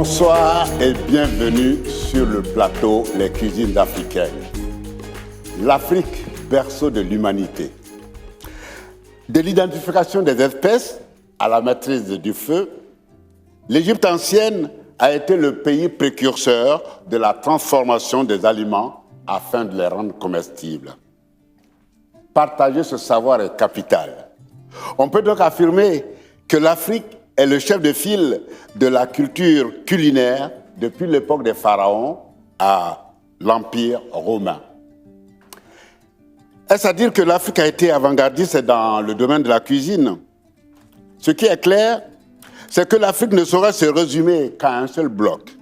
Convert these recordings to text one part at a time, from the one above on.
Bonsoir et bienvenue sur le plateau Les Cuisines africaines. L'Afrique, berceau de l'humanité. De l'identification des espèces à la maîtrise du feu, l'Égypte ancienne a été le pays précurseur de la transformation des aliments afin de les rendre comestibles. Partager ce savoir est capital. On peut donc affirmer que l'Afrique est le chef de file de la culture culinaire depuis l'époque des pharaons à l'Empire romain. Est-ce à dire que l'Afrique a été avant-gardiste dans le domaine de la cuisine? Ce qui est clair, c'est que l'Afrique ne saurait se résumer qu'à un seul bloc.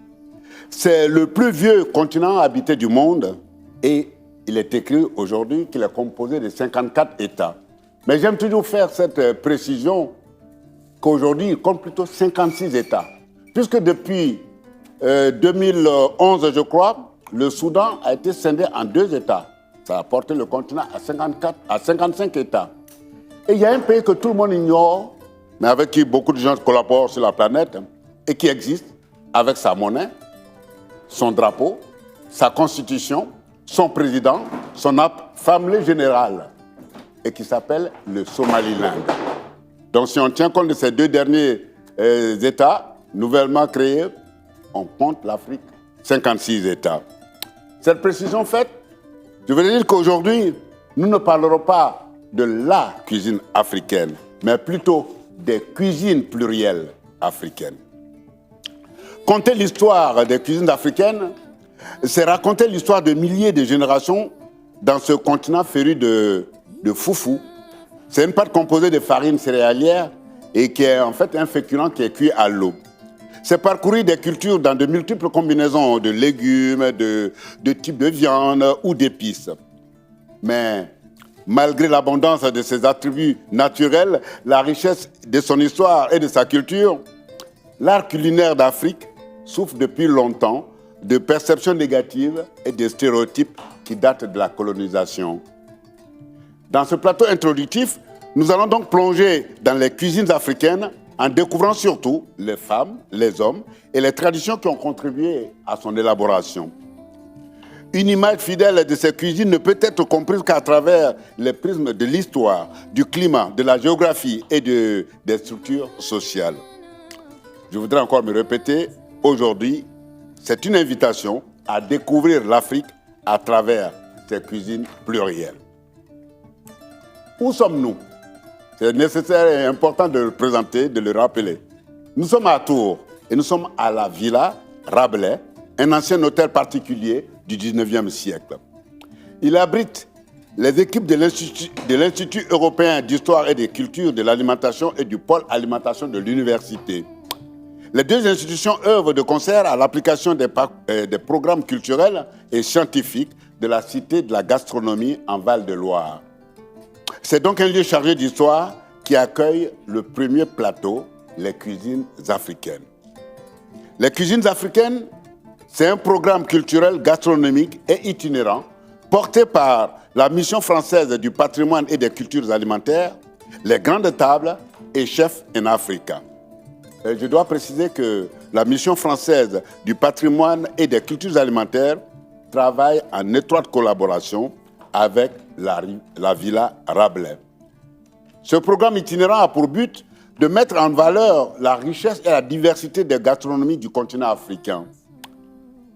C'est le plus vieux continent habité du monde et il est écrit aujourd'hui qu'il est composé de 54 États. Mais j'aime toujours faire cette précision qu'aujourd'hui, il compte plutôt 56 États. Puisque depuis 2011, je crois, le Soudan a été scindé en 2 États. Ça a porté le continent à 55 États. Et il y a un pays que tout le monde ignore, mais avec qui beaucoup de gens collaborent sur la planète, et qui existe avec sa monnaie, son drapeau, sa constitution, son président, son assemblée générale, et qui s'appelle le Somaliland. Donc si on tient compte de ces 2 derniers États nouvellement créés, on compte l'Afrique, 56 États. Cette précision faite, je veux dire qu'aujourd'hui, nous ne parlerons pas de la cuisine africaine, mais plutôt des cuisines plurielles africaines. Conter l'histoire des cuisines africaines, c'est raconter l'histoire de milliers de générations dans ce continent féru de foufou. C'est une pâte composée de farine céréalière et qui est en fait un féculent qui est cuit à l'eau. C'est parcourir des cultures dans de multiples combinaisons de légumes, de types de viande ou d'épices. Mais malgré l'abondance de ses attributs naturels, la richesse de son histoire et de sa culture, l'art culinaire d'Afrique souffre depuis longtemps de perceptions négatives et de stéréotypes qui datent de la colonisation. Dans ce plateau introductif, nous allons donc plonger dans les cuisines africaines en découvrant surtout les femmes, les hommes et les traditions qui ont contribué à son élaboration. Une image fidèle de ces cuisines ne peut être comprise qu'à travers les prismes de l'histoire, du climat, de la géographie et des structures sociales. Je voudrais encore me répéter, aujourd'hui, c'est une invitation à découvrir l'Afrique à travers ces cuisines plurielles. Où sommes-nous? C'est nécessaire et important de le présenter, de le rappeler. Nous sommes à Tours et nous sommes à la Villa Rabelais, un ancien hôtel particulier du 19e siècle. Il abrite les équipes de l'Institut européen d'histoire et de culture de l'alimentation et du pôle alimentation de l'université. Les 2 institutions œuvrent de concert à l'application des programmes culturels et scientifiques de la Cité de la gastronomie en Val-de-Loire. C'est donc un lieu chargé d'histoire qui accueille le premier plateau, les cuisines africaines. Les cuisines africaines, c'est un programme culturel, gastronomique et itinérant porté par la mission française du patrimoine et des cultures alimentaires, les grandes tables et Chefs in Africa. Et je dois préciser que la mission française du patrimoine et des cultures alimentaires travaille en étroite collaboration avec la Villa Rabelais. Ce programme itinérant a pour but de mettre en valeur la richesse et la diversité des gastronomies du continent africain.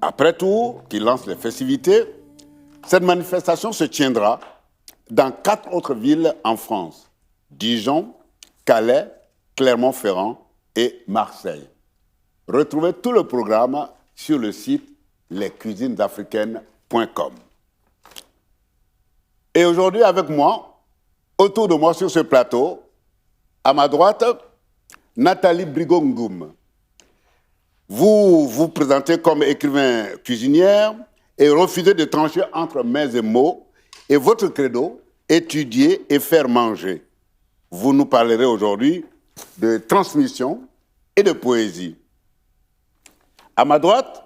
Après Tours, qui lance les festivités, cette manifestation se tiendra dans 4 autres villes en France: Dijon, Calais, Clermont-Ferrand et Marseille. Retrouvez tout le programme sur le site lescuisinesafricaines.com. Et aujourd'hui, avec moi, autour de moi sur ce plateau, à ma droite, Nathalie Brigongoum. Vous vous présentez comme écrivain cuisinière et refusez de trancher entre mains et mots. Et votre credo, étudier et faire manger. Vous nous parlerez aujourd'hui de transmission et de poésie. À ma droite,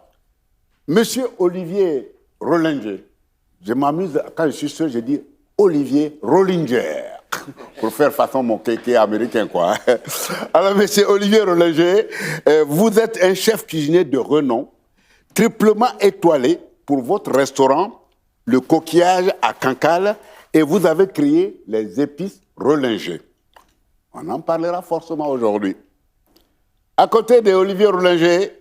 Monsieur Olivier Rollinger. Je m'amuse, quand je suis seul, je dis Olivier Rollinger. pour faire façon mon kéké américain, quoi. Alors, monsieur Olivier Rollinger, vous êtes un chef cuisinier de renom, triplement étoilé pour votre restaurant, le Coquillage à Cancale, et vous avez créé les épices Rollinger. On en parlera forcément aujourd'hui. À côté de Olivier Rollinger,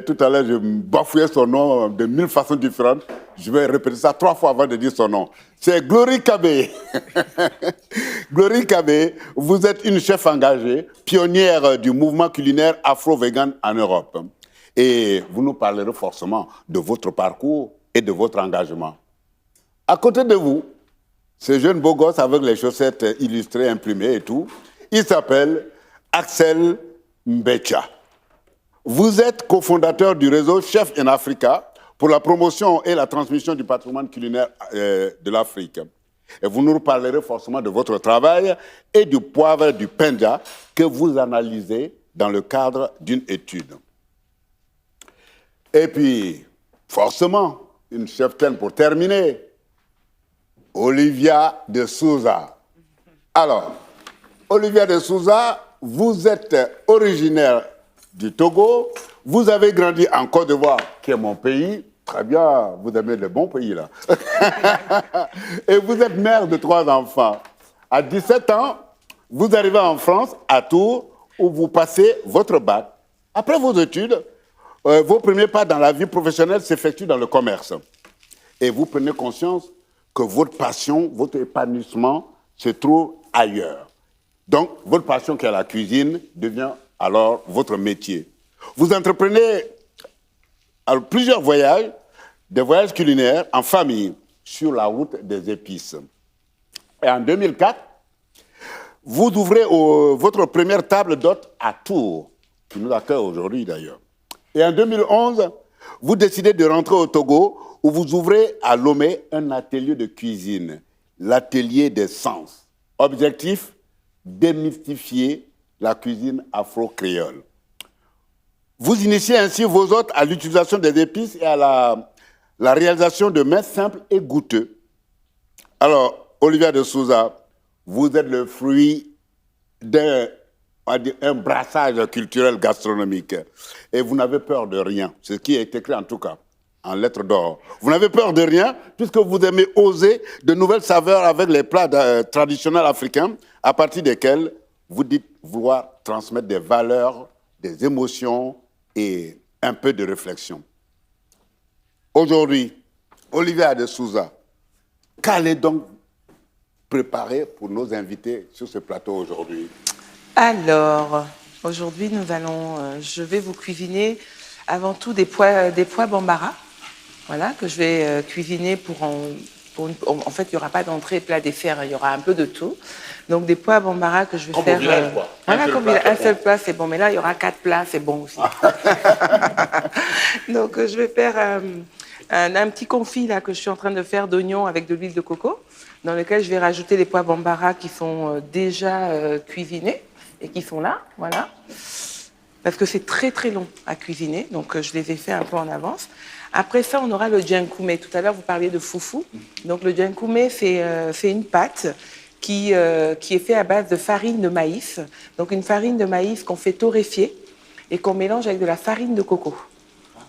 tout à l'heure, je bafouillais son nom de 1000 façons différentes. Je vais répéter ça 3 fois avant de dire son nom. C'est Glory Kabé. Glory Kabé, vous êtes une chef engagée, pionnière du mouvement culinaire afro-vegan en Europe. Et vous nous parlerez forcément de votre parcours et de votre engagement. À côté de vous, ce jeune beau gosse avec les chaussettes illustrées, imprimées et tout, il s'appelle Axel Mbecha. Vous êtes cofondateur du réseau Chef in Africa pour la promotion et la transmission du patrimoine culinaire de l'Afrique. Et vous nous parlerez forcément de votre travail et du poivre du Penja que vous analysez dans le cadre d'une étude. Et puis, forcément, une cheftaine pour terminer, Olivia de Souza. Alors, Olivia de Souza, vous êtes originaire du Togo, vous avez grandi en Côte d'Ivoire, qui est mon pays. Très bien, vous aimez le bon pays, là. Et vous êtes mère de 3 enfants. À 17 ans, vous arrivez en France, à Tours, où vous passez votre bac. Après vos études, vos premiers pas dans la vie professionnelle s'effectuent dans le commerce. Et vous prenez conscience que votre passion, votre épanouissement se trouve ailleurs. Donc, votre passion qui est la cuisine devient alors votre métier. Vous entreprenez plusieurs voyages, des voyages culinaires en famille, sur la route des épices. Et en 2004, vous ouvrez votre première table d'hôte à Tours, qui nous accueille aujourd'hui d'ailleurs. Et en 2011, vous décidez de rentrer au Togo, où vous ouvrez à Lomé un atelier de cuisine, l'atelier des sens. Objectif, démystifier la cuisine afro-créole. Vous initiez ainsi vos hôtes à l'utilisation des épices et à la réalisation de mets simples et goûteux. Alors, Olivia de Souza, vous êtes le fruit d'un brassage culturel gastronomique. Et vous n'avez peur de rien. C'est ce qui est écrit en tout cas, en lettres d'or. Vous n'avez peur de rien, puisque vous aimez oser de nouvelles saveurs avec les plats traditionnels africains, à partir desquels vous dites vouloir transmettre des valeurs, des émotions et un peu de réflexion. Aujourd'hui, Olivia de Souza, qu'allez donc préparer pour nos invités sur ce plateau aujourd'hui? Alors, aujourd'hui, je vais vous cuisiner avant tout des pois bambara, voilà, que je vais cuisiner en fait, il n'y aura pas d'entrée, plat, dessert, il y aura un peu de tout. Donc, des pois bambara que je vais faire... Village, quoi. Voilà, un seul plat, c'est bon. Mais là, il y aura 4 plats, c'est bon aussi. Donc, je vais faire un petit confit là, que je suis en train de faire d'oignons avec de l'huile de coco, dans lequel je vais rajouter les pois bambara qui sont déjà cuisinés et qui sont là, voilà. Parce que c'est très très long à cuisiner, donc je les ai fait un peu en avance. Après ça, on aura le djankoumé. Tout à l'heure, vous parliez de foufou. Donc le djankoumé, c'est une pâte qui est faite à base de farine de maïs. Donc une farine de maïs qu'on fait torréfier et qu'on mélange avec de la farine de coco.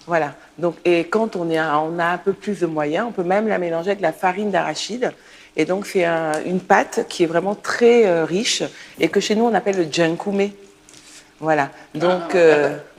Voilà. Donc, et quand on a un peu plus de moyens, on peut même la mélanger avec la farine d'arachide. Et donc c'est une pâte qui est vraiment très riche et que chez nous, on appelle le djankoumé. Voilà. Donc,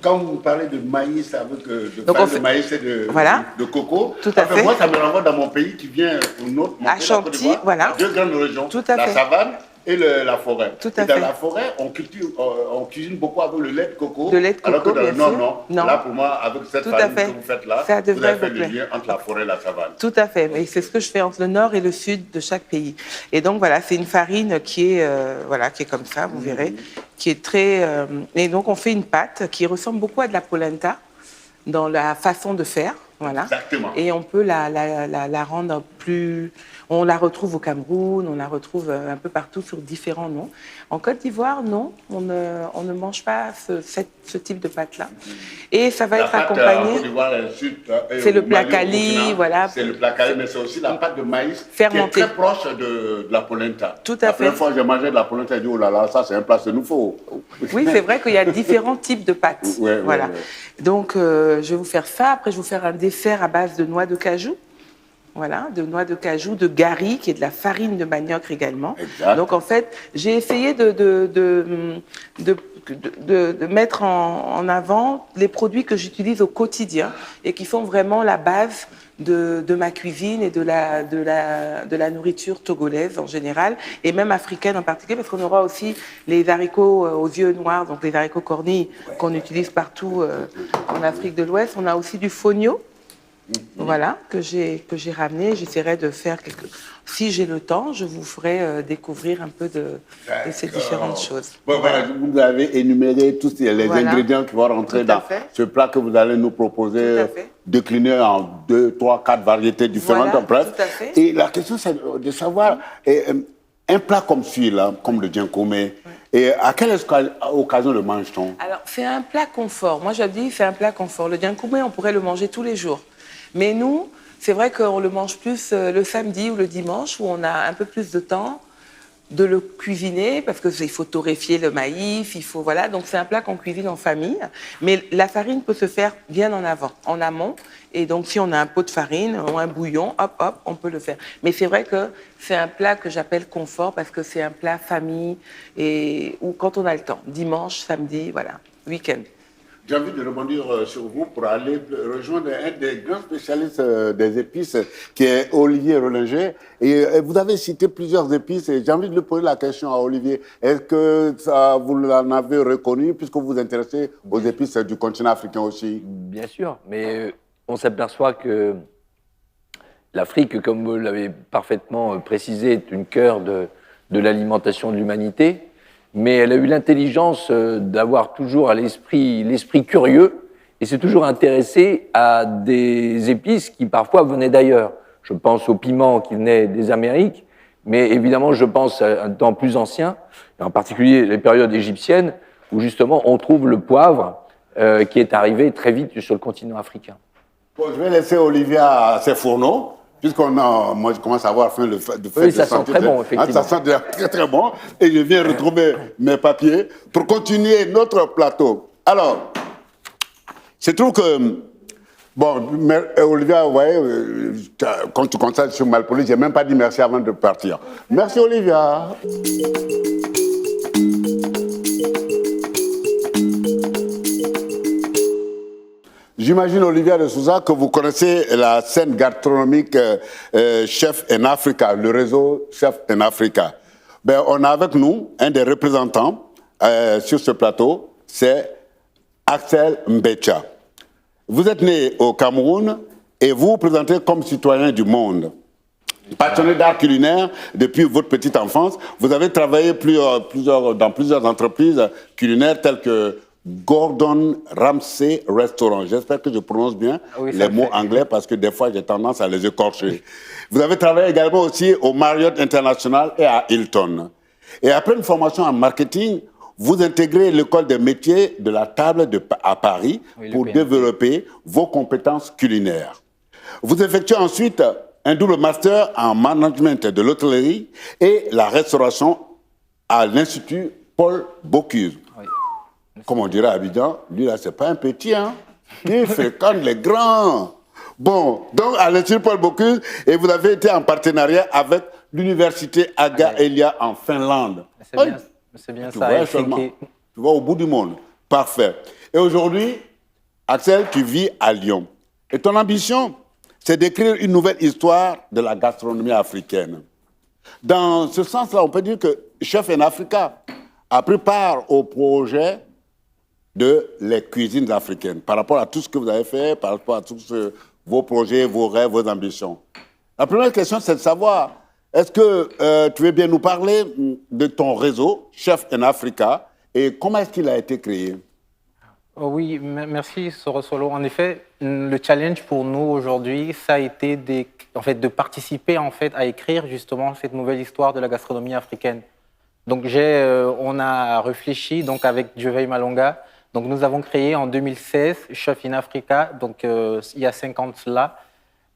quand vous parlez de maïs avec de maïs et de coco, tout à fait. Moi, ça me renvoie dans mon pays qui vient au nord, à Chantilly, voilà. 2 grandes régions, tout à la fait. savane et la forêt. Tout à et dans fait. la forêt, on cuisine beaucoup avec le lait de coco. De lait de coco, alors que dans le bien nord, sûr. Non. Là, pour moi, avec cette tout farine que vous faites là, ça vous avez devrait fait vous le plaire. lien entre la forêt et la savane. Tout à fait. Mais c'est ce que je fais entre le nord et le sud de chaque pays. Et donc, voilà, c'est une farine qui est comme ça, vous verrez, qui est très... et donc, on fait une pâte qui ressemble beaucoup à de la polenta dans la façon de faire. Voilà. Exactement. Et on peut la rendre plus... On la retrouve au Cameroun, on la retrouve un peu partout sur différents noms. En Côte d'Ivoire, non, on ne mange pas ce type de pâte-là. Et ça va être accompagné... En Côte d'Ivoire, c'est le plat Kali, voilà. C'est le plat Kali, mais c'est aussi la pâte de maïs fermentée, qui est très proche de la polenta. Tout à fait. La première fois que j'ai mangé de la polenta, j'ai dit, oh là là, ça c'est un plat, c'est nouveau. Oui, c'est vrai qu'il y a différents types de pâtes. Ouais, voilà. Ouais. Donc, je vais vous faire ça. Après, je vais vous faire un dessert à base de noix de cajou. Voilà, de noix de cajou, de gari, qui est de la farine de manioc également. Exact. Donc, en fait, j'ai essayé de mettre en avant les produits que j'utilise au quotidien et qui sont vraiment la base de ma cuisine et de la nourriture togolaise en général, et même africaine en particulier, parce qu'on aura aussi les haricots aux yeux noirs, donc les haricots cornilles qu'on utilise partout en Afrique de l'Ouest. On a aussi du fonio, voilà, que j'ai ramené. J'essaierai de faire si j'ai le temps, je vous ferai découvrir un peu de ces différentes choses. Bon, voilà, vous avez énuméré tous les ingrédients qui vont rentrer dans ce plat que vous allez nous proposer, décliné en 2, 3, 4 variétés différentes. Voilà, bref. tout à fait. Et la question, c'est de savoir, un plat comme celui-là, comme le djenkoumé, et à quelle occasion le mange-t-on? Alors, c'est un plat confort. Moi, je dis, c'est un plat confort. Le djenkoumé, on pourrait le manger tous les jours. Mais nous, c'est vrai qu'on le mange plus le samedi ou le dimanche, où on a un peu plus de temps de le cuisiner, parce qu'il faut torréfier le maïs, il faut, voilà. Donc, c'est un plat qu'on cuisine en famille. Mais la farine peut se faire bien en amont. Et donc, si on a un pot de farine ou un bouillon, hop, hop, on peut le faire. Mais c'est vrai que c'est un plat que j'appelle confort, parce que c'est un plat famille, ou quand on a le temps, dimanche, samedi, voilà, week-end. J'ai envie de rebondir sur vous pour aller rejoindre un des grands spécialistes des épices, qui est Olivier Rollinger. Et vous avez cité plusieurs épices, et j'ai envie de lui poser la question à Olivier. Est-ce que vous en avez reconnu, puisque vous vous intéressez aux épices du continent africain aussi? Bien sûr, mais on s'aperçoit que l'Afrique, comme vous l'avez parfaitement précisé, est une cœur de l'alimentation de l'humanité. Mais elle a eu l'intelligence d'avoir toujours à l'esprit curieux et s'est toujours intéressée à des épices qui parfois venaient d'ailleurs. Je pense au piment qui venait des Amériques, mais évidemment je pense à un temps plus ancien, en particulier les périodes égyptiennes, où justement on trouve le poivre qui est arrivé très vite sur le continent africain. Bon, je vais laisser Olivier à ses fourneaux. Moi, je commence à avoir faim de faire oui, ça sent très bon, effectivement. Ça sent très, très bon. Et je viens retrouver mes papiers pour continuer notre plateau. Alors, je trouve que... Bon, Olivia, vous voyez, quand tu constates sur Malpoli, je n'ai même pas dit merci avant de partir. Merci, Olivia. J'imagine, Olivier de Souza, que vous connaissez la scène gastronomique Chef in Africa, le réseau Chef in Africa. Ben, on a avec nous un des représentants sur ce plateau, c'est Axel Mbecha. Vous êtes né au Cameroun et vous vous présentez comme citoyen du monde. Passionné d'art culinaire depuis votre petite enfance, vous avez travaillé dans plusieurs entreprises culinaires telles que Gordon Ramsay Restaurant. J'espère que je prononce bien les mots anglais parce que des fois j'ai tendance à les écorcher. Vous avez travaillé également aussi au Marriott International et à Hilton. Et après une formation en marketing, vous intégrez l'école des métiers de la table à Paris pour développer vos compétences culinaires. Vous effectuez ensuite un double master en management de l'hôtellerie et la restauration à l'Institut Paul Bocuse. Comme on dirait à Abidjan, lui là, c'est pas un petit, hein. Il fréquente les grands. Bon, donc à l'Institut Paul Bocuse, et vous avez été en partenariat avec l'université Aga Elia en Finlande. C'est bien tu ça. Vois seulement, tu vas au bout du monde. Parfait. Et aujourd'hui, Axel, tu vis à Lyon. Et ton ambition, c'est d'écrire une nouvelle histoire de la gastronomie africaine. Dans ce sens-là, on peut dire que Chef in Africa a pris part au projet de les cuisines africaines, par rapport à tout ce que vous avez fait, par rapport à tous vos projets, vos rêves, vos ambitions. La première question, c'est de savoir, est-ce que tu veux bien nous parler de ton réseau, Chef in Africa, et comment est-ce qu'il a été créé? Oui, merci Sorosolo. En effet, Le challenge pour nous aujourd'hui, ça a été de participer à écrire justement cette nouvelle histoire de la gastronomie africaine. Donc on a réfléchi donc avec Jovey Malonga. Donc nous avons créé en 2016 Chef in Africa, donc il y a 5 ans de cela.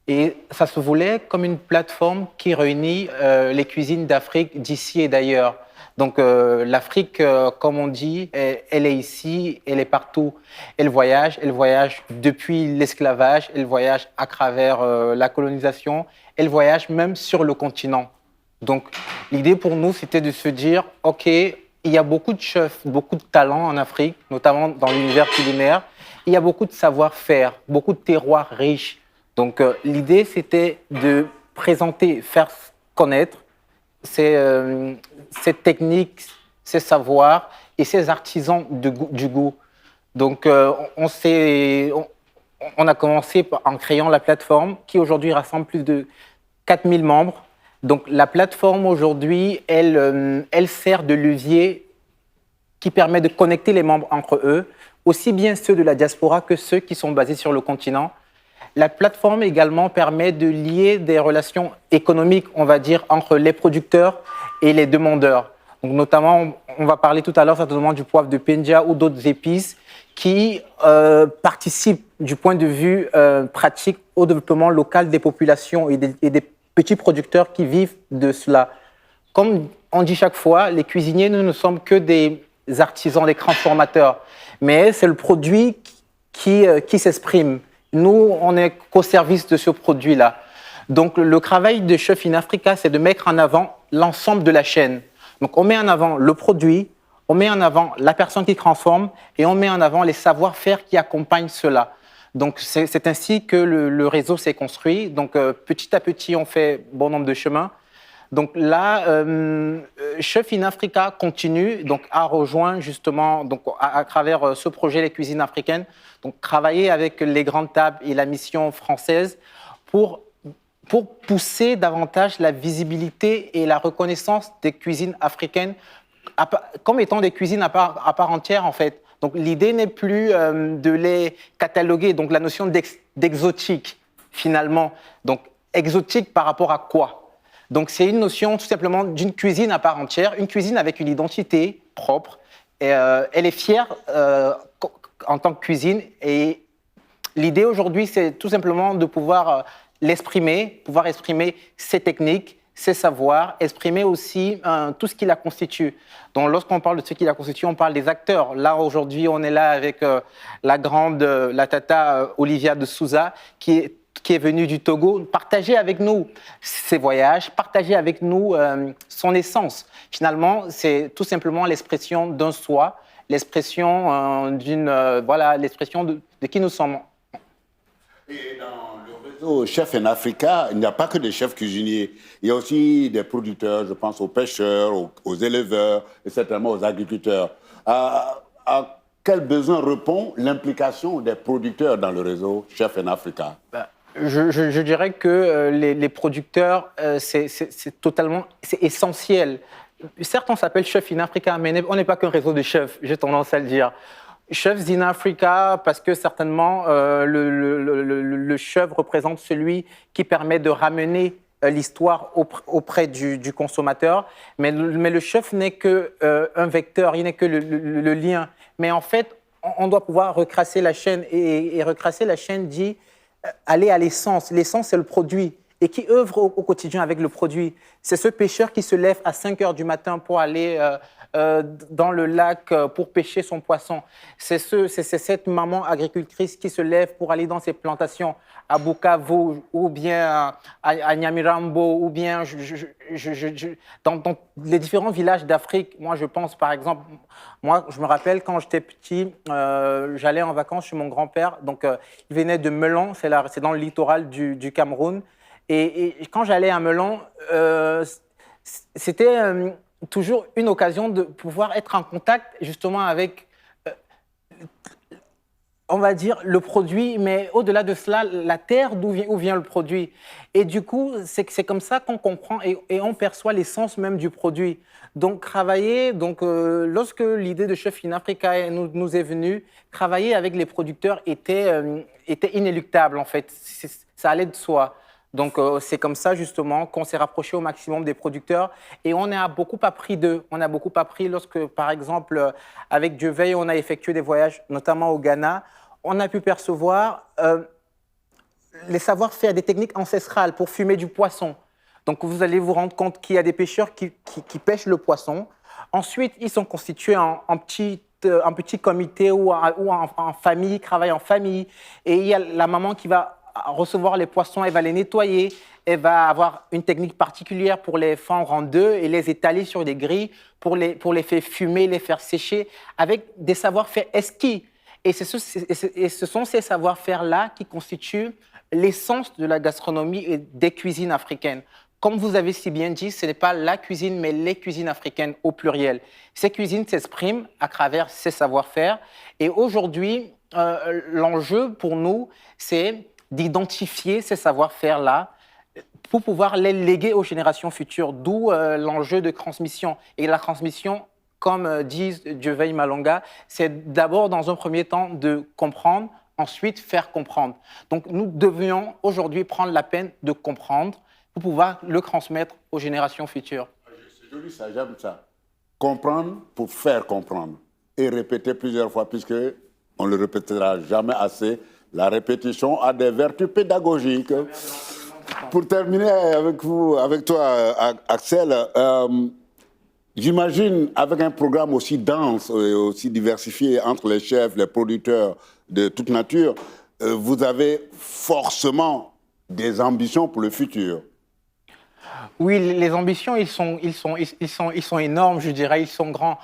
Et ça se voulait comme une plateforme qui réunit les cuisines d'Afrique d'ici et d'ailleurs. Donc l'Afrique, comme on dit, elle est ici, elle est partout. Elle voyage depuis l'esclavage, elle voyage à travers la colonisation, elle voyage même sur le continent. Donc l'idée pour nous, c'était de se dire, OK, il y a beaucoup de chefs, beaucoup de talents en Afrique, notamment dans l'univers culinaire. Il y a beaucoup de savoir-faire, beaucoup de terroirs riches. Donc l'idée, c'était de présenter, faire connaître ces techniques, ces savoirs et ces artisans du goût. Donc on a commencé en créant la plateforme qui aujourd'hui rassemble plus de 4000 membres. Donc la plateforme aujourd'hui, elle sert de levier qui permet de connecter les membres entre eux, aussi bien ceux de la diaspora que ceux qui sont basés sur le continent. La plateforme également permet de lier des relations économiques, on va dire, entre les producteurs et les demandeurs. Donc, notamment, on va parler tout à l'heure certainement du poivre de Pendia ou d'autres épices qui participent du point de vue pratique au développement local des populations et des petits producteurs qui vivent de cela. Comme on dit chaque fois, les cuisiniers, nous ne sommes que des artisans, des transformateurs. Mais c'est le produit qui s'exprime. Nous, on est qu'au service de ce produit-là. Donc, le travail de Chef in Africa, c'est de mettre en avant l'ensemble de la chaîne. Donc, on met en avant le produit, on met en avant la personne qui transforme et on met en avant les savoir-faire qui accompagnent cela. Donc, c'est ainsi que le réseau s'est construit. Donc, petit à petit, on fait bon nombre de chemins. Donc là, Chef in Africa continue donc à rejoindre justement donc à travers ce projet les cuisines africaines, donc travailler avec les grandes tables et la mission française pour pousser davantage la visibilité et la reconnaissance des cuisines africaines comme étant des cuisines à part entière en fait. Donc l'idée n'est plus de les cataloguer, donc la notion d'exotique finalement. Donc exotique par rapport à quoi ? Donc, c'est une notion tout simplement d'une cuisine à part entière, une cuisine avec une identité propre. Et, elle est fière en tant que cuisine. Et l'idée aujourd'hui, c'est tout simplement de pouvoir pouvoir exprimer ses techniques, ses savoirs, exprimer aussi tout ce qui la constitue. Donc, lorsqu'on parle de ce qui la constitue, on parle des acteurs. Là, aujourd'hui, on est là avec la tata Olivia de Souza, qui est venue du Togo, partager avec nous ses voyages, partager avec nous son essence. Finalement, c'est tout simplement l'expression d'un soi, l'expression l'expression de qui nous sommes. Et dans le réseau Chef in Africa, il n'y a pas que des chefs cuisiniers. Il y a aussi des producteurs, je pense aux pêcheurs, aux éleveurs et certainement aux agriculteurs. À quel besoin répond l'implication des producteurs dans le réseau Chef in Africa ? Je dirais que les producteurs, c'est essentiel. Certes, on s'appelle Chef in Africa, mais on n'est pas qu'un réseau de chefs, j'ai tendance à le dire. Chefs in Africa, parce que certainement, le chef représente celui qui permet de ramener l'histoire auprès du consommateur. Mais le chef n'est qu'un vecteur, il n'est que le lien. Mais en fait, on doit pouvoir recrasser la chaîne. Et recrasser la chaîne dit aller à l'essence. L'essence, c'est le produit. Et qui œuvre au quotidien avec le produit. C'est ce pêcheur qui se lève à 5 heures du matin pour aller dans le lac pour pêcher son poisson. C'est cette maman agricultrice qui se lève pour aller dans ses plantations à Bukavu ou bien à Nyamirambo ou bien dans les différents villages d'Afrique. Moi, je pense par exemple, je me rappelle quand j'étais petit, j'allais en vacances chez mon grand-père. Donc, il venait de Melon, c'est dans le littoral du Cameroun. Et quand j'allais à Melon, c'était toujours une occasion de pouvoir être en contact justement avec on va dire, le produit, mais au-delà de cela, la terre où vient le produit. Et du coup, c'est comme ça qu'on comprend et on perçoit l'essence même du produit. Donc, travailler, lorsque l'idée de Chef in Africa nous est venue, travailler avec les producteurs était inéluctable, en fait. Ça allait de soi. Donc, c'est comme ça, justement, qu'on s'est rapproché au maximum des producteurs et on a beaucoup appris d'eux. On a beaucoup appris lorsque, par exemple, avec Dieu Veille, on a effectué des voyages, notamment au Ghana. On a pu percevoir les savoir-faire, des techniques ancestrales pour fumer du poisson. Donc, vous allez vous rendre compte qu'il y a des pêcheurs qui pêchent le poisson. Ensuite, ils sont constitués en petit comité ou en famille, ils travaillent en famille. Et il y a la maman qui va recevoir les poissons, elle va les nettoyer, elle va avoir une technique particulière pour les fendre en deux et les étaler sur des grilles pour les faire fumer, les faire sécher avec des savoir-faire exquis. Et ce sont ces savoir-faire-là qui constituent l'essence de la gastronomie et des cuisines africaines. Comme vous avez si bien dit, ce n'est pas la cuisine, mais les cuisines africaines au pluriel. Ces cuisines s'expriment à travers ces savoir-faire. Et aujourd'hui, l'enjeu pour nous, c'est d'identifier ces savoir-faire-là pour pouvoir les léguer aux générations futures, d'où l'enjeu de transmission. Et la transmission, comme dit Dieuveuille Malonga, c'est d'abord, dans un premier temps, de comprendre, ensuite faire comprendre. Donc nous devions aujourd'hui prendre la peine de comprendre pour pouvoir le transmettre aux générations futures. C'est joli ça, j'aime ça. Comprendre pour faire comprendre et répéter plusieurs fois, puisque on ne le répétera jamais assez. La répétition a des vertus pédagogiques. Pour terminer avec vous, avec toi, Axel, j'imagine avec un programme aussi dense et aussi diversifié entre les chefs, les producteurs de toute nature, vous avez forcément des ambitions pour le futur. Oui, les ambitions, ils sont énormes, je dirais, ils sont grands.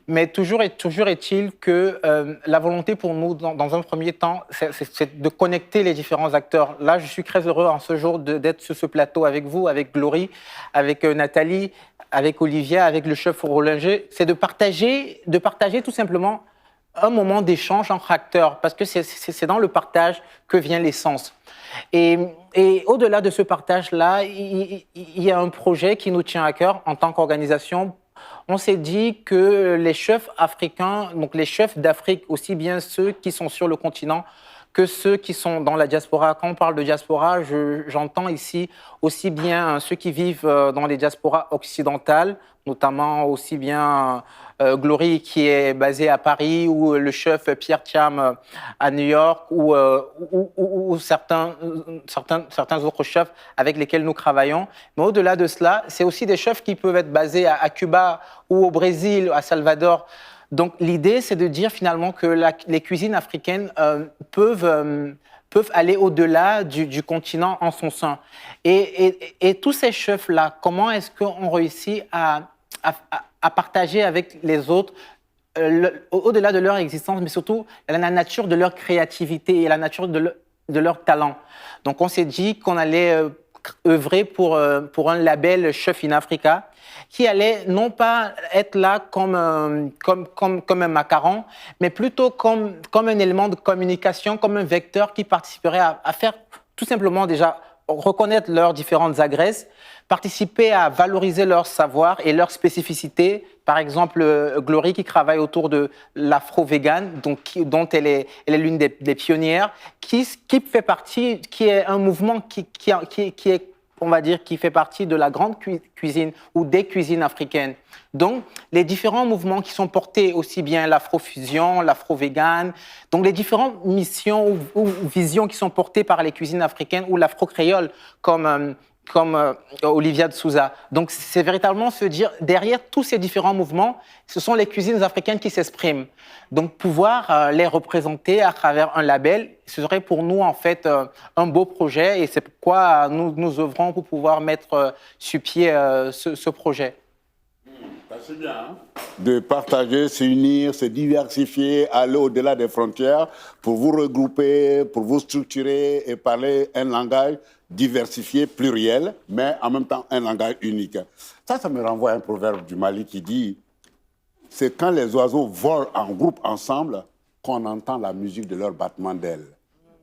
Mais toujours est-il que la volonté pour nous, dans un premier temps, c'est de connecter les différents acteurs. Là, je suis très heureux en ce jour d'être sur ce plateau avec vous, avec Glory, avec Nathalie, avec Olivia, avec le chef Rollinger. C'est de partager tout simplement un moment d'échange entre acteurs, parce que c'est dans le partage que vient l'essence. Et au-delà de ce partage-là, il y a un projet qui nous tient à cœur en tant qu'organisation. On s'est dit que les chefs africains, donc les chefs d'Afrique, aussi bien ceux qui sont sur le continent que ceux qui sont dans la diaspora. Quand on parle de diaspora, j'entends ici aussi bien ceux qui vivent dans les diasporas occidentales, notamment aussi bien Glory qui est basé à Paris, ou le chef Pierre Thiam à New York, ou certains autres chefs avec lesquels nous travaillons. Mais au-delà de cela, c'est aussi des chefs qui peuvent être basés à Cuba ou au Brésil, à Salvador. Donc l'idée, c'est de dire finalement que les cuisines africaines peuvent aller au-delà du continent en son sein. Et tous ces chefs-là, comment est-ce qu'on réussit à partager avec les autres, au-delà de leur existence, mais surtout la nature de leur créativité et la nature de leur talent. Donc on s'est dit qu'on allait œuvrer pour un label Chef in Africa, qui allait non pas être là comme un macaron, mais plutôt comme un élément de communication, comme un vecteur qui participerait à faire tout simplement déjà reconnaître leurs différentes adresses, participer à valoriser leur savoir et leur spécificité. Par exemple, Glory qui travaille autour de l'afro-vegan, dont elle est l'une des pionnières, qui fait partie, qui est un mouvement qui est, on va dire, qui fait partie de la grande cuisine ou des cuisines africaines. Donc, les différents mouvements qui sont portés, aussi bien l'afrofusion, l'afro-vegan, donc les différentes missions ou visions qui sont portées par les cuisines africaines ou l'afro-créole, comme Olivia de Souza. Donc, c'est véritablement se dire, derrière tous ces différents mouvements, ce sont les cuisines africaines qui s'expriment. Donc, pouvoir les représenter à travers un label, ce serait pour nous, en fait, un beau projet, et c'est pourquoi nous œuvrons pour pouvoir mettre sur pied ce projet. C'est bien, hein? De partager, s'unir, se diversifier, aller au-delà des frontières pour vous regrouper, pour vous structurer et parler un langage diversifié, pluriel, mais en même temps un langage unique. Ça me renvoie à un proverbe du Mali qui dit « C'est quand les oiseaux volent en groupe ensemble qu'on entend la musique de leur battement d'ailes.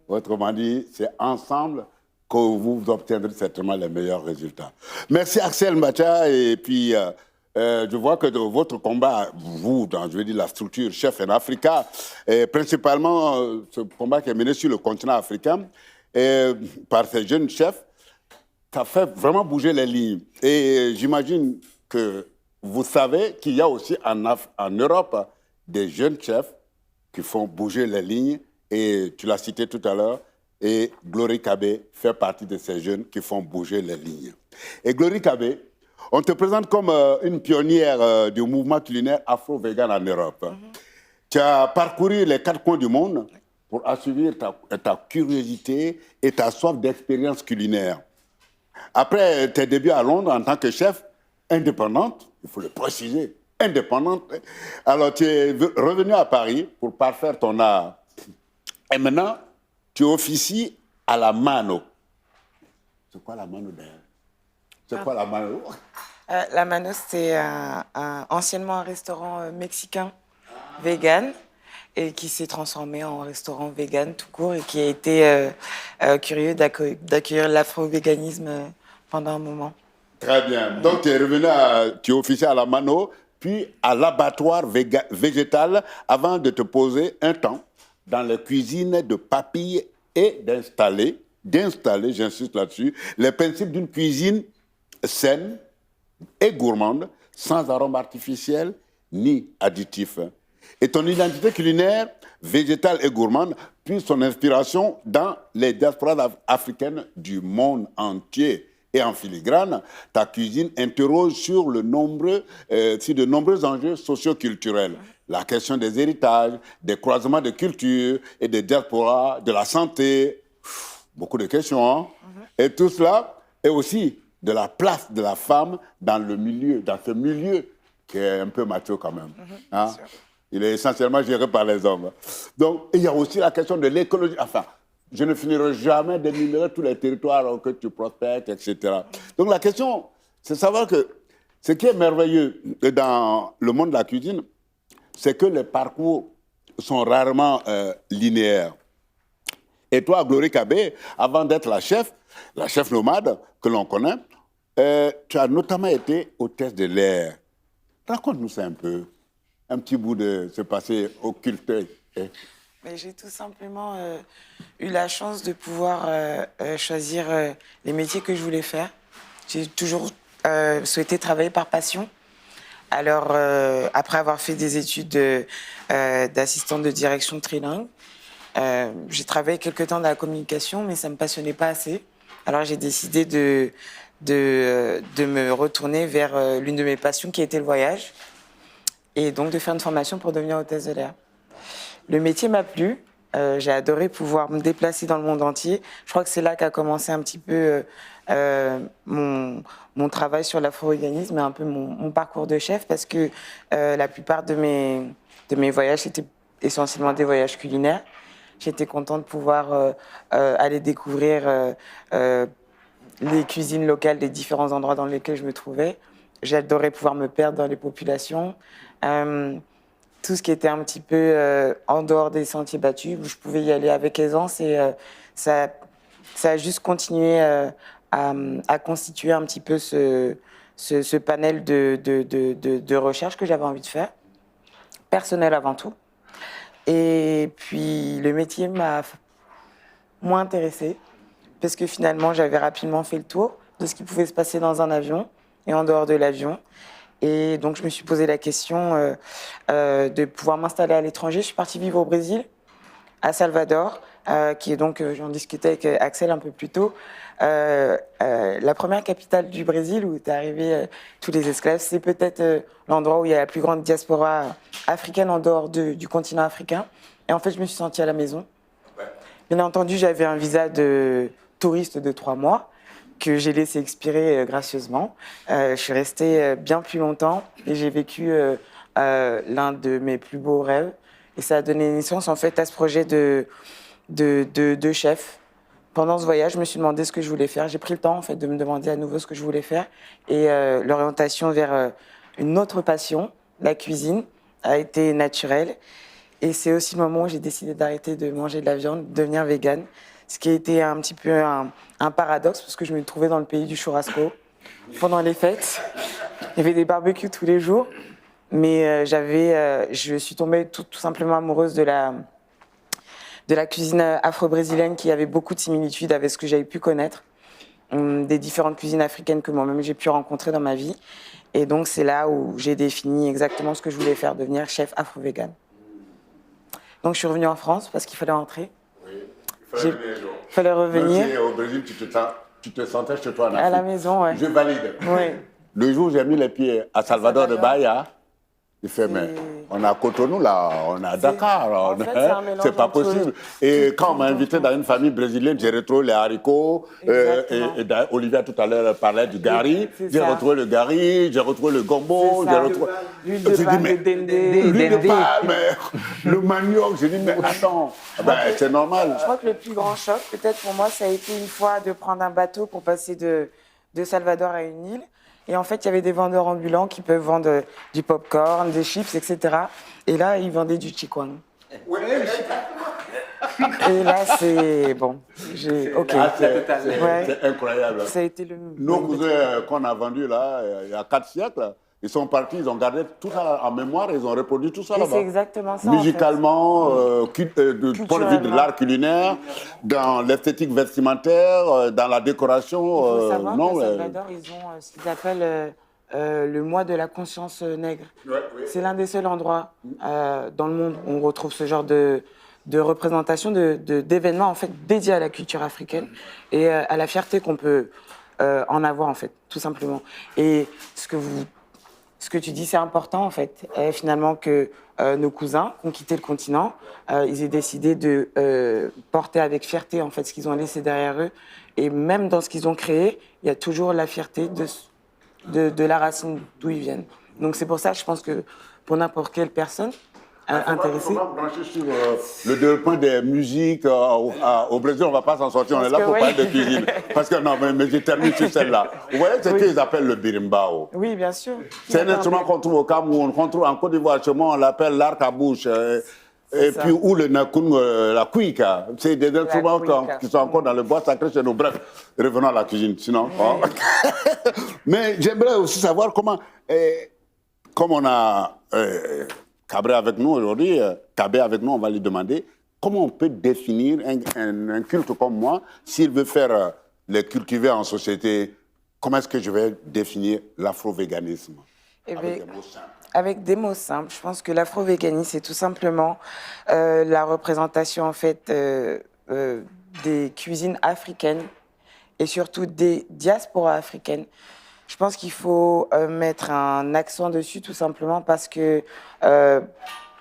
Autrement dit, c'est ensemble que vous obtiendrez certainement les meilleurs résultats. Merci Axel Mbacha. Et puis, je vois que votre combat, vous, dans, je veux dire, la structure Chef en Africa, et principalement ce combat qui est mené sur le continent africain par ces jeunes chefs, ça fait vraiment bouger les lignes. Et j'imagine que vous savez qu'il y a aussi en Europe des jeunes chefs qui font bouger les lignes. Et tu l'as cité tout à l'heure. Et Glory Kabé fait partie de ces jeunes qui font bouger les lignes. Et Glory Kabé, on te présente comme une pionnière du mouvement culinaire afro-vegan en Europe. Tu as parcouru les 4 coins du monde pour assouvir ta curiosité et ta soif d'expérience culinaire. Après tes débuts à Londres en tant que chef indépendante, il faut le préciser, indépendante, alors tu es revenu à Paris pour parfaire ton art. Et maintenant, tu officies à la Mano. C'est quoi la Mano d'ailleurs? C'est quoi la Mano? La Mano, c'est anciennement un restaurant mexicain vegan et qui s'est transformé en restaurant vegan tout court et qui a été curieux d'accueillir l'afro-véganisme pendant un moment. Très bien. Donc, tu es revenu, tu es officié à la Mano, puis à l'abattoir végétal avant de te poser un temps dans les cuisines de Papille et d'installer, j'insiste là-dessus, les principes d'une cuisine saine et gourmande, sans arômes artificiels ni additifs. Et ton identité culinaire, végétale et gourmande, puise son inspiration dans les diasporas africaines du monde entier. Et en filigrane, ta cuisine interroge sur de nombreux enjeux socio-culturels. La question des héritages, des croisements de cultures et des diasporas, de la santé. Beaucoup de questions, hein? Et tout cela, et aussi de la place de la femme dans ce milieu qui est un peu macho quand même. Hein? Il est essentiellement géré par les hommes. Donc, il y a aussi la question de l'écologie. Enfin, je ne finirai jamais d'énumérer tous les territoires que tu prospectes, etc. Donc la question, c'est de savoir que ce qui est merveilleux dans le monde de la cuisine, c'est que les parcours sont rarement linéaires. Et toi, Glory Kabé, avant d'être la chef nomade que l'on connaît, tu as notamment été hôtesse de l'air. Raconte-nous ça un peu, un petit bout de ce passé occulté. Mais j'ai tout simplement eu la chance de pouvoir choisir les métiers que je voulais faire. J'ai toujours souhaité travailler par passion. Alors, après avoir fait des études d'assistante de direction trilingue, j'ai travaillé quelque temps dans la communication, mais ça ne me passionnait pas assez. Alors, j'ai décidé de me retourner vers l'une de mes passions qui était le voyage, et donc de faire une formation pour devenir hôtesse de l'air. Le métier m'a plu, j'ai adoré pouvoir me déplacer dans le monde entier. Je crois que c'est là qu'a commencé un petit peu mon travail sur l'afro-véganisme et un peu mon parcours de chef, parce que la plupart de mes voyages étaient essentiellement des voyages culinaires. J'étais contente de pouvoir aller découvrir les cuisines locales des différents endroits dans lesquels je me trouvais. J'adorais pouvoir me perdre dans les populations. Tout ce qui était un petit peu en dehors des sentiers battus, où je pouvais y aller avec aisance, et ça a juste continué à constituer un petit peu ce panel de recherche que j'avais envie de faire, personnel avant tout. Et puis le métier m'a moins intéressée, parce que finalement j'avais rapidement fait le tour de ce qui pouvait se passer dans un avion et en dehors de l'avion. Et donc, je me suis posé la question de pouvoir m'installer à l'étranger. Je suis partie vivre au Brésil, à Salvador, qui est donc, j'en discutais avec Axel un peu plus tôt, la première capitale du Brésil où est arrivé tous les esclaves. C'est peut-être l'endroit où il y a la plus grande diaspora africaine en dehors du continent africain. Et en fait, je me suis sentie à la maison. Bien entendu, j'avais un visa de touriste de 3 mois. Que j'ai laissé expirer gracieusement. Je suis restée bien plus longtemps et j'ai vécu l'un de mes plus beaux rêves. Et ça a donné naissance en fait à ce projet de chef. Pendant ce voyage, je me suis demandé ce que je voulais faire. J'ai pris le temps en fait de me demander à nouveau ce que je voulais faire. Et l'orientation vers une autre passion, la cuisine, a été naturelle. Et c'est aussi le moment où j'ai décidé d'arrêter de manger de la viande, de devenir végane. Ce qui a été un petit peu un paradoxe, parce que je me trouvais dans le pays du churrasco. Pendant les fêtes, il y avait des barbecues tous les jours. Mais je suis tombée tout simplement amoureuse de la cuisine afro-brésilienne qui avait beaucoup de similitudes avec ce que j'avais pu connaître, des différentes cuisines africaines que moi-même j'ai pu rencontrer dans ma vie. Et donc c'est là où j'ai défini exactement ce que je voulais faire, devenir chef afro-végane. Donc je suis revenue en France parce qu'il fallait rentrer. Oui, il fallait revenir. Même si au Brésil, tu te sentais chez toi en Afrique. À la maison, ouais. Je valide. Oui. Le jour où j'ai mis les pieds à Salvador de Bahia, il fait, mais on a Cotonou là, on a Dakar, c'est pas possible. Et quand on m'a invité dans une famille brésilienne, j'ai retrouvé les haricots, et Olivia tout à l'heure parlait du gari, j'ai retrouvé le gari, j'ai retrouvé le gombo, j'ai retrouvé... L'huile de palme, le dendé. L'huile de palme, le manioc, j'ai dit, mais attends, c'est normal. Je crois que le plus grand choc, peut-être pour moi, ça a été une fois de prendre un bateau pour passer de Salvador à une île. Et en fait, il y avait des vendeurs ambulants qui peuvent vendre du popcorn, des chips, etc. Et là, ils vendaient du chikwang. Et là, c'est bon. Ok. C'est incroyable. Ça a été Nos cousins qu'on a vendus là, il y a 4 siècles, ils sont partis, ils ont gardé tout ça en mémoire, ils ont reproduit tout ça là-bas. C'est exactement ça. Musicalement, du point de vue de l'art culinaire, dans l'esthétique vestimentaire, dans la décoration. Il faut savoir qu'à Salvador, ils ont ce qu'ils appellent le mois de la conscience nègre. Ouais, oui. C'est l'un des seuls endroits dans le monde où on retrouve ce genre de représentation, d'événements en fait dédiés à la culture africaine et à la fierté qu'on peut en avoir en fait, tout simplement. Et ce que tu dis, c'est important en fait, finalement que nos cousins qui ont quitté le continent, ils aient décidé de porter avec fierté en fait ce qu'ils ont laissé derrière eux. Et même dans ce qu'ils ont créé, il y a toujours la fierté de la racine d'où ils viennent. Donc c'est pour ça que je pense que pour n'importe quelle personne intéressée... On va brancher sur le développement des musiques. Au Brésil, on ne va pas s'en sortir, on est là pour parler de cuisine. Parce que non, mais je termine sur celle-là. Vous voyez ce qu'ils appellent le birimbao? Oui, bien sûr. C'est un instrument qu'on trouve au Cameroun, qu'on trouve en Côte d'Ivoire, chez moi, on l'appelle l'arc à bouche. Et puis, ou le nakun, la cuica. C'est des instruments qui sont encore dans le bois sacré chez nous. Bref, revenons à la cuisine, sinon. Oui. Mais j'aimerais aussi savoir comment, comme on a Cabré avec nous aujourd'hui, Cabé avec nous, on va lui demander comment on peut définir un culte comme moi, s'il veut faire les cultiver en société, comment est-ce que je vais définir l'afro-véganisme? Avec des mots simples. Avec des mots simples, je pense que l'afro-véganisme, c'est tout simplement la représentation en fait des cuisines africaines et surtout des diasporas africaines. Je pense qu'il faut mettre un accent dessus tout simplement parce que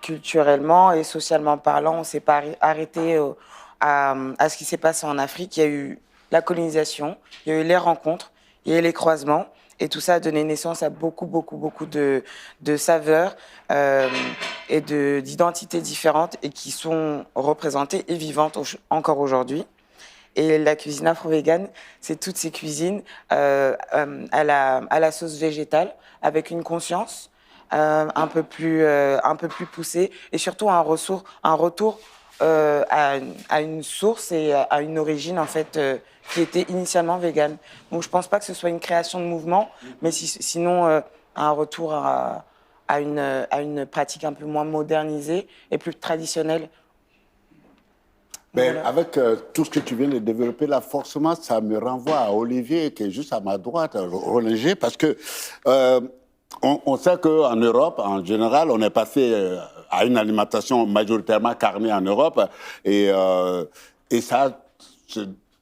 culturellement et socialement parlant, on ne s'est pas arrêté à ce qui s'est passé en Afrique. Il y a eu la colonisation, il y a eu les rencontres, il y a eu les croisements. Et tout ça a donné naissance à beaucoup de saveurs et d'identités différentes et qui sont représentées et vivantes encore aujourd'hui. Et la cuisine afro-végane, c'est toutes ces cuisines à la sauce végétale, avec une conscience un peu plus poussée et surtout un retour à une source et à une origine en fait qui était initialement végane. Donc je pense pas que ce soit une création de mouvement, mais sinon un retour à une pratique un peu moins modernisée et plus traditionnelle. Mais voilà. Avec tout ce que tu viens de développer là, forcément, ça me renvoie à Olivier, qui est juste à ma droite, Rollinger, parce que on sait qu'en Europe, en général, on est passé à une alimentation majoritairement carnée en Europe, et ça,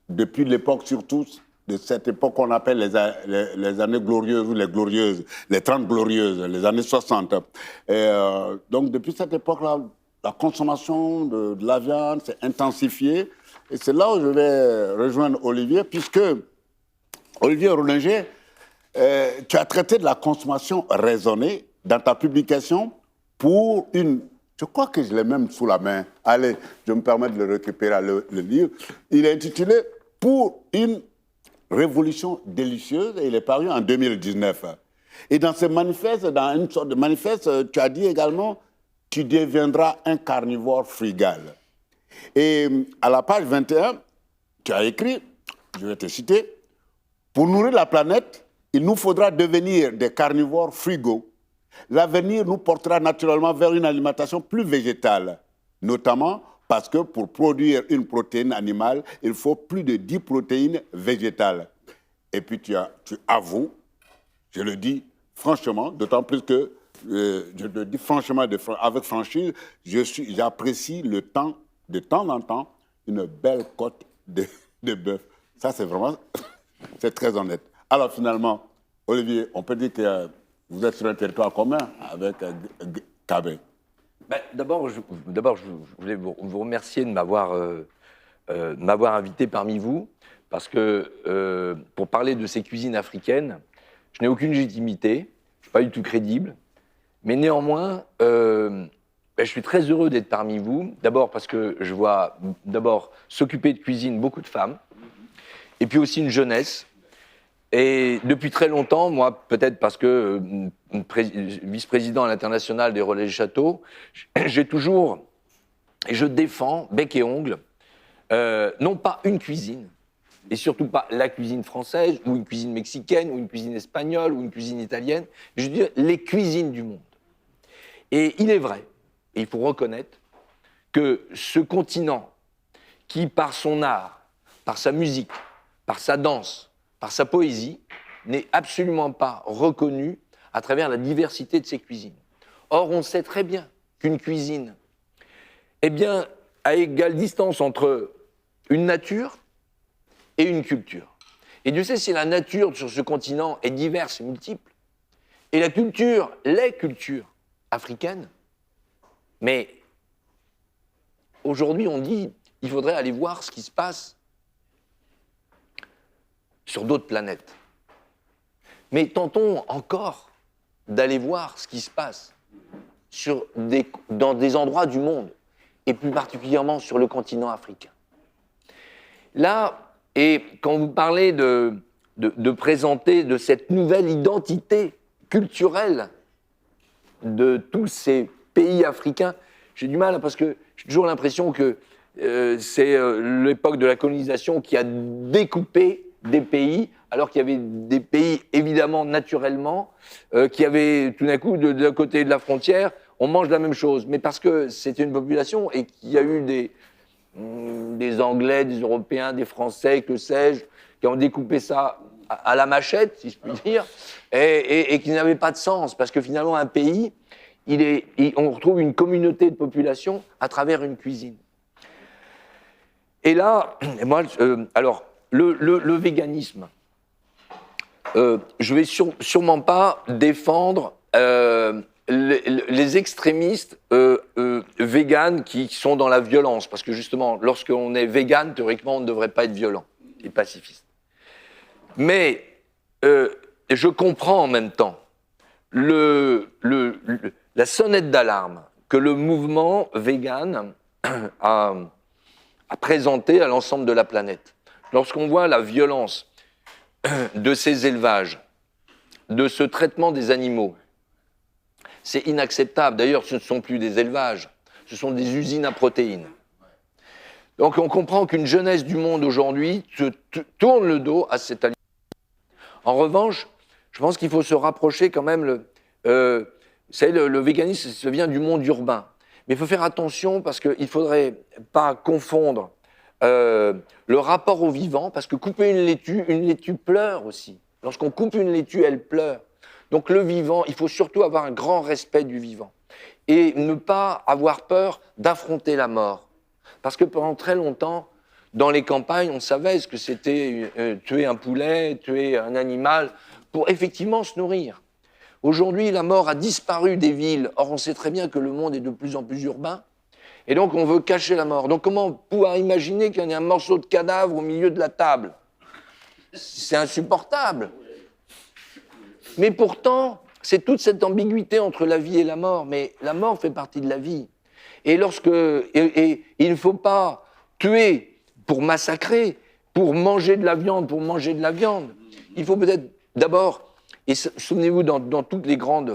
depuis l'époque surtout, de cette époque qu'on appelle les années glorieuses ou les glorieuses, les 30 glorieuses, les années 60. Et donc, depuis cette époque-là, la consommation de la viande s'est intensifiée. Et c'est là où je vais rejoindre Olivier, puisque, Olivier Rollinger, tu as traité de la consommation raisonnée dans ta publication pour une... Je crois que je l'ai même sous la main. Allez, je me permets de le récupérer, le livre. Il est intitulé « Pour une révolution délicieuse » et il est paru en 2019. Et dans ce manifeste, dans une sorte de manifeste, tu as dit également tu deviendras un carnivore frugal. Et à la page 21, tu as écrit, je vais te citer, pour nourrir la planète, il nous faudra devenir des carnivores frugaux. L'avenir nous portera naturellement vers une alimentation plus végétale, notamment parce que pour produire une protéine animale, il faut plus de 10 protéines végétales. Et puis tu avoues, je le dis franchement, d'autant plus que, je le dis franchement, avec franchise, j'apprécie de temps en temps, une belle côte de bœuf. Ça, c'est vraiment, c'est très honnête. Alors finalement, Olivier, on peut dire que vous êtes sur un territoire commun avec Kabé. Ben, D'abord, je voulais vous remercier de m'avoir invité parmi vous, parce que pour parler de ces cuisines africaines, je n'ai aucune légitimité, je ne suis pas du tout crédible, mais néanmoins, je suis très heureux d'être parmi vous. D'abord parce que je vois s'occuper de cuisine beaucoup de femmes, et puis aussi une jeunesse. Et depuis très longtemps, moi, peut-être parce que vice-président à l'international des Relais du Château, j'ai toujours, et je défends, bec et ongle, non pas une cuisine, et surtout pas la cuisine française, ou une cuisine mexicaine, ou une cuisine espagnole, ou une cuisine italienne, je veux dire les cuisines du monde. Et il est vrai, et il faut reconnaître, que ce continent, qui par son art, par sa musique, par sa danse, par sa poésie, n'est absolument pas reconnu à travers la diversité de ses cuisines. Or, on sait très bien qu'une cuisine, eh bien, à égale distance entre une nature et une culture. Et Dieu sait si la nature sur ce continent est diverse et multiple, et la culture, les cultures africaines, mais aujourd'hui, on dit qu'il faudrait aller voir ce qui se passe sur d'autres planètes. Mais tentons encore d'aller voir ce qui se passe dans des endroits du monde, et plus particulièrement sur le continent africain. Là, et quand vous parlez de présenter de cette nouvelle identité culturelle de tous ces pays africains, j'ai du mal, parce que j'ai toujours l'impression que c'est l'époque de la colonisation qui a découpé des pays, alors qu'il y avait des pays, évidemment, naturellement, qui avaient, tout d'un coup, de l'autre côté de la frontière, on mange la même chose. Mais parce que c'était une population et qu'il y a eu des Anglais, des Européens, des Français, que sais-je, qui ont découpé ça à la machette, si je puis dire, et qui n'avait pas de sens. Parce que finalement, un pays, on retrouve une communauté de population à travers une cuisine. Et là, moi, alors, le véganisme, je vais sûrement pas défendre les extrémistes véganes qui sont dans la violence, parce que justement, lorsqu'on est végane, théoriquement, on ne devrait pas être violent et pacifiste. Mais je comprends en même temps la sonnette d'alarme que le mouvement végane a présenté à l'ensemble de la planète. Lorsqu'on voit la violence de ces élevages, de ce traitement des animaux, c'est inacceptable. D'ailleurs, ce ne sont plus des élevages, ce sont des usines à protéines. Donc on comprend qu'une jeunesse du monde aujourd'hui tourne le dos à cette alimentation. En revanche, je pense qu'il faut se rapprocher quand même. Le véganisme, ça vient du monde urbain. Mais il faut faire attention parce qu'il ne faudrait pas confondre le rapport au vivant, parce que couper une laitue pleure aussi. Lorsqu'on coupe une laitue, elle pleure. Donc le vivant, il faut surtout avoir un grand respect du vivant et ne pas avoir peur d'affronter la mort. Parce que pendant très longtemps, dans les campagnes, on savait ce que c'était tuer un poulet, tuer un animal, pour effectivement se nourrir. Aujourd'hui, la mort a disparu des villes. Or, on sait très bien que le monde est de plus en plus urbain. Et donc, on veut cacher la mort. Donc, comment pouvoir imaginer qu'il y ait un morceau de cadavre au milieu de la table? C'est insupportable. Mais pourtant, c'est toute cette ambiguïté entre la vie et la mort. Mais la mort fait partie de la vie. Et il ne faut pas tuer pour massacrer, pour manger de la viande, Il faut peut-être d'abord, et souvenez-vous, dans tous les grands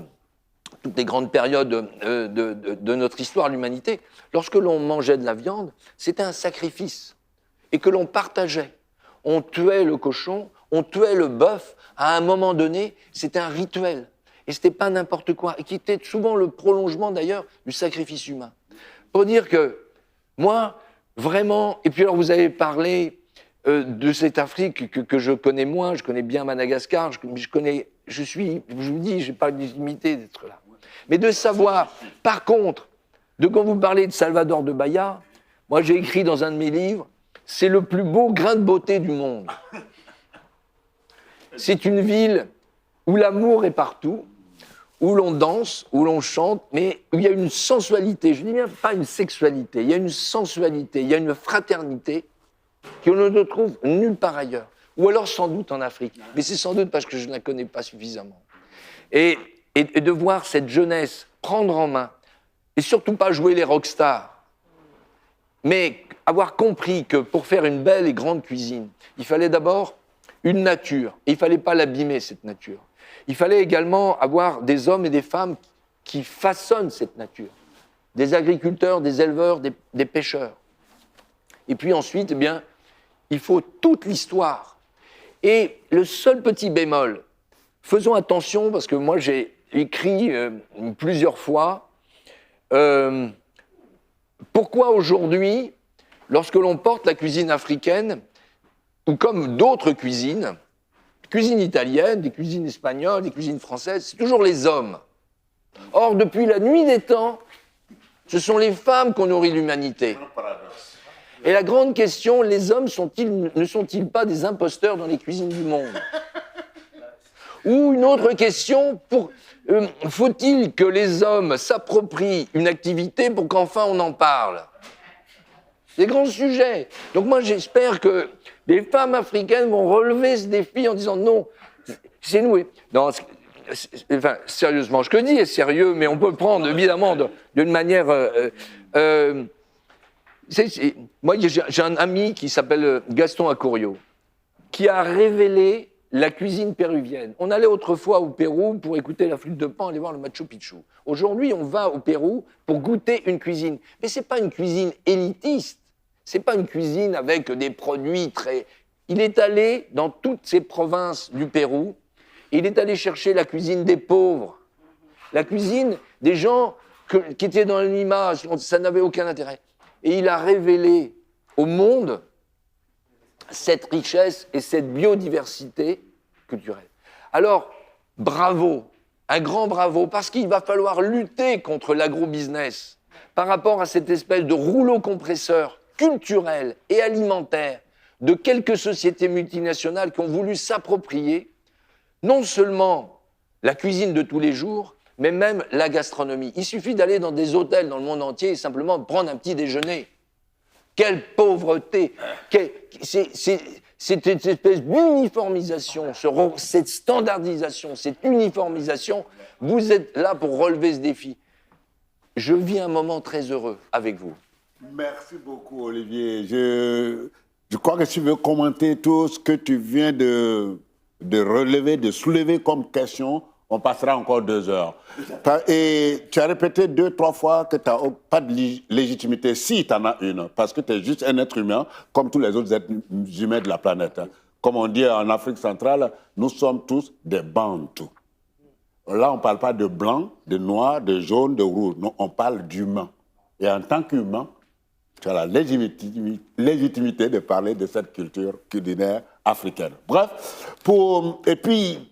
toutes les grandes périodes de notre histoire, l'humanité, lorsque l'on mangeait de la viande, c'était un sacrifice et que l'on partageait. On tuait le cochon, on tuait le bœuf. À un moment donné, c'était un rituel. Et ce n'était pas n'importe quoi, et qui était souvent le prolongement d'ailleurs du sacrifice humain. Pour dire que moi, vraiment, et puis alors vous avez parlé de cette Afrique que je connais moins, je connais bien Madagascar, je vous dis, je n'ai pas légitimité d'être là. Mais de savoir, par contre, quand vous parlez de Salvador de Bahia, moi j'ai écrit dans un de mes livres, c'est le plus beau grain de beauté du monde. C'est une ville où l'amour est partout, où l'on danse, où l'on chante, mais où il y a une sensualité, je ne dis bien pas une sexualité, il y a une sensualité, il y a une fraternité qu'on ne trouve nulle part ailleurs, ou alors sans doute en Afrique, mais c'est sans doute parce que je ne la connais pas suffisamment. Et de voir cette jeunesse prendre en main, et surtout pas jouer les rockstars, mais avoir compris que pour faire une belle et grande cuisine, il fallait d'abord une nature, et il ne fallait pas l'abîmer, cette nature. Il fallait également avoir des hommes et des femmes qui façonnent cette nature, des agriculteurs, des éleveurs, des pêcheurs. Et puis ensuite, eh bien, il faut toute l'histoire. Et le seul petit bémol, faisons attention, parce que moi j'ai écrit plusieurs fois, pourquoi aujourd'hui, lorsque l'on porte la cuisine africaine, ou comme d'autres cuisines italiennes, des cuisines espagnoles, des cuisines françaises, c'est toujours les hommes. Or, depuis la nuit des temps, ce sont les femmes qui ont nourri l'humanité. Et la grande question, les hommes ne sont-ils pas des imposteurs dans les cuisines du monde? Ou une autre question, faut-il que les hommes s'approprient une activité pour qu'enfin on en parle? C'est des grands sujets. Donc moi j'espère que les femmes africaines vont relever ce défi en disant non, c'est nous. Non, enfin, sérieusement, ce que je dis est sérieux, mais on peut le prendre évidemment d'une manière... moi j'ai un ami qui s'appelle Gaston Acurio, qui a révélé la cuisine péruvienne. On allait autrefois au Pérou pour écouter la flûte de Pan, aller voir le Machu Picchu. Aujourd'hui, on va au Pérou pour goûter une cuisine. Mais ce n'est pas une cuisine élitiste. Ce n'est pas une cuisine avec des produits très... Il est allé dans toutes ces provinces du Pérou, et il est allé chercher la cuisine des pauvres, la cuisine des gens qui étaient dans l'image, ça n'avait aucun intérêt. Et il a révélé au monde cette richesse et cette biodiversité culturelle. Alors, bravo, un grand bravo, parce qu'il va falloir lutter contre l'agro-business par rapport à cette espèce de rouleau compresseur culturel et alimentaire de quelques sociétés multinationales qui ont voulu s'approprier non seulement la cuisine de tous les jours, mais même la gastronomie. Il suffit d'aller dans des hôtels dans le monde entier et simplement de prendre un petit déjeuner. Quelle pauvreté! Cette espèce d'uniformisation, cette standardisation, cette uniformisation, vous êtes là pour relever ce défi. Je vis un moment très heureux avec vous. Merci beaucoup, Olivier. Je crois que si tu veux commenter tout ce que tu viens de relever, de soulever comme question, on passera encore 2 heures. Et tu as répété 2-3 fois que tu n'as pas de légitimité, si tu en as une, parce que tu es juste un être humain, comme tous les autres êtres humains de la planète. Comme on dit en Afrique centrale, nous sommes tous des Bantous. Là, on ne parle pas de blanc, de noir, de jaune, de rouge. Non, on parle d'humain. Et en tant qu'humain, tu as la légitimité de parler de cette culture culinaire africaine. Bref, et puis,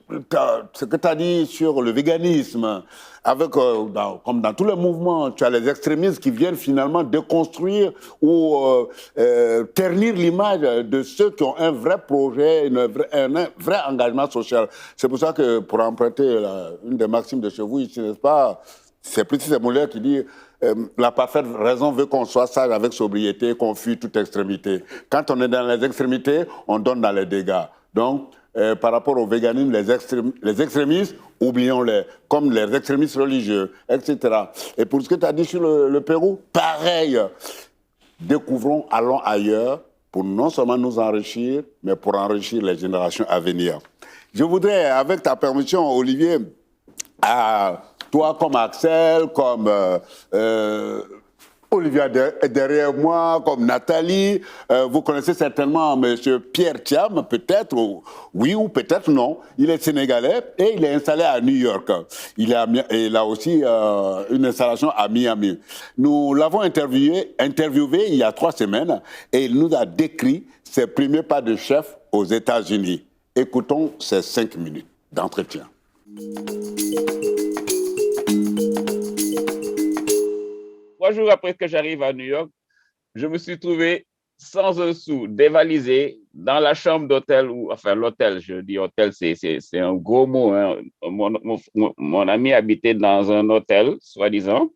ce que tu as dit sur le véganisme, comme dans tous les mouvements, tu as les extrémistes qui viennent finalement déconstruire ou ternir l'image de ceux qui ont un vrai projet, un vrai engagement social. C'est pour ça que, pour emprunter une des maximes de chez vous, ici, n'est-ce pas, c'est Plessis Molière qui dit la parfaite raison veut qu'on soit sage avec sobriété, qu'on fuit toute extrémité. Quand on est dans les extrémités, on donne dans les dégâts. Donc, par rapport au véganisme, les extrémistes, oublions-les, comme les extrémistes religieux, etc. Et pour ce que tu as dit sur le Pérou, pareil. Découvrons, allons ailleurs, pour non seulement nous enrichir, mais pour enrichir les générations à venir. Je voudrais, avec ta permission, Olivier, Toi, comme Axel, comme Olivia derrière moi, comme Nathalie, vous connaissez certainement M. Pierre Thiam, peut-être, oui ou peut-être non. Il est sénégalais et il est installé à New York. Il a aussi une installation à Miami. Nous l'avons interviewé il y a 3 semaines et il nous a décrit ses premiers pas de chef aux États-Unis. Écoutons ces 5 minutes d'entretien. 3 jours après que j'arrive à New York, je me suis trouvé sans un sou, dévalisé, dans la chambre d'hôtel, enfin l'hôtel, je dis hôtel, c'est un gros mot. Hein. Mon ami habitait dans un hôtel, soi-disant.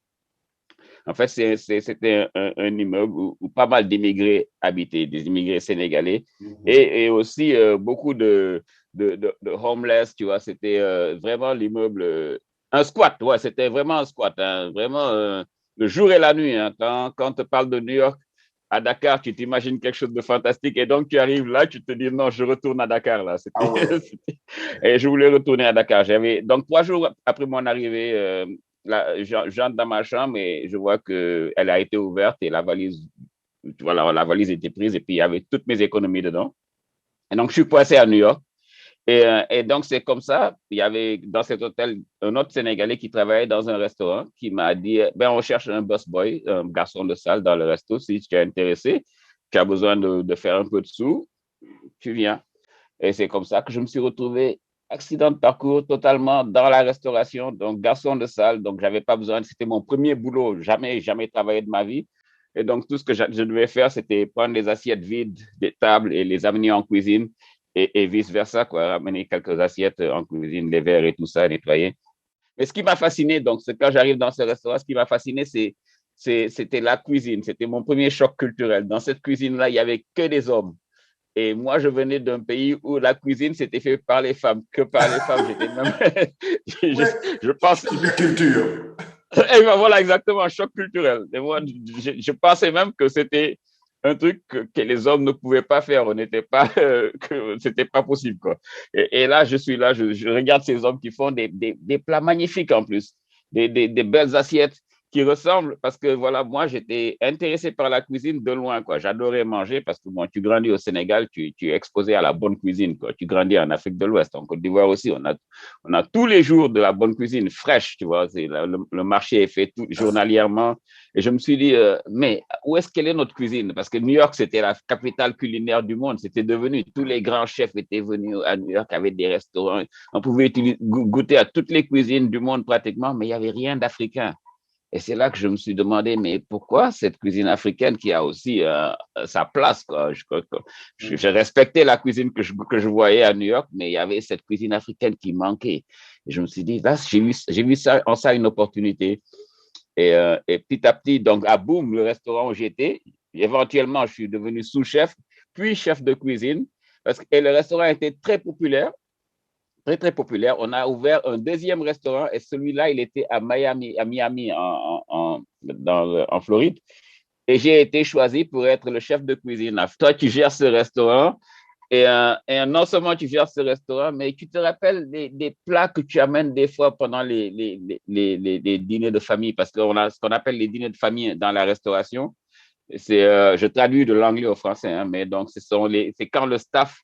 En fait, c'était un immeuble où pas mal d'immigrés habitaient, des immigrés sénégalais, et aussi beaucoup de homeless, tu vois. C'était vraiment l'immeuble, un squat, ouais, c'était vraiment un squat, hein, vraiment le jour et la nuit. Hein. Quand on te parle de New York, à Dakar, tu t'imagines quelque chose de fantastique, et donc tu arrives là, tu te dis non, je retourne à Dakar là. Et je voulais retourner à Dakar. Donc 3 jours après mon arrivée, j'entre dans ma chambre et je vois qu'elle a été ouverte et la valise était prise et puis il y avait toutes mes économies dedans. Et donc je suis passé à New York. Et donc, c'est comme ça, il y avait dans cet hôtel un autre Sénégalais qui travaillait dans un restaurant qui m'a dit, ben, on cherche un busboy, un garçon de salle dans le resto, si tu es intéressé, tu as besoin de faire un peu de sous, tu viens. Et c'est comme ça que je me suis retrouvé, accident de parcours, totalement dans la restauration, donc garçon de salle, donc j'avais pas besoin, c'était mon premier boulot, jamais travaillé de ma vie. Et donc, tout ce que je devais faire, c'était prendre les assiettes vides des tables et les amener en cuisine. Et vice-versa, quoi, ramener quelques assiettes en cuisine, les verres et tout ça, nettoyer. Mais ce qui m'a fasciné, donc, c'est quand j'arrive dans ce restaurant, ce qui m'a fasciné, c'était la cuisine. C'était mon premier choc culturel. Dans cette cuisine-là, il n'y avait que des hommes. Et moi, je venais d'un pays où la cuisine, c'était fait par les femmes, que par les femmes. J'étais même... je pense... Culture. Et ben voilà, exactement, un choc culturel. Et moi, je pensais même que c'était un truc que les hommes ne pouvaient pas faire. On n'était pas, que c'était pas possible, quoi. Et là, je suis là, je regarde ces hommes qui font des plats magnifiques en plus, des belles assiettes qui ressemblent, parce que voilà, moi, j'étais intéressé par la cuisine de loin, quoi. J'adorais manger parce que bon, tu grandis au Sénégal, tu es exposé à la bonne cuisine, quoi. Tu grandis en Afrique de l'Ouest, en Côte d'Ivoire aussi. On a tous les jours de la bonne cuisine fraîche, tu vois. Le marché est fait journalièrement. Et je me suis dit, mais où est-ce qu'elle est notre cuisine? Parce que New York, c'était la capitale culinaire du monde. C'était devenu, tous les grands chefs étaient venus à New York avec des restaurants. On pouvait goûter à toutes les cuisines du monde pratiquement, mais il n'y avait rien d'africain. Et c'est là que je me suis demandé, mais pourquoi cette cuisine africaine qui a aussi sa place, quoi. Je respectais la cuisine que je voyais à New York, mais il y avait cette cuisine africaine qui manquait. Et je me suis dit, là, j'ai vu ça, en ça une opportunité. Et petit à petit, donc à Boom, le restaurant où j'étais, éventuellement, je suis devenu sous-chef, puis chef de cuisine, et le restaurant était très populaire. Très, très populaire. On a ouvert un deuxième restaurant et celui-là, il était à Miami, en Floride. Et j'ai été choisi pour être le chef de cuisine. Toi, tu gères ce restaurant et non seulement tu gères ce restaurant, mais tu te rappelles des plats que tu amènes des fois pendant les dîners de famille, parce qu'on a ce qu'on appelle les dîners de famille dans la restauration. Je traduis de l'anglais au français, hein, mais donc c'est quand le staff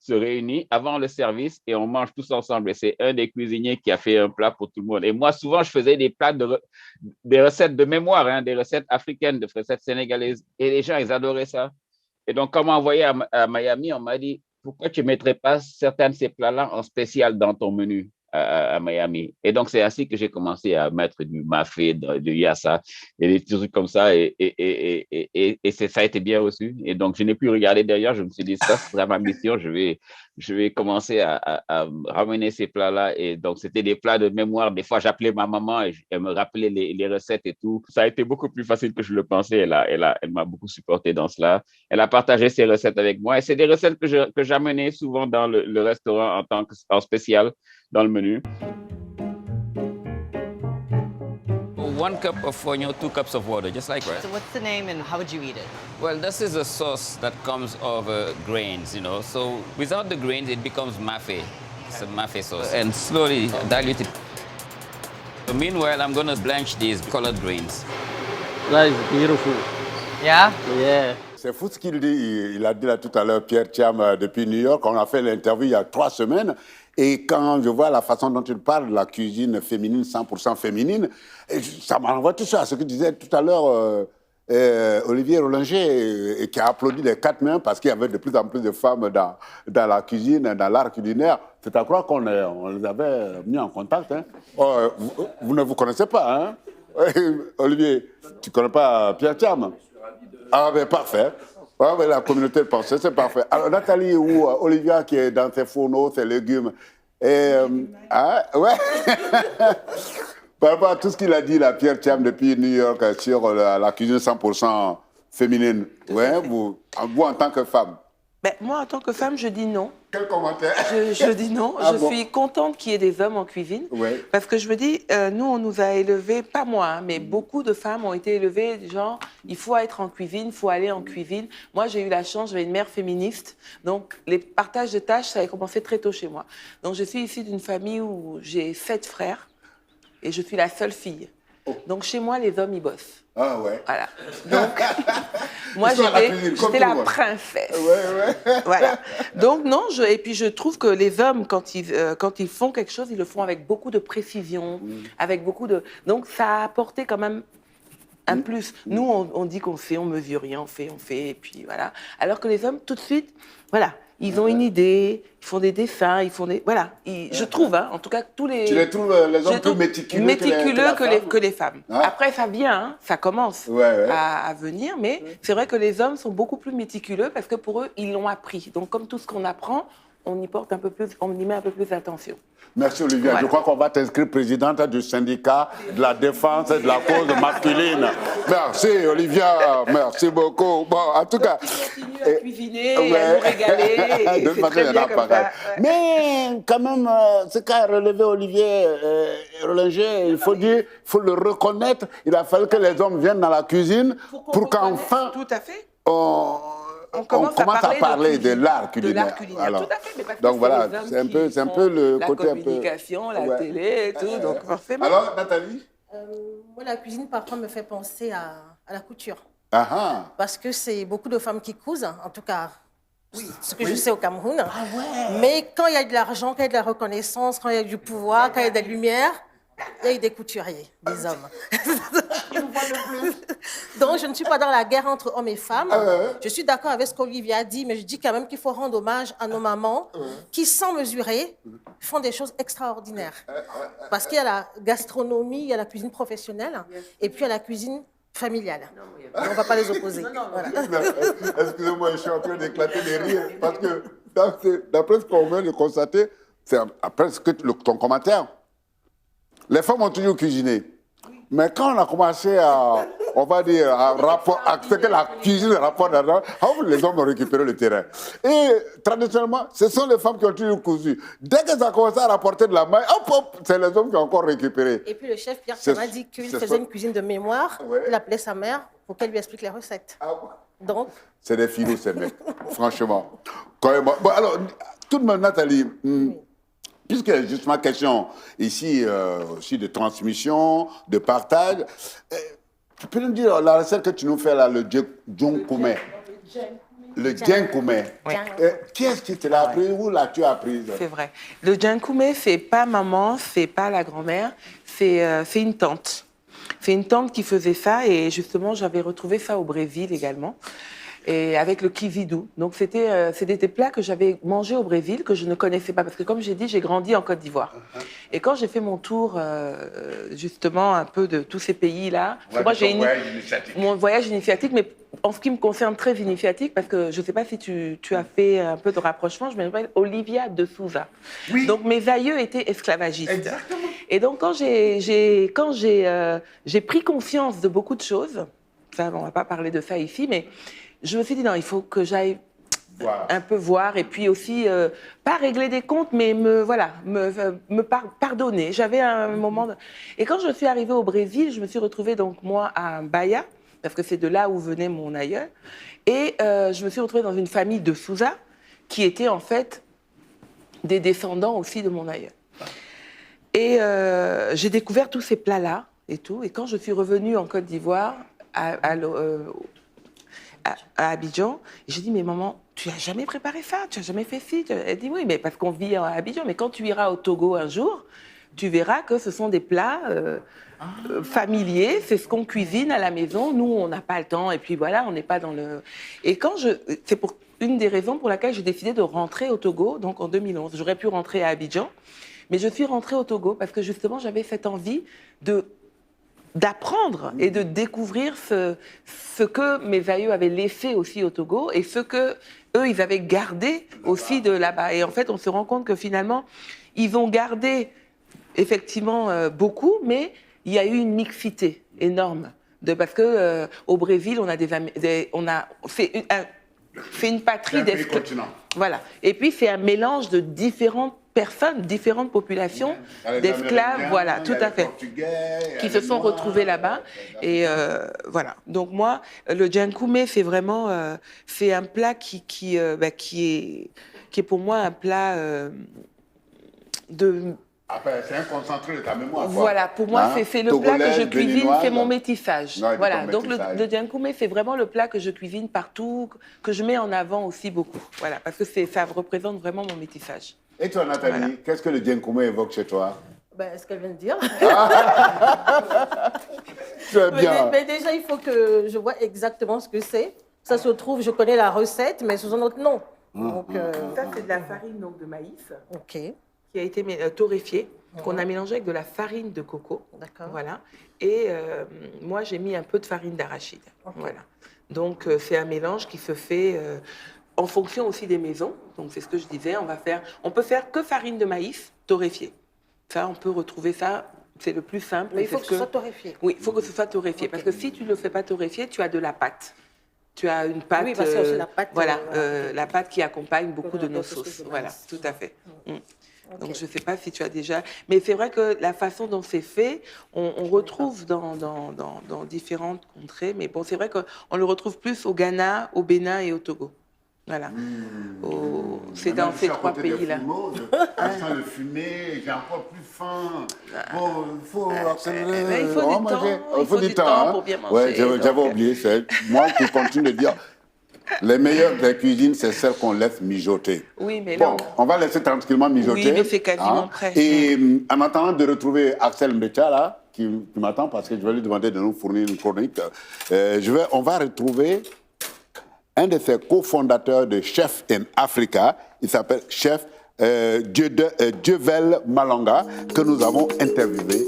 se réunit avant le service et on mange tous ensemble. Et c'est un des cuisiniers qui a fait un plat pour tout le monde. Et moi, souvent, je faisais des plats, des recettes de mémoire, hein, des recettes africaines, des recettes sénégalaises. Et les gens, ils adoraient ça. Et donc, quand on m'a envoyé à Miami, on m'a dit, pourquoi tu ne mettrais pas certains de ces plats-là en spécial dans ton menu à Miami? Et donc, c'est ainsi que j'ai commencé à mettre du mafé, du yassa et des trucs comme ça. Et ça a été bien reçu. Et donc, je n'ai plus regardé derrière. Je me suis dit, ça sera ma mission. Je vais commencer à ramener ces plats-là. Et donc, c'était des plats de mémoire. Des fois, j'appelais ma maman et elle me rappelait les recettes et tout. Ça a été beaucoup plus facile que je le pensais. Elle m'a beaucoup supporté dans cela. Elle a partagé ses recettes avec moi. Et c'est des recettes que j'amenais souvent dans le restaurant en spécial dans le menu. 1 cup of fonio, 2 cups of water, just like rice. So what's the name and how would you eat it? Well, this is a sauce that comes over grains, you know. So without the grains, it becomes mafé. It's a mafé sauce. And slowly dilute it. So meanwhile, I'm going to blanch these colored grains. That is beautiful. Yeah? Yeah. C'est fou ce qu'il dit. Il a dit là tout à l'heure, Pierre Thiam, depuis New York. On a fait l'interview il y a 3 semaines. Et quand je vois la façon dont il parle de la cuisine féminine, 100% féminine, ça m'envoie tout ça. Ce que disait tout à l'heure Olivier Rollinger, qui a applaudi des 4 mains parce qu'il y avait de plus en plus de femmes dans la cuisine, dans l'art culinaire. C'est à croire qu'on les avait mis en contact. Hein. Oh, vous ne vous connaissez pas, hein? Olivier, tu ne connais pas Pierre Thiam? Ah, ben parfait. Ah, ben, la communauté de pensée, c'est parfait. Alors, Nathalie ou Olivia qui est dans ses fourneaux, ses légumes. Et, hein, ouais. Par rapport à tout ce qu'il a dit, là, Pierre Thiam, depuis New York, sur la cuisine 100% féminine, ouais, vous en tant que femme. Ben, moi, en tant que femme, je dis non. Quel commentaire? Je dis non. Ah je bon? suis contente qu'il y ait des hommes en cuisine. Ouais. Parce que je me dis, nous, on nous a élevés, pas moi, hein, mais beaucoup de femmes ont été élevées, genre, il faut être en cuisine, il faut aller en cuisine. Moi, j'ai eu la chance, j'avais une mère féministe. Donc, les partages de tâches, ça avait commencé très tôt chez moi. Donc, je suis issue d'une famille où j'ai 7 frères et je suis la seule fille. Donc, chez moi, les hommes, ils bossent. Ah ouais. Voilà. Donc, moi, Ils sont à la cuisine, comme j'étais tout la le monde. princesse. Ouais. Voilà. Donc, non, et puis je trouve que les hommes, quand ils font quelque chose, ils le font avec beaucoup de précision, avec beaucoup de... Donc, ça a apporté quand même un plus. Nous, on dit qu'on fait, on mesure rien, on fait, et puis voilà. Alors que les hommes, tout de suite, voilà, ils ont une idée, ils font des dessins, ils font des... Voilà. Je trouve, hein, en tout cas, tous les... Tu les trouves, les hommes, plus méticuleux que les femmes. Ah. Après, ça vient, hein, ça commence Ouais. à venir, mais c'est vrai que les hommes sont beaucoup plus méticuleux parce que pour eux, ils l'ont appris. Donc, comme tout ce qu'on apprend, on y porte un peu plus, on y met un peu plus d'attention. Merci Olivier. Voilà. Je crois qu'on va t'inscrire présidente du syndicat de la défense et de la cause masculine. Merci Olivia, merci beaucoup. Bon, en tout cas... Continue à cuisiner et à nous régaler. De C'est façon, très il y en bien a comme pas. ça. Mais quand même, ce qu'a relevé Olivier Rollinger, il faut dire, il faut le reconnaître. Il a fallu que les hommes viennent dans la cuisine pour qu'enfin Tout à fait. on commence à parler de l'art culinaire. De l'art culinaire, Alors, tout à fait. Mais parce que donc voilà, les hommes c'est un peu, qui c'est un font peu le la côté un peu... communication, la Ouais. télé et tout, donc forcément. Alors, Nathalie? Moi, la cuisine, parfois, me fait penser à la couture. Ah ah. Parce que c'est beaucoup de femmes qui cousent, en tout cas, ce que je sais au Cameroun. Mais quand il y a de l'argent, quand il y a de la reconnaissance, quand il y a du pouvoir, quand il y a de la lumière, il y a des couturiers, des hommes. Donc, je ne suis pas dans la guerre entre hommes et femmes. Je suis d'accord avec ce qu'Olivier a dit, mais je dis quand même qu'il faut rendre hommage à nos mamans qui, sans mesurer, font des choses extraordinaires. Parce qu'il y a la gastronomie, il y a la cuisine professionnelle, et puis il y a la cuisine familiale. On ne va pas les opposer. Voilà. Excusez-moi, je suis en train d'éclater des rires parce que d'après ce qu'on vient de constater, c'est après ton commentaire, les femmes ont toujours cuisiné. Mais quand on a commencé à, on va dire, à ce que la cuisine rapporte d'argent, les hommes ont récupéré le terrain. Et traditionnellement, ce sont les femmes qui ont toujours cousu. Dès que ça a commencé à rapporter de la maille, hop, c'est les hommes qui ont encore récupéré. Et puis le chef Pierre Thiam a dit qu'il faisait une cuisine de mémoire. Il appelait sa mère pour qu'elle lui explique les recettes. Donc, c'est des filous, ces mecs, franchement. Bon, alors, tout de même, Nathalie, puisqu'il y a justement question ici aussi de transmission, de partage, tu peux nous dire la recette que tu nous fais là, le djunkume. Le djunkume. Oui. Qui est-ce qui te l'a appris? Où l'as-tu appris? C'est vrai. Le djunkume, c'est pas maman, c'est pas la grand-mère, c'est une tante. C'est une tante qui faisait ça et justement, j'avais retrouvé ça au Brésil également. Et avec le kividou. Donc, c'était des plats que j'avais mangés au Brésil, que je ne connaissais pas. Parce que, comme j'ai dit, j'ai grandi en Côte d'Ivoire. Et quand j'ai fait mon tour, justement, un peu de tous ces pays-là... Moi, j'ai mon voyage initiatique, mais en ce qui me concerne, très initiatique, parce que je ne sais pas si tu as fait un peu de rapprochement, je m'appelle Olivia de Souza. Oui. Donc, mes aïeux étaient esclavagistes. Exactement. Et donc, quand j'ai pris conscience de beaucoup de choses, ça, on ne va pas parler de ça ici, mais... Je me suis dit, non, il faut que j'aille un peu voir et puis aussi, pas régler des comptes, mais me pardonner. J'avais un moment... Et quand je suis arrivée au Brésil, je me suis retrouvée, donc, moi, à Bahia, parce que c'est de là où venait mon aïeul. Et je me suis retrouvée dans une famille de Souza, qui étaient, en fait, des descendants aussi de mon aïeul. Et j'ai découvert tous ces plats-là et tout. Et quand je suis revenue en Côte d'Ivoire, à Abidjan, j'ai dit, mais maman, tu n'as jamais préparé ça, tu n'as jamais fait ci. Elle dit, oui, mais parce qu'on vit à Abidjan. Mais quand tu iras au Togo un jour, tu verras que ce sont des plats familiers, c'est ce qu'on cuisine à la maison. Nous, on n'a pas le temps, et puis voilà, on n'est pas dans le... Et c'est pour une des raisons pour laquelle j'ai décidé de rentrer au Togo, donc en 2011. J'aurais pu rentrer à Abidjan, mais je suis rentrée au Togo parce que justement, j'avais cette envie d'apprendre et de découvrir ce que mes aïeux avaient laissé aussi au Togo et ce que eux, ils avaient gardé aussi de là-bas. Et en fait, on se rend compte que finalement, ils ont gardé effectivement beaucoup, mais il y a eu une mixité énorme. Parce que au Brésil, on a fait une patrie d'esclaves. Voilà. Et puis, c'est un mélange de différentes personnes, différentes populations d'esclaves, voilà, tout à fait, qui se sont retrouvés là-bas. Et voilà. Donc moi, le djankoumé, c'est vraiment, c'est un plat qui est pour moi un plat de... Après, c'est un concentré de ta mémoire. Voilà, pour moi, c'est le plat que je cuisine, c'est mon métissage. Voilà, donc le djankoumé, c'est vraiment le plat que je cuisine partout, que je mets en avant aussi beaucoup. Voilà, parce que ça représente vraiment mon métissage. Et toi, Nathalie, voilà. Qu'est-ce que le djankoumé évoque chez toi? Ce qu'elle vient de dire. Très bien. Mais déjà, il faut que je vois exactement ce que c'est. Ça se trouve, je connais la recette, mais sous un autre nom. Donc, ça, c'est de la farine donc, de maïs. OK. Qui a été torréfiée, qu'on a mélangé avec de la farine de coco. D'accord. Voilà. Et moi, j'ai mis un peu de farine d'arachide. Okay. Voilà. Donc, c'est un mélange qui se fait en fonction aussi des maisons. Donc, c'est ce que je disais. On peut faire que farine de maïs torréfiée. Ça, on peut retrouver ça. C'est le plus simple. Mais il faut que ce soit torréfié. Oui, il faut que ce soit torréfié. Okay. Parce que si tu ne le fais pas torréfié, tu as de la pâte. Tu as une pâte. Oui, parce que c'est la pâte. Voilà, la pâte qui accompagne beaucoup de nos sauces. Voilà, tout à fait. Okay. Donc, je ne sais pas si tu as déjà... Mais c'est vrai que la façon dont c'est fait, on retrouve dans différentes contrées. Mais bon, c'est vrai qu'on le retrouve plus au Ghana, au Bénin et au Togo. Voilà. C'est dans ces trois pays-là. Sans le fumer, j'ai encore plus faim. Bon, il faut accélérer. Il faut du temps. Il faut du temps pour bien manger. Ouais, j'avais oublié. C'est moi qui continue de dire... Les meilleures des cuisines, c'est celles qu'on laisse mijoter. Oui, mais là... Bon, on va laisser tranquillement mijoter. Oui, mais c'est quasiment prêt. Et en attendant de retrouver Axel Mbetcha, là, qui m'attend, parce que je vais lui demander de nous fournir une chronique, on va retrouver un de ses cofondateurs de Chef in Africa. Il s'appelle Chef Dievel Malonga, que nous avons interviewé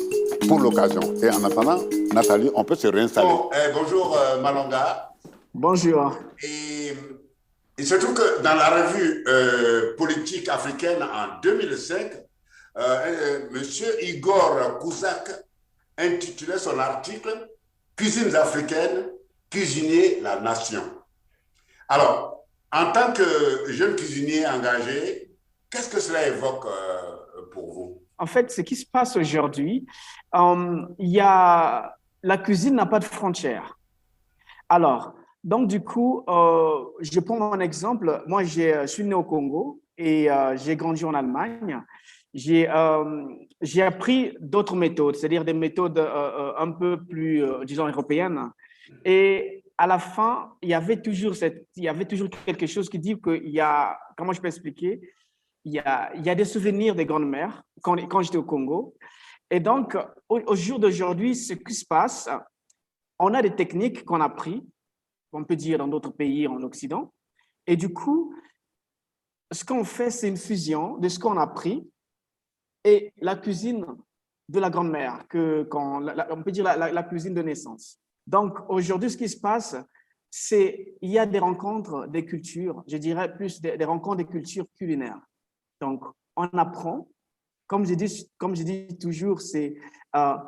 pour l'occasion. Et en attendant, Nathalie, on peut se réinstaller. Bon, bonjour Malonga. Bonjour. Et il se trouve que dans la revue politique africaine en 2005, M. Igor Kouzak intitulait son article « Cuisines africaines, cuisinier la nation ». Alors, en tant que jeune cuisinier engagé, qu'est-ce que cela évoque pour vous? En fait, ce qui se passe aujourd'hui, la cuisine n'a pas de frontières. Alors, donc, du coup, je prends mon exemple. Moi, je suis né au Congo et j'ai grandi en Allemagne. J'ai appris d'autres méthodes, c'est-à-dire des méthodes un peu plus, disons, européennes. Et à la fin, il y avait toujours quelque chose qui dit qu'il y a, comment je peux expliquer, il y a des souvenirs des grandes mères quand j'étais au Congo. Et donc, au jour d'aujourd'hui, ce qui se passe, on a des techniques qu'on a apprises, on peut dire dans d'autres pays en Occident. Et du coup, ce qu'on fait, c'est une fusion de ce qu'on a appris et la cuisine de la grand-mère, on peut dire la cuisine de naissance. Donc, aujourd'hui, ce qui se passe, c'est il y a des rencontres des cultures, je dirais plus des rencontres des cultures culinaires. Donc, on apprend, comme je dis toujours, c'est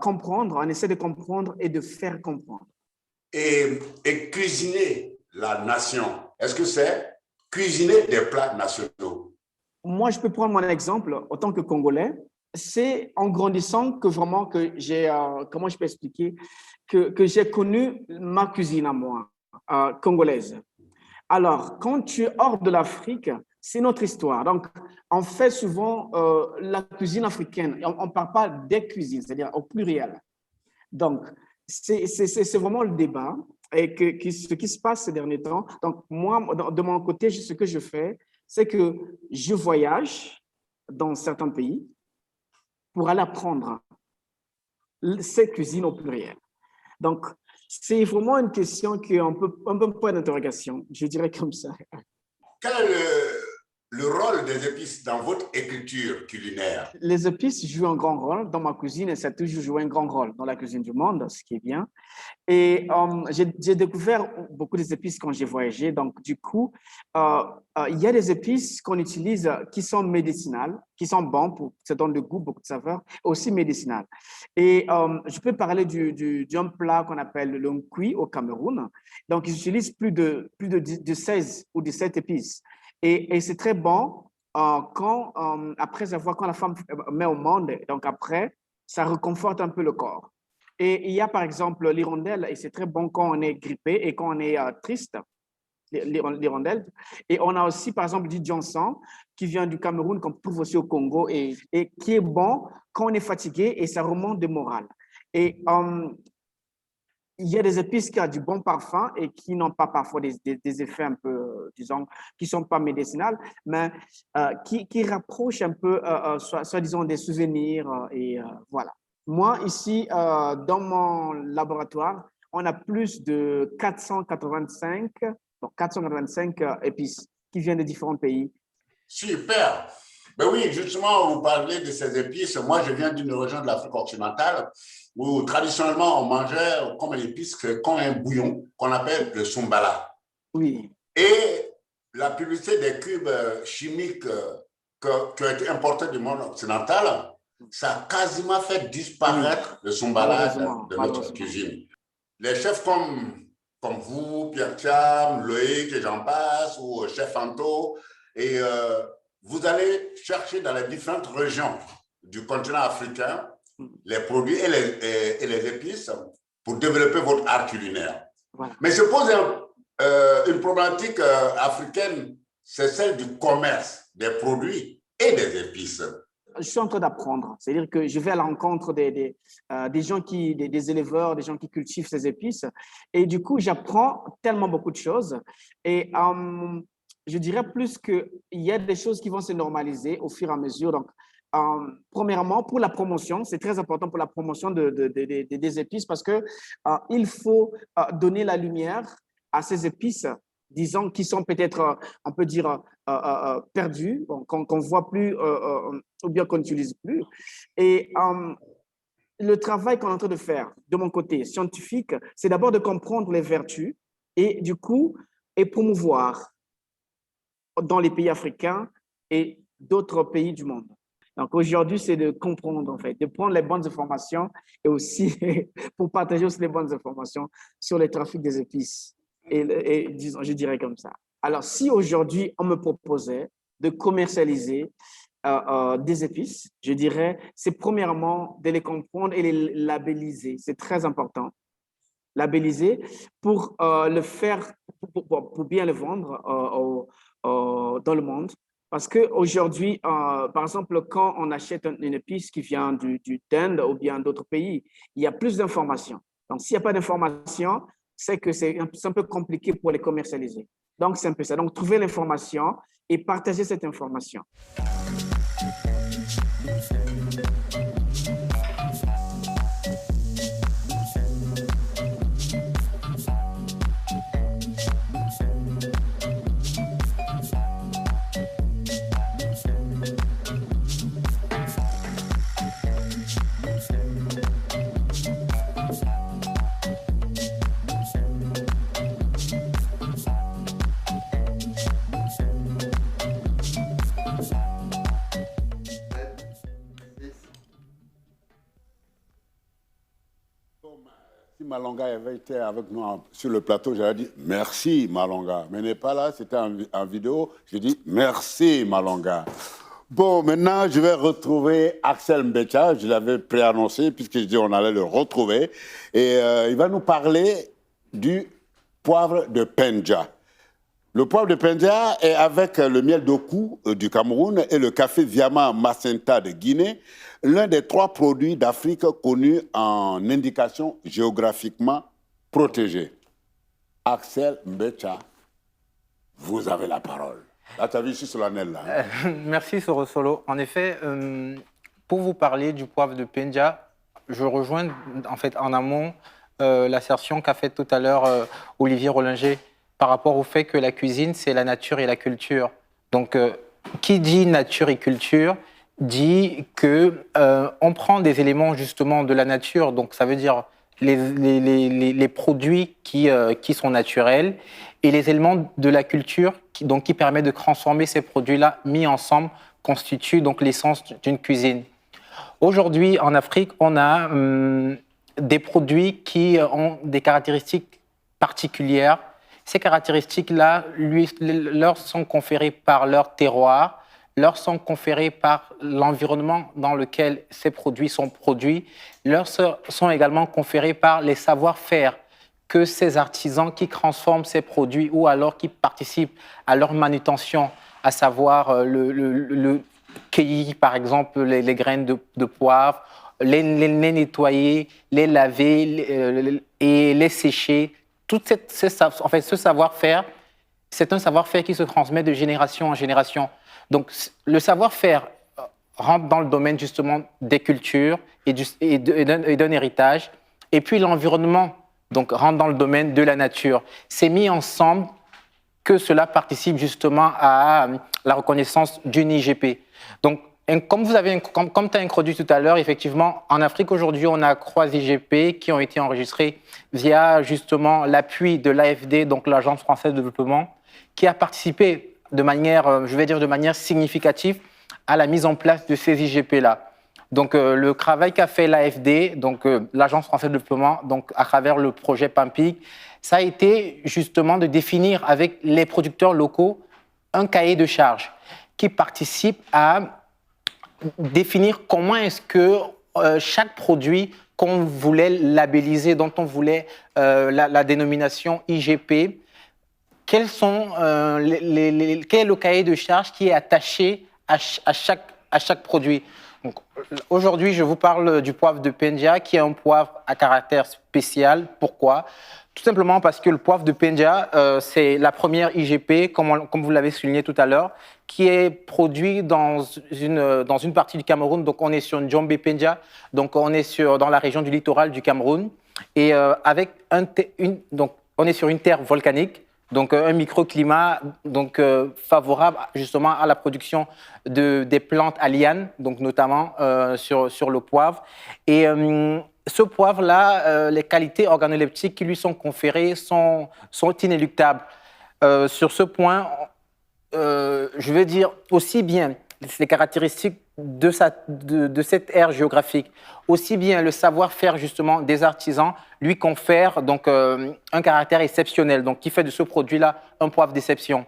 comprendre, on essaie de comprendre et de faire comprendre. Et cuisiner la nation, est-ce que c'est cuisiner des plats nationaux? Moi, je peux prendre mon exemple en tant que Congolais. C'est en grandissant que vraiment que j'ai, comment je peux expliquer, que j'ai connu ma cuisine à moi, congolaise. Alors, quand tu es hors de l'Afrique, c'est notre histoire. Donc, on fait souvent la cuisine africaine. On ne parle pas des cuisines, c'est-à-dire au pluriel. Donc, c'est vraiment le débat et ce qui se passe ces derniers temps. Donc, moi, de mon côté, ce que je fais, c'est que je voyage dans certains pays pour aller apprendre ces cuisines au pluriel. Donc, c'est vraiment une question qui est un peu point d'interrogation, je dirais comme ça. Quel est le rôle des épices dans votre écriture culinaire? Les épices jouent un grand rôle dans ma cuisine et ça a toujours joué un grand rôle dans la cuisine du monde, ce qui est bien. Et j'ai découvert beaucoup des épices quand j'ai voyagé. Donc, du coup, il y a des épices qu'on utilise qui sont médicinales, qui sont bons, ça donne du goût, beaucoup de saveur, aussi médicinales. Et je peux parler d'un plat qu'on appelle le nkui au Cameroun. Donc, ils utilisent plus de 16 ou 17 épices. Et c'est très bon quand la femme met au monde, donc après, ça réconforte un peu le corps. Et il y a par exemple l'hirondelle, et c'est très bon quand on est grippé et quand on est triste, l'hirondelle. Et on a aussi par exemple du ginseng qui vient du Cameroun, qu'on trouve aussi au Congo, et qui est bon quand on est fatigué et ça remonte de morale. Et il y a des épices qui ont du bon parfum et qui n'ont pas parfois des effets un peu, disons, qui ne sont pas médicinales, mais qui rapprochent un peu, disons, des souvenirs. Voilà. Moi, ici, dans mon laboratoire, on a plus de 485 épices qui viennent de différents pays. Super. Ben oui, justement, vous parlez de ces épices. Moi, je viens d'une région de l'Afrique occidentale où traditionnellement, on mangeait comme une épice, comme un bouillon qu'on appelle le sumbala. Oui. Et la publicité des cubes chimiques qui ont été importés du monde occidental, ça a quasiment fait disparaître le sumbala de notre cuisine. Les chefs comme vous, Pierre Cham, Loïc et j'en passe, ou Chef Anto, et vous allez chercher dans les différentes régions du continent africain les produits et les épices pour développer votre art culinaire. Voilà. Mais se pose une problématique africaine, c'est celle du commerce des produits et des épices. Je suis en train d'apprendre, c'est-à-dire que je vais à la rencontre des gens des éleveurs, des gens qui cultivent ces épices, et du coup, j'apprends tellement beaucoup de choses. Et je dirais plus qu'il y a des choses qui vont se normaliser au fur et à mesure. Donc, premièrement, pour la promotion, c'est très important pour la promotion des épices parce qu'il faut donner la lumière à ces épices, disons, qui sont peut-être, on peut dire, perdus, qu'on ne voit plus ou bien qu'on n'utilise plus. Et le travail qu'on est en train de faire, de mon côté scientifique, c'est d'abord de comprendre les vertus et du coup, et promouvoir dans les pays africains et d'autres pays du monde. Donc aujourd'hui, c'est de comprendre, en fait, de prendre les bonnes informations et aussi pour partager aussi les bonnes informations sur le trafic des épices. Et disons, je dirais comme ça. Alors, si aujourd'hui, on me proposait de commercialiser des épices, je dirais, c'est premièrement de les comprendre et les labelliser. C'est très important. Labelliser pour le faire, pour bien le vendre dans le monde. Parce qu'aujourd'hui, par exemple, quand on achète une épice qui vient d'Inde ou bien d'autres pays, il y a plus d'informations. Donc, s'il n'y a pas d'informations, c'est que c'est un peu compliqué pour les commercialiser. Donc, c'est un peu ça. Donc, trouver l'information et partager cette information. Si Malonga avait été avec nous sur le plateau, j'aurais dit merci Malonga. Mais il n'est pas là, c'était en vidéo. J'ai dit merci Malonga. Bon, maintenant, je vais retrouver Axel Mbetcha. Je l'avais préannoncé puisque je dis on allait le retrouver. Et il va nous parler du poivre de Penja. Le poivre de Pendia est avec le miel d'Oku du Cameroun et le café Viama Macenta de Guinée, l'un des 3 produits d'Afrique connus en indication géographiquement protégée. Axel Mbecha, vous avez la parole. Là, tu as vu ici solennel, là. Merci, Sorosolo. En effet, pour vous parler du poivre de Pendia, je rejoins en fait en amont l'assertion qu'a faite tout à l'heure Olivier Rollinger par rapport au fait que la cuisine, c'est la nature et la culture. Donc, qui dit nature et culture dit que on prend des éléments justement de la nature, donc ça veut dire les produits qui sont naturels et les éléments de la culture qui permettent de transformer ces produits-là mis ensemble constituent donc l'essence d'une cuisine. Aujourd'hui, en Afrique, on a des produits qui ont des caractéristiques particulières. Ces caractéristiques-là leur sont conférées par leur terroir, leur sont conférées par l'environnement dans lequel ces produits sont produits, leur sont également conférées par les savoir-faire que ces artisans qui transforment ces produits ou alors qui participent à leur manutention, à savoir le cueillir par exemple les graines de poivre, les nettoyer, les laver et les sécher. Tout ce savoir-faire, c'est un savoir-faire qui se transmet de génération en génération. Donc, le savoir-faire rentre dans le domaine justement des cultures et d'un héritage. Et puis, l'environnement donc, rentre dans le domaine de la nature. C'est mis ensemble que cela participe justement à la reconnaissance d'une IGP. Donc, comme tu as introduit tout à l'heure, effectivement, en Afrique aujourd'hui, on a 3 IGP qui ont été enregistrés via justement l'appui de l'AFD, donc l'Agence française de développement, qui a participé de manière, je vais dire de manière significative, à la mise en place de ces IGP-là. Donc, le travail qu'a fait l'AFD, donc l'Agence française de développement, donc à travers le projet PAMPIC, ça a été justement de définir avec les producteurs locaux un cahier de charges qui participe à définir comment est-ce que chaque produit qu'on voulait labelliser, dont on voulait la dénomination IGP, quel est le cahier de charges qui est attaché à chaque produit. Aujourd'hui, je vous parle du poivre de Pendia, qui est un poivre à caractère spécial. Pourquoi ? Tout simplement parce que le poivre de Pendia, c'est la première IGP, comme vous l'avez souligné tout à l'heure, qui est produit dans une partie du Cameroun. Donc, on est sur une Djombe Pendia, donc on est dans la région du littoral du Cameroun. Et donc, on est sur une terre volcanique, donc un microclimat donc, favorable justement à la production des plantes à lianes, donc notamment sur le poivre. Et ce poivre-là, les qualités organoleptiques qui lui sont conférées sont inéluctables. Sur ce point, je veux dire aussi bien les caractéristiques de cette aire géographique, aussi bien le savoir-faire justement des artisans lui confère donc un caractère exceptionnel, donc qui fait de ce produit-là un poivre d'exception.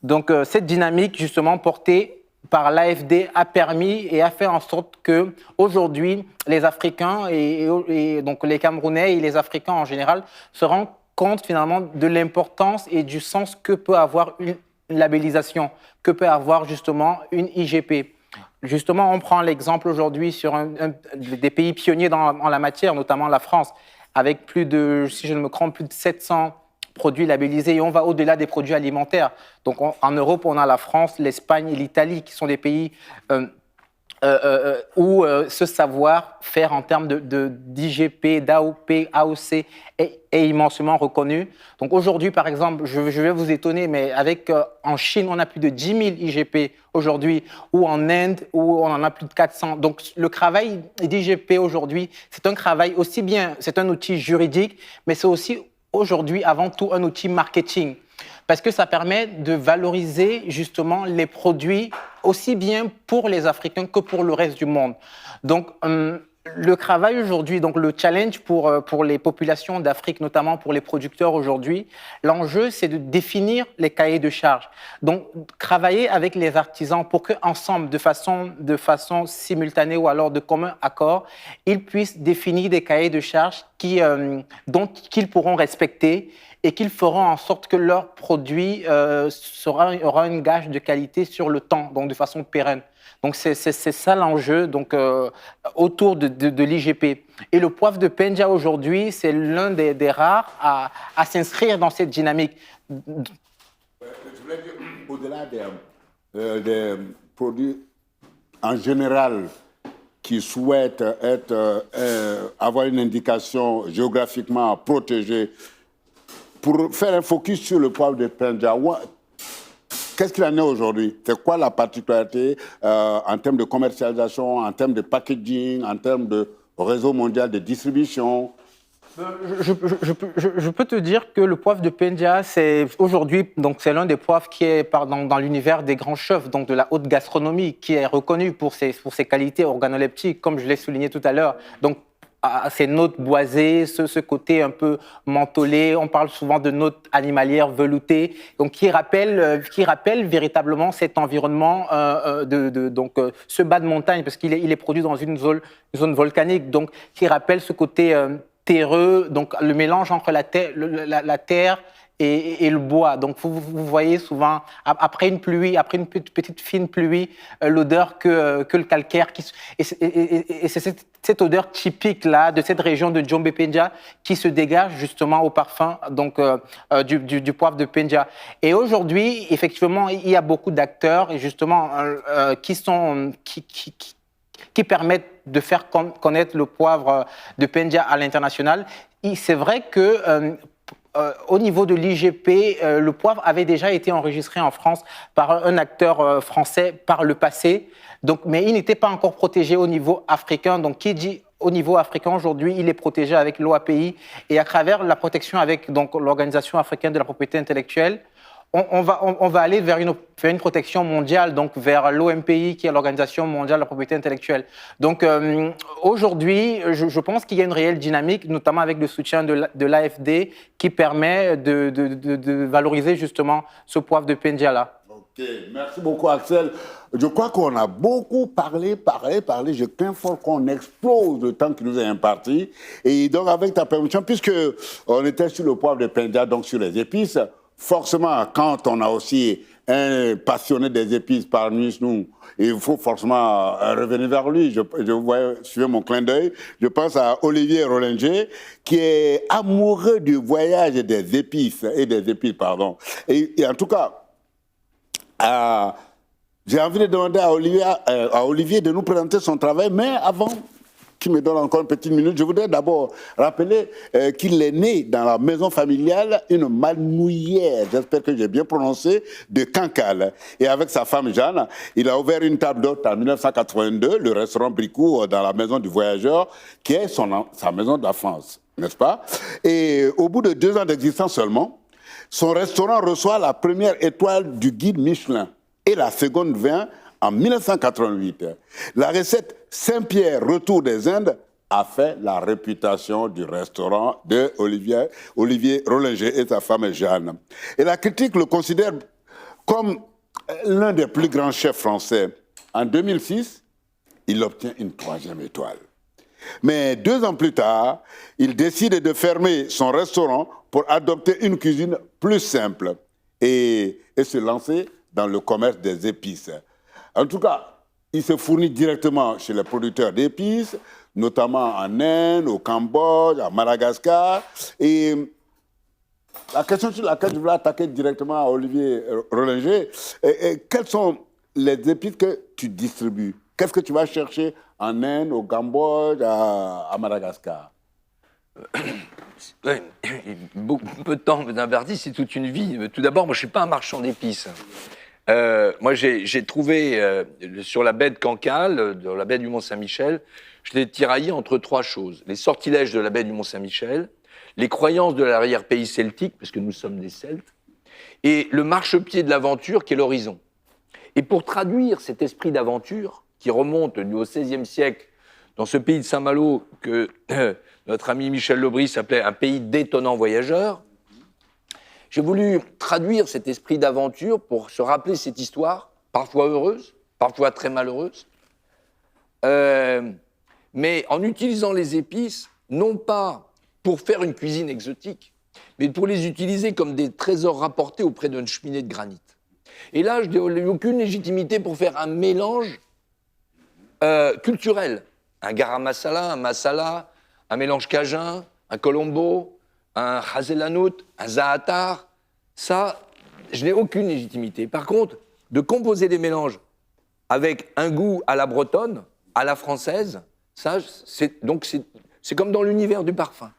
Donc cette dynamique justement portée par l'AFD a permis et a fait en sorte que aujourd'hui les Africains et donc les Camerounais et les Africains en général se rendent compte finalement de l'importance et du sens que peut avoir une labellisation, que peut avoir justement une IGP. Justement, on prend l'exemple aujourd'hui sur des pays pionniers en la matière, notamment la France, avec plus de, si je ne me trompe, plus de 700 produits labellisés et on va au-delà des produits alimentaires. Donc en Europe, on a la France, l'Espagne et l'Italie qui sont des pays où ce savoir-faire en termes d'IGP, d'AOP, AOC est immensément reconnu. Donc aujourd'hui, par exemple, je vais vous étonner, mais en Chine, on a plus de 10 000 IGP aujourd'hui, ou en Inde, où on en a plus de 400. Donc le travail d'IGP aujourd'hui, c'est un travail aussi bien, c'est un outil juridique, mais c'est aussi aujourd'hui avant tout un outil marketing. Parce que ça permet de valoriser justement les produits aussi bien pour les Africains que pour le reste du monde. Donc, Le travail aujourd'hui, donc le challenge pour les populations d'Afrique, notamment pour les producteurs aujourd'hui, l'enjeu c'est de définir les cahiers de charges. Donc travailler avec les artisans pour qu'ensemble, de façon simultanée ou alors de commun accord, ils puissent définir des cahiers de charges qu'ils pourront respecter et qu'ils feront en sorte que leur produit aura une gage de qualité sur le temps, donc de façon pérenne. Donc c'est ça l'enjeu autour de l'IGP. Et le poivre de Penja aujourd'hui, c'est l'un des rares à s'inscrire dans cette dynamique. Je voulais dire, au-delà des produits en général qui souhaitent avoir une indication géographiquement protégée, pour faire un focus sur le poivre de Penja, qu'est-ce qu'il en est aujourd'hui? C'est quoi la particularité en termes de commercialisation, en termes de packaging, en termes de réseau mondial de distribution? Je peux te dire que le poivre de Penja, c'est aujourd'hui, donc c'est l'un des poivres qui est dans l'univers des grands chefs, donc de la haute gastronomie, qui est reconnu pour ses qualités organoleptiques, comme je l'ai souligné tout à l'heure. Donc ces notes boisées, ce côté un peu mentholé, on parle souvent de notes animalières veloutées, donc qui rappelle véritablement cet environnement ce bas de montagne, parce qu'il est produit dans une zone volcanique, donc qui rappelle ce côté terreux, donc le mélange entre la terre et le bois. Donc vous voyez souvent, après une petite fine pluie, l'odeur que le calcaire, et c'est cette odeur typique là, de cette région de Djombe Penja qui se dégage justement au parfum du poivre de Penja. Et aujourd'hui, effectivement, il y a beaucoup d'acteurs et justement qui permettent de faire connaître le poivre de Penja à l'international. C'est vrai que au niveau de l'IGP, le poivre avait déjà été enregistré en France par un acteur français par le passé, mais il n'était pas encore protégé au niveau africain. Donc, qui dit au niveau africain aujourd'hui, il est protégé avec l'OAPI et à travers la protection avec l'Organisation africaine de la propriété intellectuelle. On va aller vers une protection mondiale, donc vers l'OMPI, qui est l'Organisation mondiale de la propriété intellectuelle. Donc aujourd'hui, je pense qu'il y a une réelle dynamique, notamment avec le soutien de l'AFD, qui permet de valoriser justement ce poivre de Penja-là. Ok, merci beaucoup Axel. Je crois qu'on a beaucoup parlé. Je crains fort qu'on explose le temps qui nous est imparti. Et donc avec ta permission, puisque on était sur le poivre de Penja, donc sur les épices, forcément, quand on a aussi un passionné des épices parmi nous, il faut forcément revenir vers lui. Je vois, suivez mon clin d'œil, je pense à Olivier Rollinger, qui est amoureux du voyage des épices, Et en tout cas, j'ai envie de demander à Olivier de nous présenter son travail, mais avant qu'il me donne encore une petite minute, je voudrais d'abord rappeler qu'il est né dans la maison familiale, une manouillère, j'espère que j'ai bien prononcé, de Cancale. Et avec sa femme Jeanne, il a ouvert une table d'hôte en 1982, le restaurant Bricou, dans la maison du voyageur, qui est sa maison d'enfance, n'est-ce pas? Et au bout de 2 ans d'existence seulement, son restaurant reçoit la première étoile du guide Michelin et la seconde vient en 1988. La recette Saint-Pierre, retour des Indes, a fait la réputation du restaurant de Olivier Rollinger et sa femme Jeanne. Et la critique le considère comme l'un des plus grands chefs français. En 2006, il obtient une 3e étoile. Mais 2 ans plus tard, il décide de fermer son restaurant pour adopter une cuisine plus simple et se lancer dans le commerce des épices. En tout cas, il se fournit directement chez les producteurs d'épices, notamment en Inde, au Cambodge, à Madagascar. Et la question sur laquelle je voulais attaquer directement à Olivier Rollinger, quelles sont les épices que tu distribues? Qu'est-ce que tu vas chercher en Inde, au Cambodge, à Madagascar? Beaucoup peu de temps d'imparti, c'est toute une vie. Tout d'abord, moi, je ne suis pas un marchand d'épices. Moi, j'ai trouvé sur la baie de Cancale, dans la baie du Mont-Saint-Michel, je l'ai tiraillé entre 3 choses. Les sortilèges de la baie du Mont-Saint-Michel, les croyances de l'arrière-pays celtique, parce que nous sommes des Celtes, et le marchepied de l'aventure qui est l'horizon. Et pour traduire cet esprit d'aventure, qui remonte au XVIe siècle dans ce pays de Saint-Malo que notre ami Michel Lebris appelait un pays d'étonnants voyageurs. J'ai voulu traduire cet esprit d'aventure pour se rappeler cette histoire, parfois heureuse, parfois très malheureuse, mais en utilisant les épices, non pas pour faire une cuisine exotique, mais pour les utiliser comme des trésors rapportés auprès d'une cheminée de granit. Et là, je n'ai aucune légitimité pour faire un mélange culturel. Un garam masala, un mélange cajun, un colombo, un hazelanout, un zaatar. Ça, je n'ai aucune légitimité. Par contre, de composer des mélanges avec un goût à la bretonne, à la française, ça, c'est comme dans l'univers du parfum.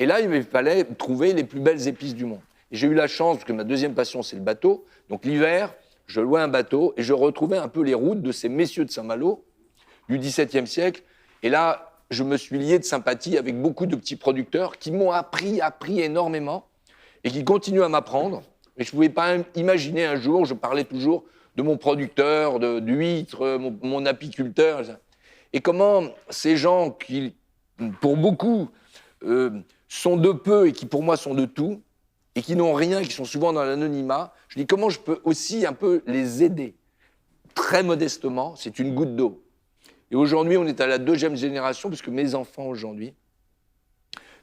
Et là, il me fallait trouver les plus belles épices du monde. Et j'ai eu la chance, parce que ma deuxième passion, c'est le bateau. Donc l'hiver, je louais un bateau et je retrouvais un peu les routes de ces messieurs de Saint-Malo du XVIIe siècle. Et là, je me suis lié de sympathie avec beaucoup de petits producteurs qui m'ont appris énormément et qui continuent à m'apprendre. Et je ne pouvais pas imaginer un jour, je parlais toujours de mon producteur, d'huîtres, mon apiculteur. Et comment ces gens qui, pour beaucoup, sont de peu et qui, pour moi, sont de tout, et qui n'ont rien, qui sont souvent dans l'anonymat, je dis comment je peux aussi un peu les aider. Très modestement, c'est une goutte d'eau. Et aujourd'hui, on est à la 2e génération, parce que mes enfants, aujourd'hui,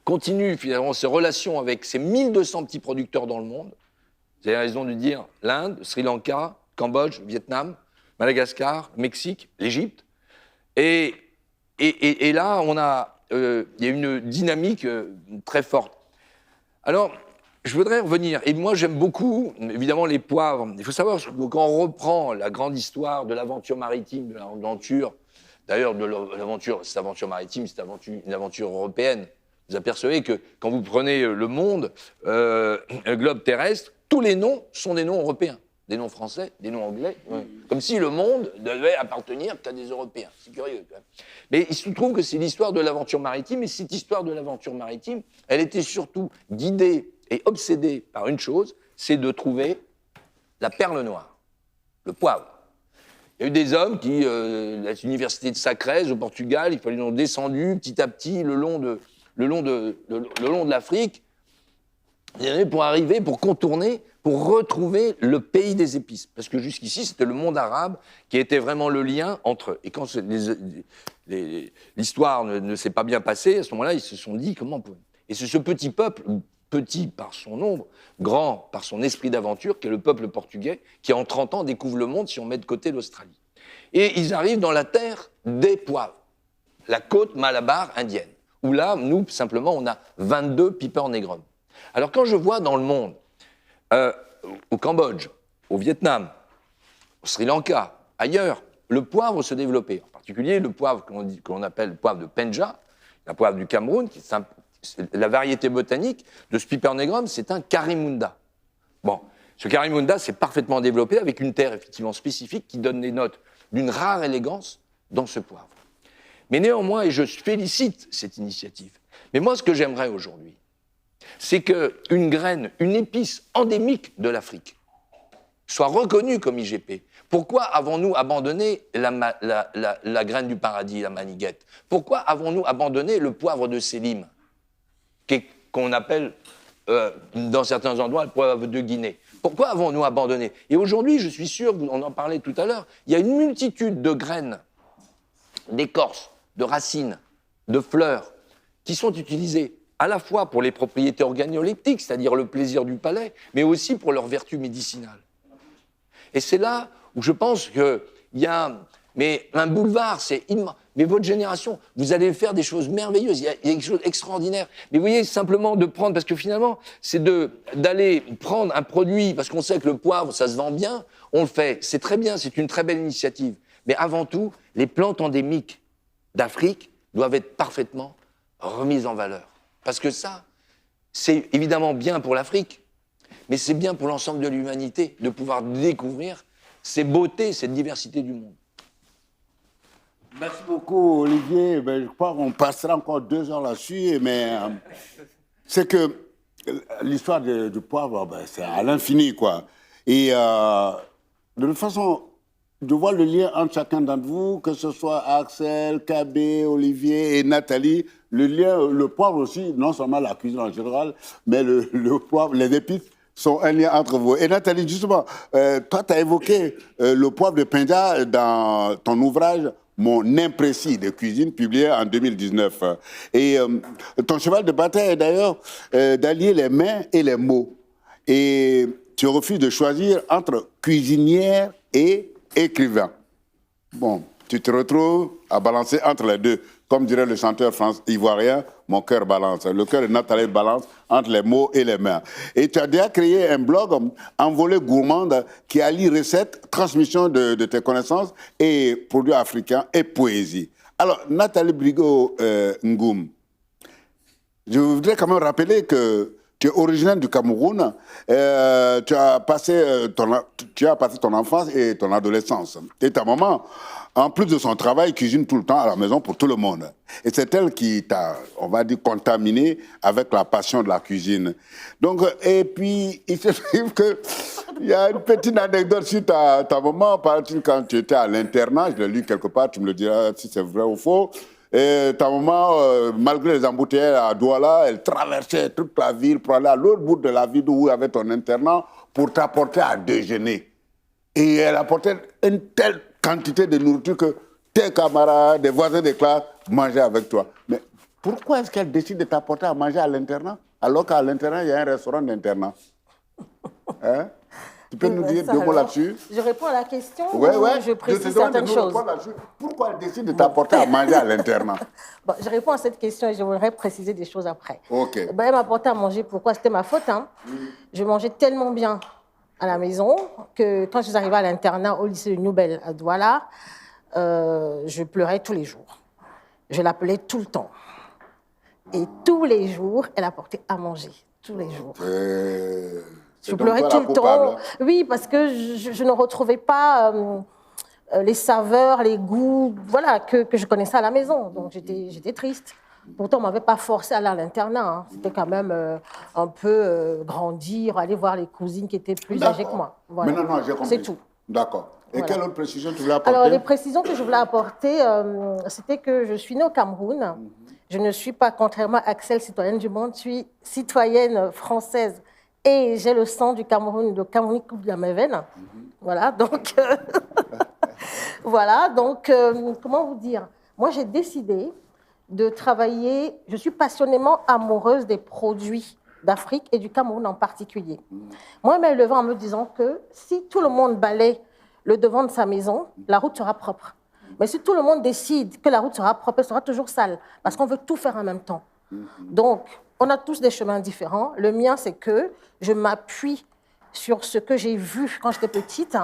continuent finalement ces relations avec ces 1200 petits producteurs dans le monde. Vous avez raison de dire l'Inde, Sri Lanka, Cambodge, Vietnam, Madagascar, Mexique, l'Égypte. Et là, il y a une dynamique très forte. Alors, je voudrais revenir, et moi j'aime beaucoup, évidemment, les poivres. Il faut savoir que quand on reprend la grande histoire de l'aventure maritime, de l'aventure, d'ailleurs de l'aventure, cette aventure maritime, c'est une aventure européenne, vous apercevez que quand vous prenez le monde, le globe terrestre, tous les noms sont des noms européens. Des noms français, des noms anglais, comme si le monde devait appartenir qu'à des Européens. C'est curieux, quand même. Mais il se trouve que c'est l'histoire de l'aventure maritime, et cette histoire de l'aventure maritime, elle était surtout guidée et obsédée par une chose, c'est de trouver la perle noire, le poivre. Il y a eu des hommes qui, à l'université de Sacrez, au Portugal, ils ont descendu petit à petit le long de l'Afrique, pour arriver, pour contourner, pour retrouver le pays des épices. Parce que jusqu'ici, c'était le monde arabe qui était vraiment le lien entre eux. Et quand l'histoire ne s'est pas bien passée, à ce moment-là, ils se sont dit comment... Et c'est ce petit peuple, petit par son nombre, grand par son esprit d'aventure, qui est le peuple portugais, qui en 30 ans découvre le monde si on met de côté l'Australie. Et ils arrivent dans la terre des poivres, la côte Malabar indienne, où là, nous, simplement, on a 22 Piper Negrum. Alors quand je vois dans le monde, au Cambodge, au Vietnam, au Sri Lanka, ailleurs, le poivre se développer, en particulier le poivre qu'on appelle le poivre de Penja, la poivre du Cameroun, qui est la variété botanique de ce Piper Negrum, c'est un Karimunda. Bon, ce Karimunda s'est parfaitement développé avec une terre effectivement spécifique qui donne des notes d'une rare élégance dans ce poivre. Mais néanmoins, et je félicite cette initiative, mais moi ce que j'aimerais aujourd'hui, c'est qu'une graine, une épice endémique de l'Afrique soit reconnue comme IGP. Pourquoi avons-nous abandonné la graine du paradis, la maniguette? Pourquoi avons-nous abandonné le poivre de Sélim, qu'on appelle dans certains endroits le poivre de Guinée? Pourquoi avons-nous abandonné? Et aujourd'hui, je suis sûr, on en parlait tout à l'heure, il y a une multitude de graines, d'écorces, de racines, de fleurs, qui sont utilisées à la fois pour les propriétés organoleptiques, c'est-à-dire le plaisir du palais, mais aussi pour leurs vertus médicinales. Et c'est là où je pense qu'il y a un boulevard, c'est immense. Mais votre génération, vous allez faire des choses merveilleuses, il y a quelque chose d'extraordinaire. Mais vous voyez, simplement de prendre, parce que finalement, c'est d'aller prendre un produit, parce qu'on sait que le poivre, ça se vend bien, on le fait, c'est très bien, c'est une très belle initiative. Mais avant tout, les plantes endémiques d'Afrique doivent être parfaitement remises en valeur. Parce que ça, c'est évidemment bien pour l'Afrique, mais c'est bien pour l'ensemble de l'humanité de pouvoir découvrir ces beautés, cette diversité du monde. Merci beaucoup, Olivier. Je crois qu'on passera encore 2 heures là-dessus, mais c'est que l'histoire du poivre, c'est à l'infini, quoi. Et de toute façon, je vois le lien entre chacun d'entre vous, que ce soit Axel, Kabé, Olivier et Nathalie. Le lien, le poivre aussi, non seulement la cuisine en général, mais le poivre, les épices sont un lien entre vous. Et Nathalie, justement, toi, tu as évoqué le poivre de Penja dans ton ouvrage Mon imprécis de cuisine, publié en 2019. Et ton cheval de bataille est d'ailleurs d'allier les mains et les mots. Et tu refuses de choisir entre cuisinière et écrivain. Bon, tu te retrouves à balancer entre les deux. Comme dirait le chanteur ivoirien, mon cœur balance. Le cœur de Nathalie balance entre les mots et les mains. Et tu as déjà créé un blog, Envolée gourmande, qui allie recettes, transmission de tes connaissances et produits africains et poésie. Alors, Nathalie Brigot-Ngoum, je voudrais quand même rappeler que tu es originaire du Cameroun, tu as passé ton enfance et ton adolescence. Et ta maman, en plus de son travail, cuisine tout le temps à la maison pour tout le monde. Et c'est elle qui t'a, on va dire, contaminé avec la passion de la cuisine. Donc, et puis, il se trouve qu'il y a une petite anecdote sur ta maman, paraît-il, quand tu étais à l'internat, je l'ai lu quelque part, tu me le diras si c'est vrai ou faux. Et ta maman, malgré les embouteillages à Douala, elle traversait toute la ville pour aller à l'autre bout de la ville où il y avait ton internat pour t'apporter à déjeuner. Et elle apportait une telle quantité de nourriture que tes camarades, des voisins de classe mangeaient avec toi. Mais pourquoi est-ce qu'elle décide de t'apporter à manger à l'internat alors qu'à l'internat, il y a un restaurant d'internat? Hein? Tu peux nous dire deux mots là-dessus? Je réponds à la question ou je précise certaines choses. Pourquoi elle décide de t'apporter à manger à l'internat? Bon, je réponds à cette question et je voudrais préciser des choses après. Ok. Elle m'apportait à manger. Pourquoi? C'était ma faute. Hein. Je mangeais tellement bien à la maison que quand je suis arrivée à l'internat au lycée de Noubel à Douala, je pleurais tous les jours. Je l'appelais tout le temps. Et tous les jours, elle apportait à manger. Tous les jours. Je pleurais tout le temps. Oui, parce que je ne retrouvais pas les saveurs, les goûts voilà, que je connaissais à la maison. Donc j'étais triste. Pourtant, on ne m'avait pas forcé à aller à l'internat. Hein. C'était quand même un peu grandir, aller voir les cousines qui étaient plus âgées que moi. Voilà. Mais non, j'ai compris. C'est tout. D'accord. Et voilà. Quelle autre précision tu voulais apporter? Alors, les précisions que je voulais apporter, c'était que je suis née au Cameroun. Je ne suis pas, contrairement à Axel, citoyenne du monde, je suis citoyenne française. Et j'ai le sang du Cameroun, le Cameroun coupe dans mes veines. Voilà, donc... voilà, donc, comment vous dire? Moi, j'ai décidé de travailler... Je suis passionnément amoureuse des produits d'Afrique et du Cameroun en particulier. Moi, je me levais en me disant que si tout le monde balaie le devant de sa maison, la route sera propre. Mais si tout le monde décide que la route sera propre, elle sera toujours sale, parce qu'on veut tout faire en même temps. Donc, on a tous des chemins différents. Le mien, c'est que je m'appuie sur ce que j'ai vu quand j'étais petite,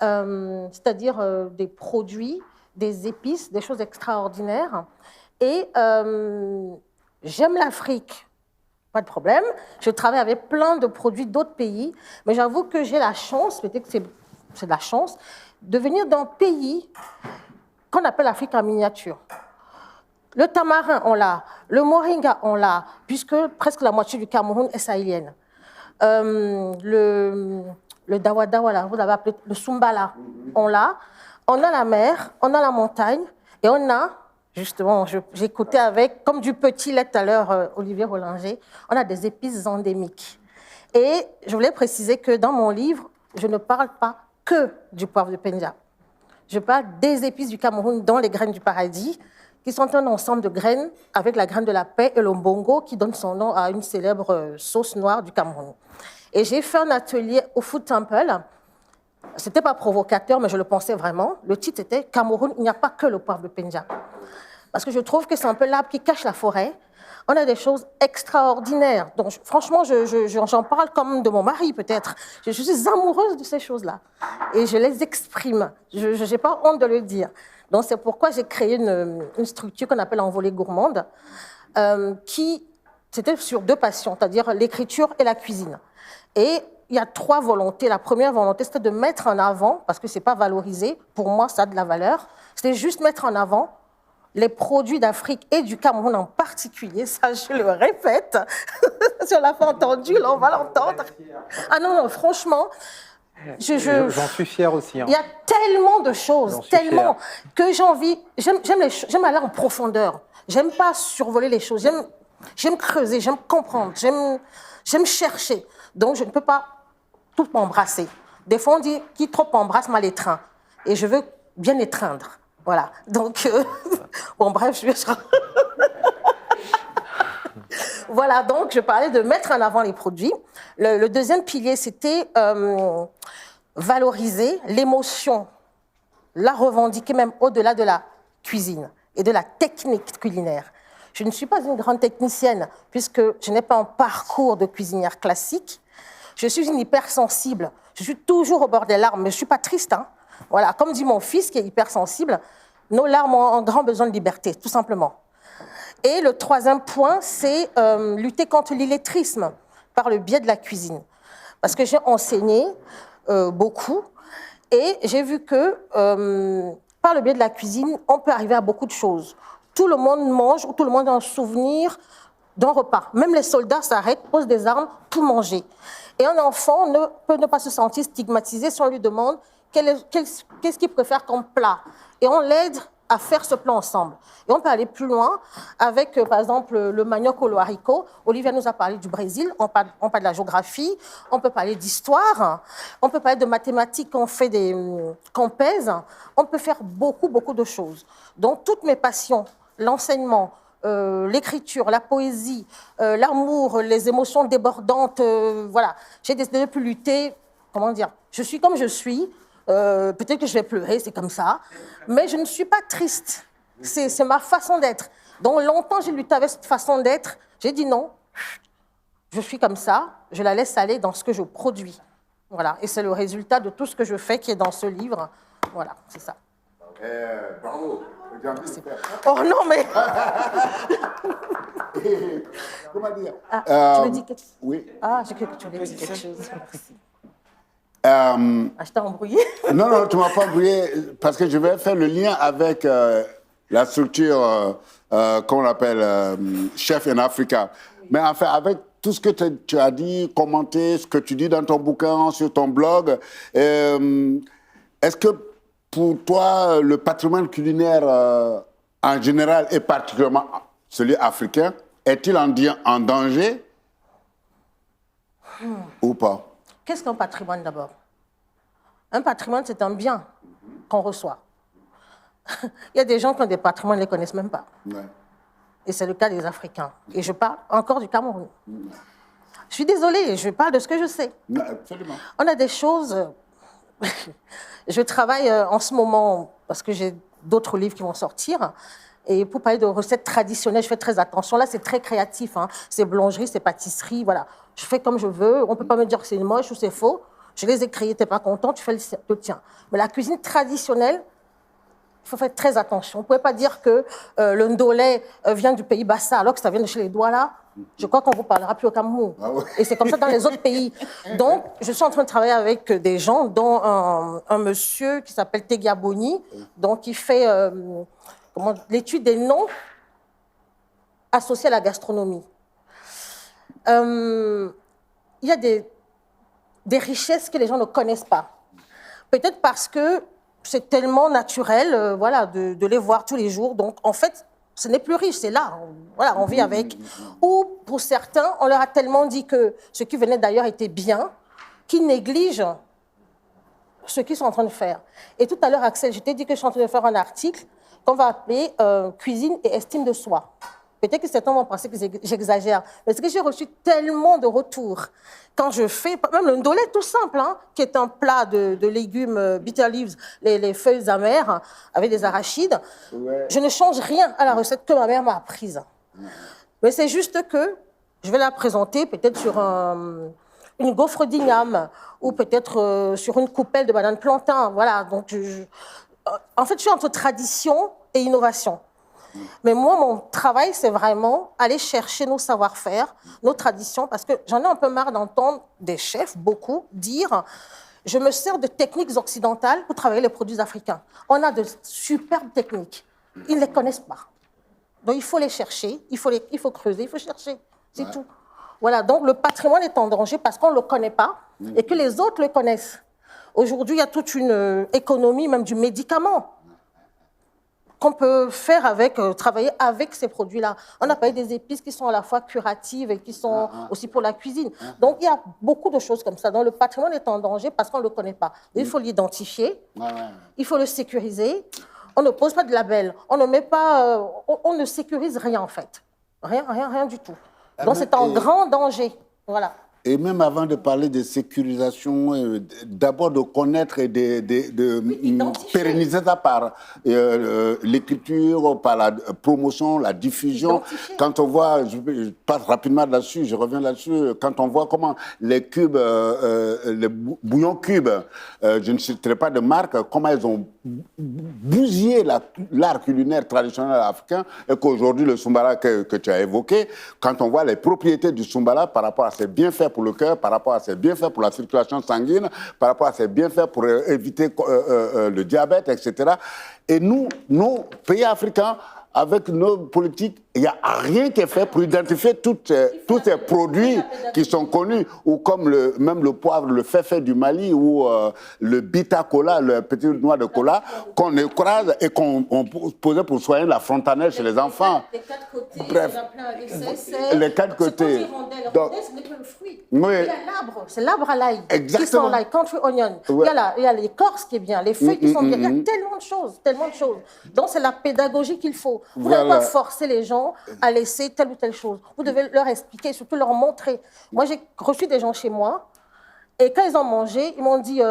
c'est-à-dire des produits, des épices, des choses extraordinaires. Et j'aime l'Afrique, pas de problème. Je travaille avec plein de produits d'autres pays, mais j'avoue que j'ai la chance, peut-être que c'est de la chance, de venir d'un pays qu'on appelle l'Afrique en miniature. Le tamarin, on l'a. Le moringa, on l'a, puisque presque la moitié du Cameroun est sahélienne. Le dawada, voilà, vous l'avez appelé le sumbala, on l'a. On a la mer, on a la montagne, et on a, justement, j'écoutais avec, comme du petit lait tout à l'heure, Olivier Rollinger, on a des épices endémiques. Et je voulais préciser que dans mon livre, je ne parle pas que du poivre de Penja. Je parle des épices du Cameroun, dont les graines du paradis, qui sont un ensemble de graines avec la graine de la paix et le mbongo, qui donne son nom à une célèbre sauce noire du Cameroun. Et j'ai fait un atelier au Food Temple. Ce n'était pas provocateur, mais je le pensais vraiment. Le titre était « Cameroun, il n'y a pas que le poivre de Penja ». Parce que je trouve que c'est un peu l'arbre qui cache la forêt. On a des choses extraordinaires. Donc, franchement, j'en parle comme de mon mari, peut-être. Je suis amoureuse de ces choses-là. Et je les exprime. Je n'ai pas honte de le dire. Donc, c'est pourquoi j'ai créé une structure qu'on appelle Envolée gourmande, qui, c'était sur deux passions, c'est-à-dire l'écriture et la cuisine. Et il y a trois volontés. La première volonté, c'était de mettre en avant, parce que ce n'est pas valorisé, pour moi, ça a de la valeur, c'était juste mettre en avant les produits d'Afrique et du Cameroun en particulier, ça je le répète, si on l'a pas entendu, là on va l'entendre. Ah non, non, franchement, J'en suis fier aussi. Il y a tellement de choses, tellement, que j'ai envie... J'aime aller en profondeur. J'aime pas survoler les choses. J'aime creuser, j'aime comprendre, j'aime chercher. Donc, je ne peux pas tout embrasser. Des fois, on dit qui trop embrasse mal étreint. Et je veux bien étreindre. Voilà. Donc, bon, bref, je vais... Voilà, donc je parlais de mettre en avant les produits. Le deuxième pilier, c'était valoriser l'émotion, la revendiquer même au-delà de la cuisine et de la technique culinaire. Je ne suis pas une grande technicienne puisque je n'ai pas un parcours de cuisinière classique. Je suis une hypersensible. Je suis toujours au bord des larmes, mais je ne suis pas triste. Hein. Voilà, comme dit mon fils qui est hypersensible, nos larmes ont un grand besoin de liberté, tout simplement. Et le troisième point, c'est lutter contre l'illettrisme par le biais de la cuisine. Parce que j'ai enseigné beaucoup et j'ai vu que par le biais de la cuisine, on peut arriver à beaucoup de choses. Tout le monde mange ou tout le monde a un souvenir d'un repas. Même les soldats s'arrêtent, posent des armes pour manger. Et un enfant peut ne pas se sentir stigmatisé si on lui demande qu'est-ce qu'il préfère comme plat. Et on l'aide à faire ce plan ensemble. Et on peut aller plus loin avec, par exemple, le manioc au haricot. Olivia nous a parlé du Brésil, on parle de la géographie, on peut parler d'histoire, on peut parler de mathématiques, qu'on pèse, on peut faire beaucoup, beaucoup de choses. Donc, toutes mes passions, l'enseignement, l'écriture, la poésie, l'amour, les émotions débordantes, voilà. J'ai décidé de ne plus lutter, comment dire, je suis comme je suis, peut-être que je vais pleurer, c'est comme ça, mais je ne suis pas triste. C'est ma façon d'être. Donc longtemps, j'ai lutté avec cette façon d'être. J'ai dit non, je suis comme ça, je la laisse aller dans ce que je produis. Voilà, et c'est le résultat de tout ce que je fais qui est dans ce livre. Voilà, c'est ça. Bravo. Oh non, mais... Comment dire tu me dis quelque chose? Oui. Ah, j'ai cru que tu voulais dire quelque chose. Merci. Je t'ai embrouillé. Non, tu ne m'as pas embrouillé parce que je vais faire le lien avec la structure qu'on appelle Chef in Africa. Mais enfin, avec tout ce que tu as dit, commenté, ce que tu dis dans ton bouquin, sur ton blog, est-ce que pour toi, le patrimoine culinaire en général et particulièrement celui africain, est-il en danger ou pas? Qu'est-ce qu'un patrimoine d'abord? Un patrimoine, c'est un bien qu'on reçoit. Il y a des gens qui ont des patrimoines, ils ne les connaissent même pas. Ouais. Et c'est le cas des Africains. Et je parle encore du Cameroun. Je suis désolée, je parle de ce que je sais. Absolument. On a des choses... Je travaille en ce moment, parce que j'ai d'autres livres qui vont sortir, et pour parler de recettes traditionnelles, je fais très attention. Là, c'est très créatif. Hein. C'est boulangerie, c'est pâtisserie, voilà. Je fais comme je veux. On ne peut pas me dire que c'est moche ou c'est faux. Je les ai créés, tu n'es pas content, tu fais le tien. Mais la cuisine traditionnelle, il faut faire très attention. On ne pouvait pas dire que le ndolé vient du pays Bassa, alors que ça vient de chez les Douala. Je crois qu'on ne vous parlera plus au Cameroun. Ah ouais. Et c'est comme ça dans les autres pays. Donc, je suis en train de travailler avec des gens, dont un monsieur qui s'appelle Tegiaboni, donc qui fait l'étude des noms associés à la gastronomie. Il y a des richesses que les gens ne connaissent pas. Peut-être parce que c'est tellement naturel voilà, de les voir tous les jours. Donc, en fait, ce n'est plus riche, c'est là. Voilà, on vit avec. Ou, pour certains, on leur a tellement dit que ce qui venait d'ailleurs était bien, qu'ils négligent ce qu'ils sont en train de faire. Et tout à l'heure, Axel, je t'ai dit que je suis en train de faire un article qu'on va appeler « Cuisine et estime de soi ». Peut-être que certains vont penser que j'exagère, mais c'est que j'ai reçu tellement de retours. Quand je fais, même le ndolé tout simple, hein, qui est un plat de légumes bitter leaves, les feuilles amères avec des arachides, ouais. Je ne change rien à la recette que ma mère m'a apprise. Mais c'est juste que je vais la présenter peut-être sur une gaufre d'igname ou peut-être sur une coupelle de banane plantain. Voilà, donc en fait, je suis entre tradition et innovation. Mais moi, mon travail, c'est vraiment aller chercher nos savoir-faire, nos traditions, parce que j'en ai un peu marre d'entendre des chefs, beaucoup, dire « je me sers de techniques occidentales pour travailler les produits africains ». On a de superbes techniques. Ils ne les connaissent pas. Donc, il faut les chercher, il faut creuser, il faut chercher. C'est tout. Voilà, donc le patrimoine est en danger parce qu'on ne le connaît pas et que les autres le connaissent. Aujourd'hui, il y a toute une économie, même du médicament, qu'on peut faire avec, travailler avec ces produits-là. On a parlé des épices qui sont à la fois curatives et qui sont aussi pour la cuisine. Donc, il y a beaucoup de choses comme ça. Donc, le patrimoine est en danger parce qu'on ne le connaît pas. Il faut l'identifier, il faut le sécuriser. On ne pose pas de label, on ne met pas, on ne sécurise rien en fait. Rien du tout. Donc, c'est en grand danger. Voilà. Et même avant de parler de sécurisation, d'abord de connaître et de pérenniser ça par l'écriture, par la promotion, la diffusion. Quand on voit, je passe rapidement là-dessus, je reviens là-dessus, quand on voit comment les cubes, les bouillons cubes, je ne citerai pas de marque, comment ils ont bousillé l'art culinaire traditionnel africain, et qu'aujourd'hui le Soumbala que tu as évoqué, quand on voit les propriétés du Soumbala par rapport à ses bienfaits pour le cœur, par rapport à ses bienfaits pour la circulation sanguine, par rapport à ses bienfaits pour éviter le diabète, etc. Et nous, nos pays africains, avec nos politiques, il n'y a rien qui est fait pour identifier tous ces produits qui sont connus, ou comme même le poivre, le féfé du Mali, ou le bita cola, le petit noix de cola, qu'on écrase et qu'on posait pour soigner la fontanelle chez les enfants. Les quatre côtés, bref, les quatre côtés. Donc, ce n'est pas le fruit. Oui. Il y a l'arbre, c'est l'arbre à l'ail. Exactement. Qui sont l'ail, country onion. Ouais. Il y a l'écorce qui est bien, les feuilles qui sont bien. Il y a tellement de choses, tellement de choses. Donc, c'est la pédagogie qu'il faut. Vous n'allez pas forcer les gens à laisser telle ou telle chose. Vous devez leur expliquer, surtout leur montrer. Moi, j'ai reçu des gens chez moi, et quand ils ont mangé, ils m'ont dit, tu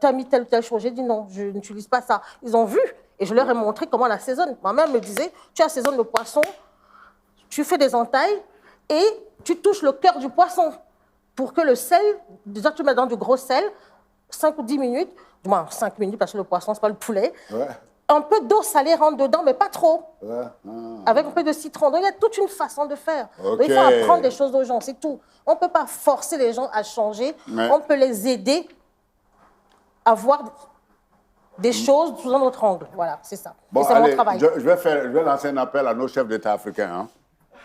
as mis telle ou telle chose. J'ai dit non, je n'utilise pas ça. Ils ont vu, et je leur ai montré comment on l'assaisonne. Ma mère me disait, tu assaisonnes le poisson, tu fais des entailles, et tu touches le cœur du poisson pour que le sel, déjà tu mets dans du gros sel, 5 ou 10 minutes, du moins 5 minutes parce que le poisson, c'est pas le poulet. Ouais. Un peu d'eau salée rentre dedans, mais pas trop. Ouais. Avec un peu de citron. Donc il y a toute une façon de faire. Okay. Il faut apprendre des choses aux gens, c'est tout. On ne peut pas forcer les gens à changer. Mais on peut les aider à voir des choses sous un autre angle. Voilà, c'est ça. Bon, c'est mon travail. Je vais lancer un appel à nos chefs d'État africains. Hein.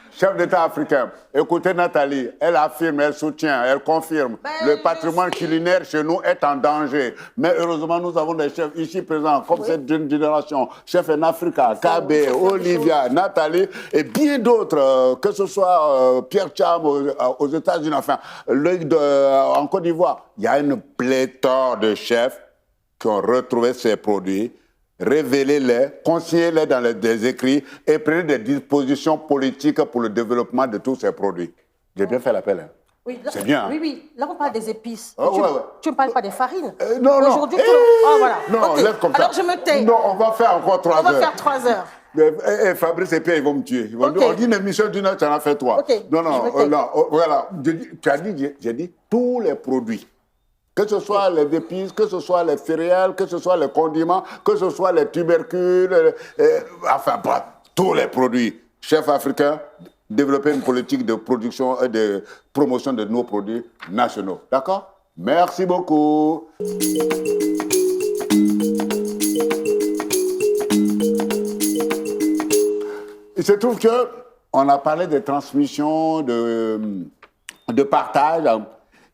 Chef d'État africain, écoutez Nathalie, elle affirme, elle soutient, elle confirme. Le patrimoine culinaire chez nous est en danger. Mais heureusement, nous avons des chefs ici présents, comme cette jeune génération. Chef en Africa, KB, Olivia, Nathalie et bien d'autres, que ce soit Pierre Cham aux États-Unis, enfin, en Côte d'Ivoire. Il y a une pléthore de chefs qui ont retrouvé ces produits. Révélez-les, conseillez-les dans des écrits et prenez des dispositions politiques pour le développement de tous ces produits. J'ai bien fait l'appel. Hein. Oui, c'est bien. Hein. Oui. Là, on parle des épices. Oh, tu ne parles pas des farines. Non. Aujourd'hui, voilà. Non, okay. laisse comme ça. Alors, je me tais. Non, on va faire encore 3 heures. On va faire 3 heures. Fabrice et Pierre, ils vont me tuer. Ils vont dire, on dit une émission d'une heure, tu en as fait 3. Okay. Non, voilà. J'ai dit tous les produits. Que ce soit les épices, que ce soit les céréales, que ce soit les condiments, que ce soit les tubercules, enfin, tous les produits. Chef africain, développer une politique de production et de promotion de nos produits nationaux. D'accord? Merci beaucoup. Il se trouve qu'on a parlé de transmission, de partage,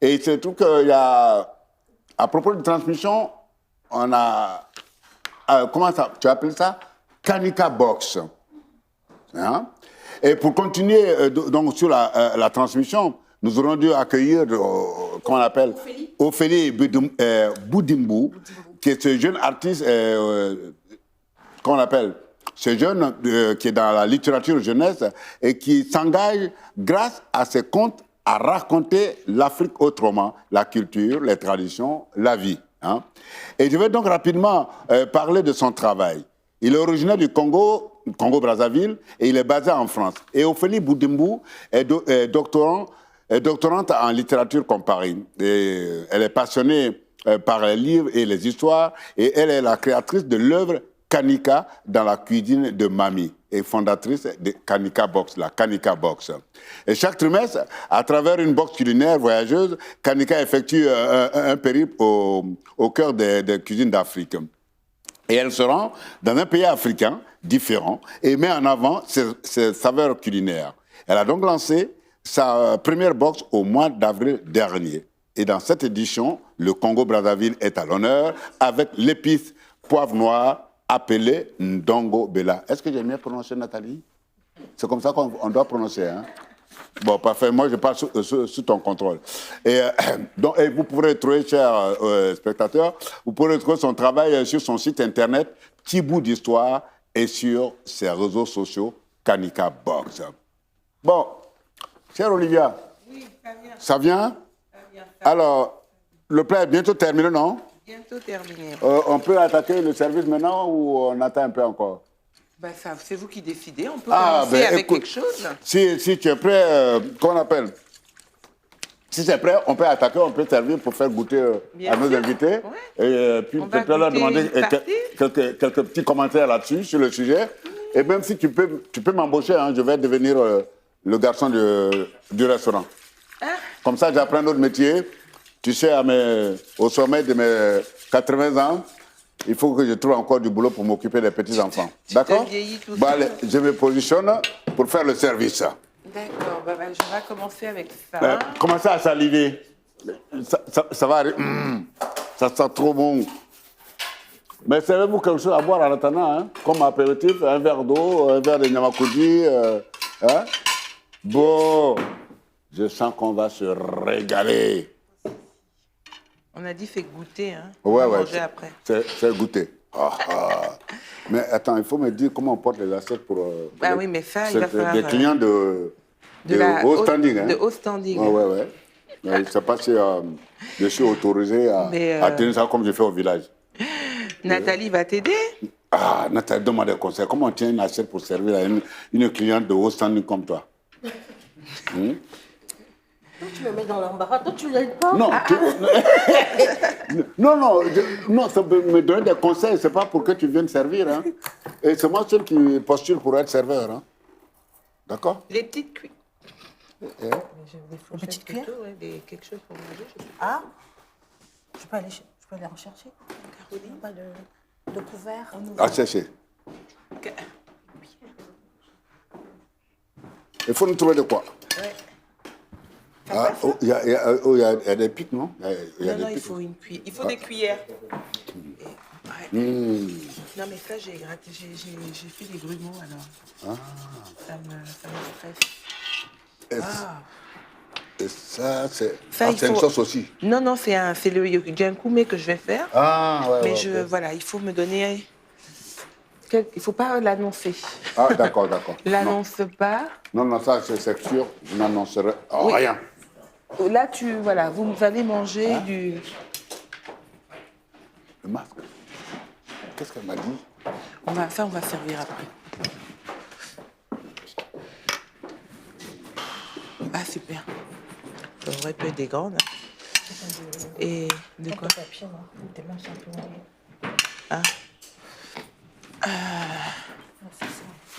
et il se trouve qu'il y a... À propos de transmission, on a... comment ça, tu appelles ça? Kanika Box. Hein? Et pour continuer donc, sur la transmission, nous aurons dû accueillir, comment on appelle? Ophélie Boudimbu, qui est ce jeune artiste, comment on appelle? Ce jeune qui est dans la littérature jeunesse et qui s'engage grâce à ses contes à raconter l'Afrique autrement, la culture, les traditions, la vie. Hein. Et je vais donc rapidement parler de son travail. Il est originaire du Congo-Brazzaville, et il est basé en France. Et Ophélie Boudimbu est doctorante en littérature comparée. Et elle est passionnée par les livres et les histoires, et elle est la créatrice de l'œuvre Kanika dans la cuisine de Mamie, et fondatrice de Kanika Box, la Kanika Box. Et chaque trimestre, à travers une box culinaire voyageuse, Kanika effectue un périple au cœur des cuisines d'Afrique. Et elle se rend dans un pays africain différent et met en avant ses saveurs culinaires. Elle a donc lancé sa première box au mois d'avril dernier. Et dans cette édition, le Congo-Brazzaville est à l'honneur, avec l'épice poivre noir appelée Ndongo Bella. Est-ce que j'ai bien prononcé, Nathalie? C'est comme ça qu'on doit prononcer, hein? Bon, parfait. Moi, je parle sous ton contrôle. Et vous pourrez trouver, chers spectateurs, vous pourrez trouver son travail sur son site internet, Petit bout d'histoire, et sur ses réseaux sociaux, Kanika Box. Bon, chère Olivia, Oui, ça vient. ça vient? Ça vient. Alors, le plat est bientôt terminé, non? Bientôt terminé. On peut attaquer le service maintenant ou on attend un peu encore? Ben, c'est vous qui décidez. On peut commencer avec écoute, quelque chose. Si tu es prêt, comment on appelle? Si c'est prêt, on peut attaquer, on peut servir pour faire goûter à nos invités. Ouais. Et puis peut-être leur demander quelques petits commentaires là-dessus, sur le sujet. Et même si tu peux m'embaucher, hein, je vais devenir le garçon du restaurant. Ah. Comme ça, j'apprends notre métier. Tu sais, au sommet de mes 80 ans, il faut que je trouve encore du boulot pour m'occuper des petits-enfants. D'accord? Bon, allez, je me positionne pour faire le service. D'accord, je vais commencer avec ça. Commencez à saliver. Ça va arriver. Ça sent trop bon. Mais savez-vous quelque chose à boire en attendant, hein? Comme apéritif, un verre d'eau, un verre de nyamakoudi. Hein? Bon, je sens qu'on va se régaler. On a dit fait goûter, hein? Ouais, manger après. C'est goûter. Mais attends, il faut me dire comment on porte les assiettes pour... oui, mais ça, il va falloir... Des clients de haut standing, hein? De haut standing. Ouais. Je ne sais pas si je suis autorisé à tenir ça comme je fais au village. Nathalie va t'aider? Ah, Nathalie, demande des conseils. Comment on tient une assiette pour servir à une cliente de haut standing comme toi? Toi, tu me mets dans l'embarras. Toi, tu ne l'aides pas? Non, non, ça peut me donner des conseils. Ce n'est pas pour que tu viennes servir. Hein. Et c'est moi seul qui postule pour être serveur. Hein. D'accord? Les petites cuillères. Une petite cuillère? Quelque chose pour manger. Ah, je peux aller en chercher. Caroline, pas de couvert. À chercher. Il faut nous trouver de quoi? Ouais. Il y a des pics, non? Non, il faut une cuillère. Il faut des cuillères. Non, mais ça, j'ai fait des grumeaux, alors. Ça me stresse. Et ça, c'est une sauce aussi? Non, c'est le Yankoumé que je vais faire. Mais voilà, il faut me donner... Il ne faut pas l'annoncer. Ah, d'accord. L'annonce pas. Non, ça, c'est sûr, je n'annoncerai rien. Là, vous allez manger du... Le masque? Qu'est-ce qu'elle m'a dit? On va servir après. Ah, super. Ça aurait pu être des grandes. Et de quoi? Papier, non? Tes mains sont un peu mouillées.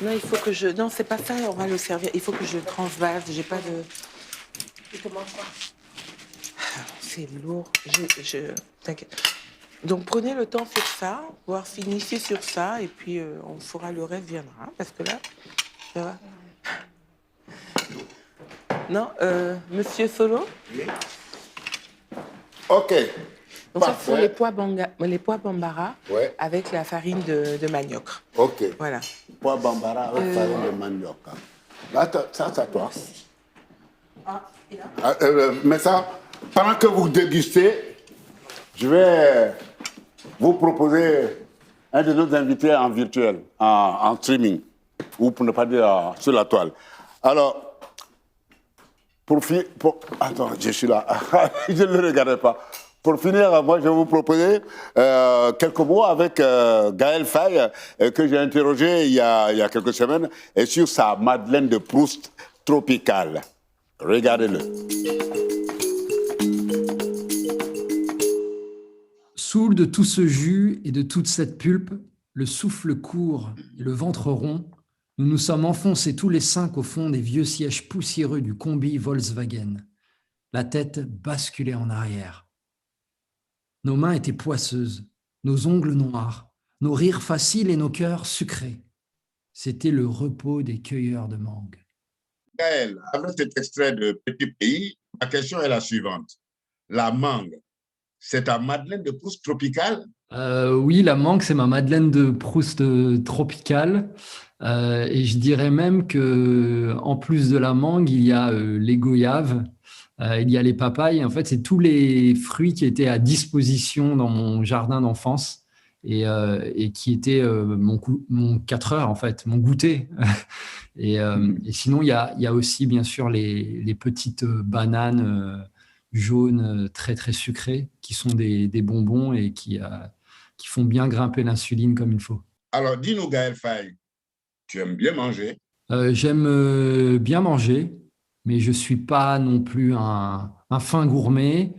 Non, il faut que je... Non, c'est pas ça, on va le servir. Il faut que je transvase, j'ai pas de... Tu te manges quoi? C'est lourd. T'inquiète. Donc, prenez le temps, faites ça, voire finissez sur ça, et puis on fera le reste viendra, parce que là, ça va. Non, Monsieur Solo? Oui. OK. Donc, ça, c'est les pois bambara avec la farine de manioc. OK. Voilà. Pois bambara avec farine de manioc. Attends, ça, c'est à toi. Mais ça, pendant que vous dégustez, je vais vous proposer un de nos invités en virtuel, en streaming, ou pour ne pas dire sur la toile. Alors, attends, je suis là. Je ne le regardais pas. Pour finir, moi, je vais vous proposer quelques mots avec Gaël Faye, que j'ai interrogé il y a quelques semaines, et sur sa Madeleine de Proust tropicale. Regardez-le. Saoul de tout ce jus et de toute cette pulpe, le souffle court et le ventre rond, nous nous sommes enfoncés tous les 5 au fond des vieux sièges poussiéreux du combi Volkswagen, la tête basculée en arrière. Nos mains étaient poisseuses, nos ongles noirs, nos rires faciles et nos cœurs sucrés. C'était le repos des cueilleurs de mangue. Gaël, avec cet extrait de Petit Pays, ma question est la suivante. La mangue, c'est ta Madeleine de Proust tropicale? Oui, la mangue, c'est ma Madeleine de Proust tropicale. Et je dirais même que en plus de la mangue, il y a les goyaves, il y a les papayes. En fait, c'est tous les fruits qui étaient à disposition dans mon jardin d'enfance et qui étaient mon 4 heures, en fait, mon goûter. Et sinon, il y a aussi, bien sûr, les petites bananes jaunes très, très sucrées qui sont des bonbons et qui font bien grimper l'insuline comme il faut. Alors, dis-nous, Gaël Faye, tu aimes bien manger? J'aime bien manger, mais je ne suis pas non plus un fin gourmet.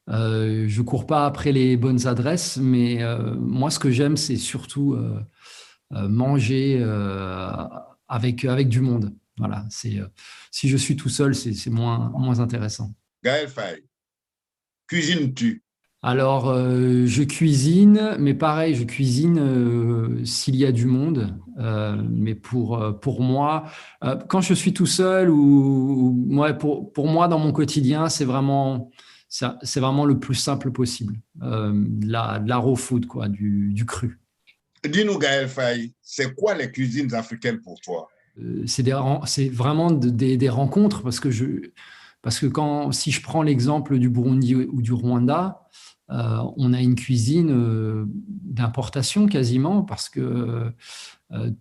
Je ne cours pas après les bonnes adresses, mais moi, ce que j'aime, c'est surtout manger avec du monde. Voilà, si je suis tout seul, c'est moins intéressant. Gaël Faye, cuisines-tu? Alors, je cuisine, mais pareil, je cuisine s'il y a du monde. Mais pour moi, quand je suis tout seul pour moi, dans mon quotidien, c'est vraiment le plus simple possible. De la raw food, quoi, du cru. Dis-nous, Gaël Faye, c'est quoi les cuisines africaines pour toi? C'est vraiment des rencontres parce que si je prends l'exemple du Burundi ou du Rwanda, on a une cuisine d'importation quasiment parce que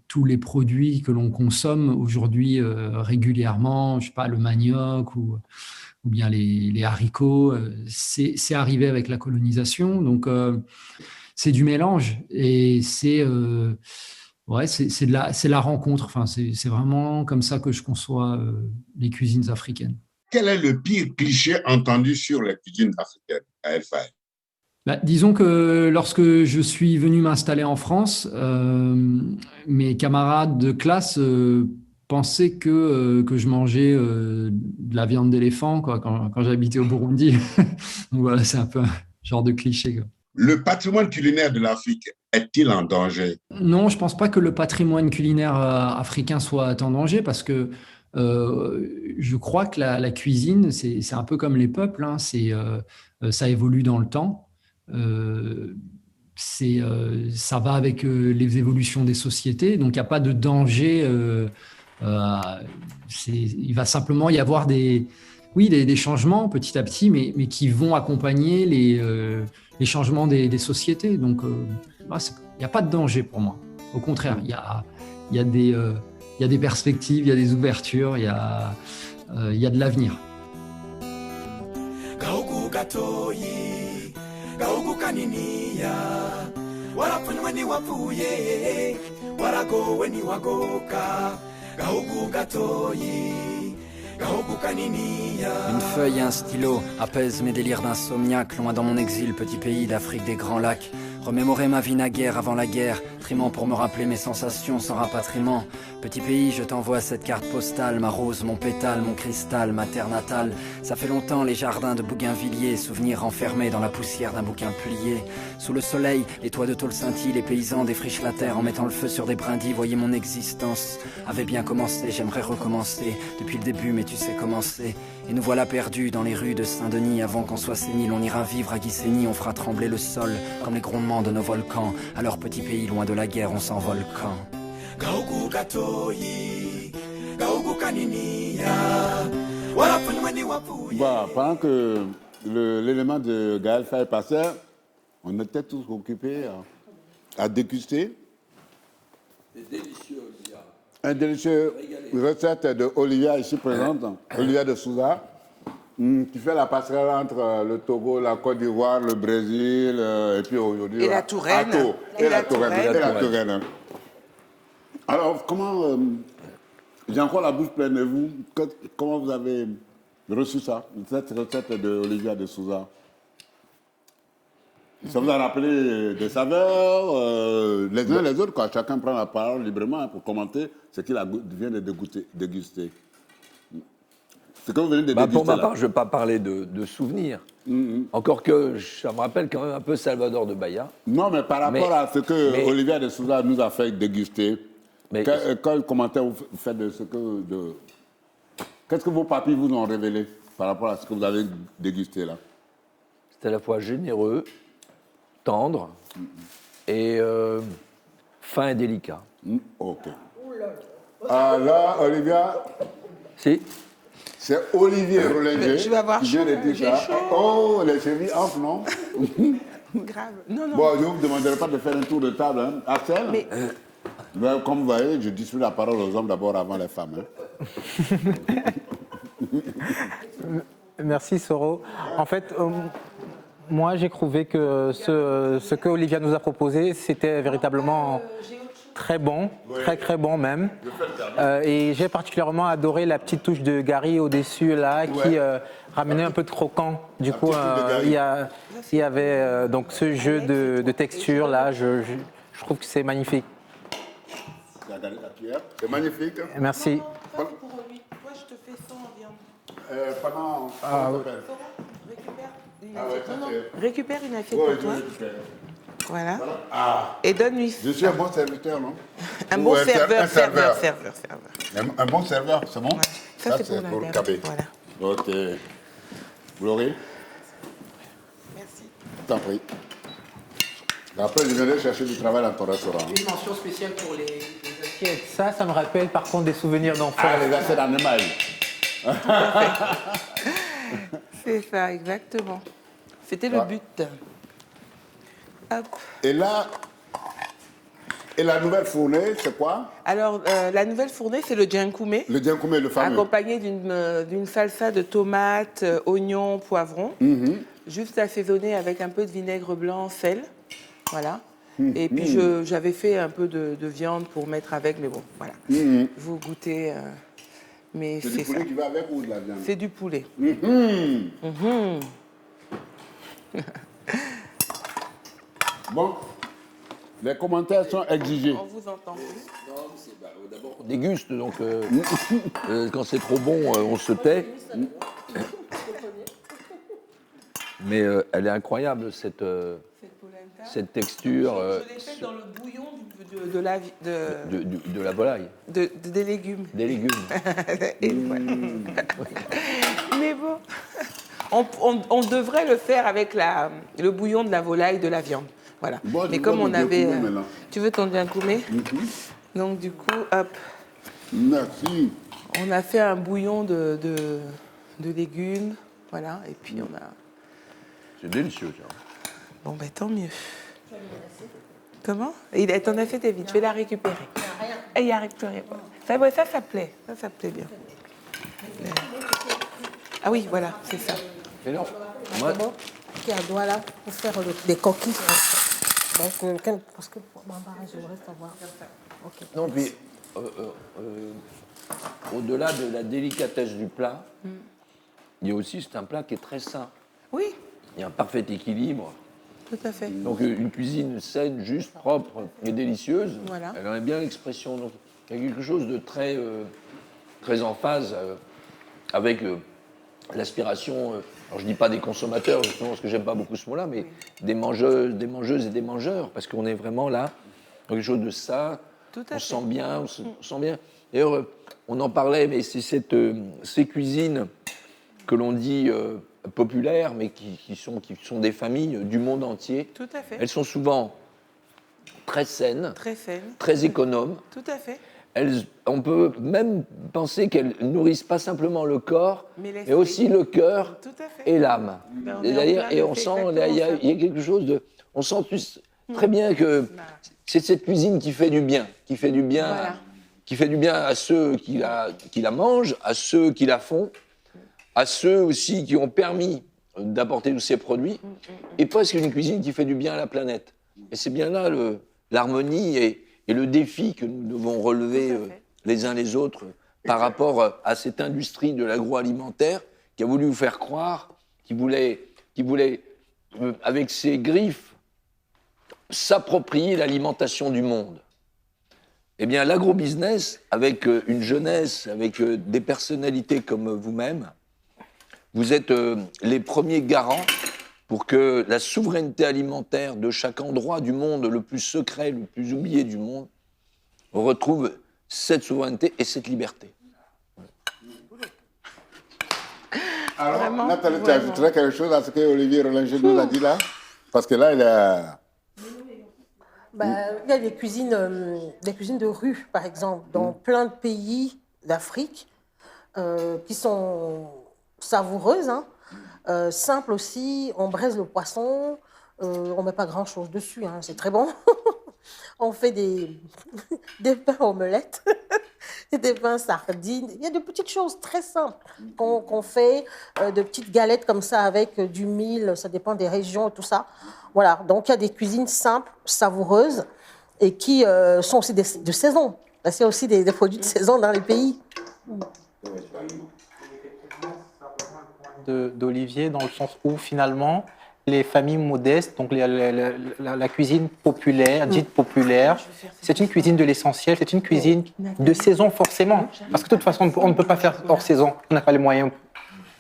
tous les produits que l'on consomme aujourd'hui régulièrement, je sais pas, le manioc ou bien les haricots, c'est arrivé avec la colonisation. Donc, c'est du mélange et c'est la rencontre. Enfin, c'est vraiment comme ça que je conçois les cuisines africaines. Quel est le pire cliché entendu sur les cuisines africaines, Gaël Faye? Disons que lorsque je suis venu m'installer en France, mes camarades de classe pensaient que je mangeais de la viande d'éléphant quoi, quand j'habitais au Burundi. Donc voilà, c'est un peu un genre de cliché, quoi. Le patrimoine culinaire de l'Afrique est-il en danger? Non, je ne pense pas que le patrimoine culinaire africain soit en danger parce que je crois que la cuisine, c'est un peu comme les peuples, hein, ça évolue dans le temps. Ça va avec les évolutions des sociétés, donc il n'y a pas de danger. Il va simplement y avoir des changements petit à petit, mais qui vont accompagner les changements des sociétés. Donc, il n'y a pas de danger pour moi. Au contraire, il y a des perspectives, il y a des ouvertures, il y a de l'avenir. Une feuille et un stylo apaisent mes délires d'insomniaque. Loin dans mon exil, petit pays d'Afrique des grands lacs. Remémorer ma vie naguère avant la guerre, trimant pour me rappeler mes sensations sans rapatriement. Petit pays, je t'envoie cette carte postale, ma rose, mon pétale, mon cristal, ma terre natale. Ça fait longtemps les jardins de Bougainvilliers, souvenirs enfermés dans la poussière d'un bouquin plié. Sous le soleil, les toits de tôle scintillent, les paysans défrichent la terre en mettant le feu sur des brindilles. Voyez mon existence avait bien commencé, j'aimerais recommencer depuis le début, mais tu sais comment c'est. Et nous voilà perdus dans les rues de Saint-Denis. Avant qu'on soit sénile, on ira vivre à Gisenyi. On fera trembler le sol comme les grondements de nos volcans. Alors petit pays, loin de la guerre, on s'envole quand? Pendant que l'élément de Gaël Faye passait, on était tous occupés à déguster. C'est délicieux, Olivia. Un délicieux recette de Olivia ici présente, Olivia de Souza, qui fait la passerelle entre le Togo, la Côte d'Ivoire, le Brésil, et puis aujourd'hui... Et la Touraine. Et la Touraine. Alors, comment... j'ai encore la bouche pleine de vous. Comment vous avez reçu ça, cette recette de Olivia de Souza? Ça vous a rappelé des saveurs, les uns les autres, quoi. Chacun prend la parole librement pour commenter ce qu'il vient de déguster. Ce que vous venez de déguster. Pour ma part, je ne vais pas parler de souvenirs. Encore que ça me rappelle quand même un peu Salvador de Bahia. Non, mais par rapport à ce que Olivia de Souza nous a fait déguster, quel commentaire vous faites de ce que... Qu'est-ce que vos papilles vous ont révélé par rapport à ce que vous avez dégusté là? C'est à la fois généreux, tendre et fin et délicat. Ok. Ah là, Olivia. Si. C'est Olivier Rollinger. Je vais avoir qui vient de dire j'ai ça. chaud. Oh, les chevilles enflent, non? Grave. Non, non. Bon, je ne vous demanderai pas de faire un tour de table. Hein. Axel, Mais- comme vous voyez, je distribue la parole aux hommes d'abord avant les femmes. Hein. Merci Soro. En fait, moi j'ai trouvé que ce que Olivia nous a proposé, c'était véritablement très bon, très bon même. Et j'ai particulièrement adoré la petite touche de Gary au-dessus là, qui ramenait un peu de croquant. Du coup, il y avait donc ce jeu de texture là. Je trouve que c'est magnifique. C'est magnifique. Merci. Pour lui. Toi, je te fais ça en viande. Pendant. Récupère une assiette Ouais, pour toi. je récupère. Voilà. Ah, Et donne-lui. je suis un bon serviteur, non? Un Ou bon un serveur. Un bon serveur, c'est bon? Ça, c'est pour la Cabé. Voilà. Ok. Glory, Merci. t'en prie. Après, je viendrai chercher du travail dans ton restaurant. Une mention spéciale pour les assiettes. Ça me rappelle par contre des souvenirs d'enfance. Ah, les assiettes d'animal. C'est ça, exactement. C'était le but. Hop. Et là, et la nouvelle fournée, c'est quoi? Alors, la nouvelle fournée, c'est le giancume, Le giancume, le fameux. accompagné d'une salsa de tomates, oignons, poivrons, juste assaisonné avec un peu de vinaigre blanc, sel. Voilà. Et puis, j'avais fait un peu de viande pour mettre avec, mais bon, voilà. Vous goûtez, mais C'est c'est du ça. poulet qui va avec ou de la viande? C'est du poulet. Bon, les commentaires sont exigés. On vous entend plus. D'abord, on déguste, donc quand c'est trop bon, on se tait. Mais elle est incroyable, cette texture. Je l'ai fait dans le bouillon de la volaille. des légumes. Des légumes. Et voilà. Mais bon, on devrait le faire avec le bouillon de la volaille, de la viande. Voilà. Bon, mais je comme vois on le avait... giancume maintenant. Tu veux ton giancume? Donc du coup, hop, Merci. on a fait un bouillon de légumes. Voilà, et puis on a... C'est délicieux, ça. Bon, ben tant mieux. Comment? T'en as fait tes vite, je vais la récupérer. Il n'y a rien. Ça plaît. Ça plaît bien. Ah oui, voilà, c'est ça. Et non, Moi, qui a doigt là pour faire des coquilles. Donc, parce que pour Bambara, j'aimerais savoir. Ok. non, puis au-delà de la délicatesse du plat, il y a aussi, c'est un plat qui est très sain. Oui, Il y a un parfait équilibre. tout à fait. Donc une cuisine saine, juste, propre et délicieuse. Voilà. Elle en a bien l'expression. Donc il y a quelque chose de très, très en phase avec l'aspiration. Alors je dis pas des consommateurs, justement, parce que j'aime pas beaucoup ce mot-là, mais des mangeuses et des mangeurs, parce qu'on est vraiment là dans quelque chose de ça. Tout à On fait. sent bien, on sent bien. D'ailleurs, on en parlait, mais c'est ces cuisines que l'on dit populaires, mais qui sont des familles du monde entier. Tout à fait. Elles sont souvent très saines, Très saine. très économes. Tout à fait. On peut même penser qu'elles nourrissent pas simplement le corps, Mais mais l'esprit. aussi le cœur Tout à fait. et l'âme. Ben, on est en C'est-à-dire, plein et de on fait sent, exactement il y a quelque chose de, on sent très bien que c'est cette cuisine qui fait du bien, Voilà. qui fait du bien à ceux qui la mangent, à ceux qui la font, à ceux aussi qui ont permis d'apporter tous ces produits, et presque une cuisine qui fait du bien à la planète. Et c'est bien là l'harmonie et le défi que nous devons relever les uns les autres par rapport à cette industrie de l'agroalimentaire qui a voulu vous faire croire, qui voulait avec ses griffes, s'approprier l'alimentation du monde. Eh bien, l'agrobusiness, avec une jeunesse, avec des personnalités comme vous-même, vous êtes les premiers garants pour que la souveraineté alimentaire de chaque endroit du monde, le plus secret, le plus oublié du monde, retrouve cette souveraineté et cette liberté. Alors, Vraiment, Nathalie, tu vraiment. ajouterais quelque chose à ce que Olivier Rollinger nous a dit là? Parce que là, il a... Il y a des cuisines de rue, par exemple, dans plein de pays d'Afrique, qui sont savoureuses, hein. Simples aussi, on braise le poisson, on ne met pas grand-chose dessus, hein, c'est très bon. On fait des pains omelettes, des pains sardines. Il y a de petites choses très simples qu'on fait, de petites galettes comme ça avec du mil, ça dépend des régions et tout ça. Voilà, donc il y a des cuisines simples, savoureuses et qui sont aussi de saison. Parce qu'il y a aussi des produits de saison dans les pays. D'Olivier, dans le sens où finalement les familles modestes, donc la cuisine populaire, dite populaire, c'est une cuisine de l'essentiel, c'est une cuisine de saison forcément. Parce que de toute façon, on ne peut pas faire hors saison, on n'a pas les moyens.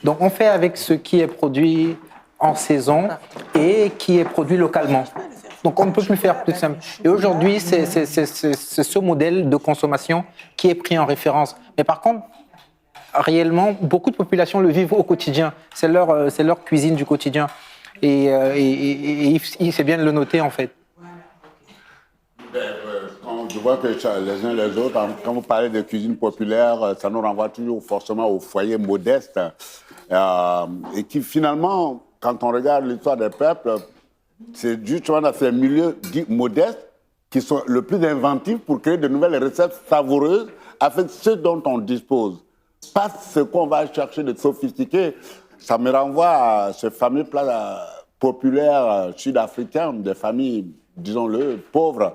Donc on fait avec ce qui est produit en saison et qui est produit localement. Donc on ne peut plus faire plus simple. Et aujourd'hui, c'est ce modèle de consommation qui est pris en référence. Mais par contre, réellement, beaucoup de populations le vivent au quotidien. C'est leur cuisine du quotidien. Et c'est bien de le noter, en fait. Quand je vois que les uns les autres, quand vous parlez de cuisine populaire, ça nous renvoie toujours forcément au foyer modeste. Et qui finalement, quand on regarde l'histoire des peuples, c'est justement dans ces milieux dits modestes qui sont le plus inventifs pour créer de nouvelles recettes savoureuses avec ce dont on dispose. Pas ce qu'on va chercher de sophistiqué. Ça me renvoie à ce fameux plat populaire sud-africain des familles, disons-le, pauvres,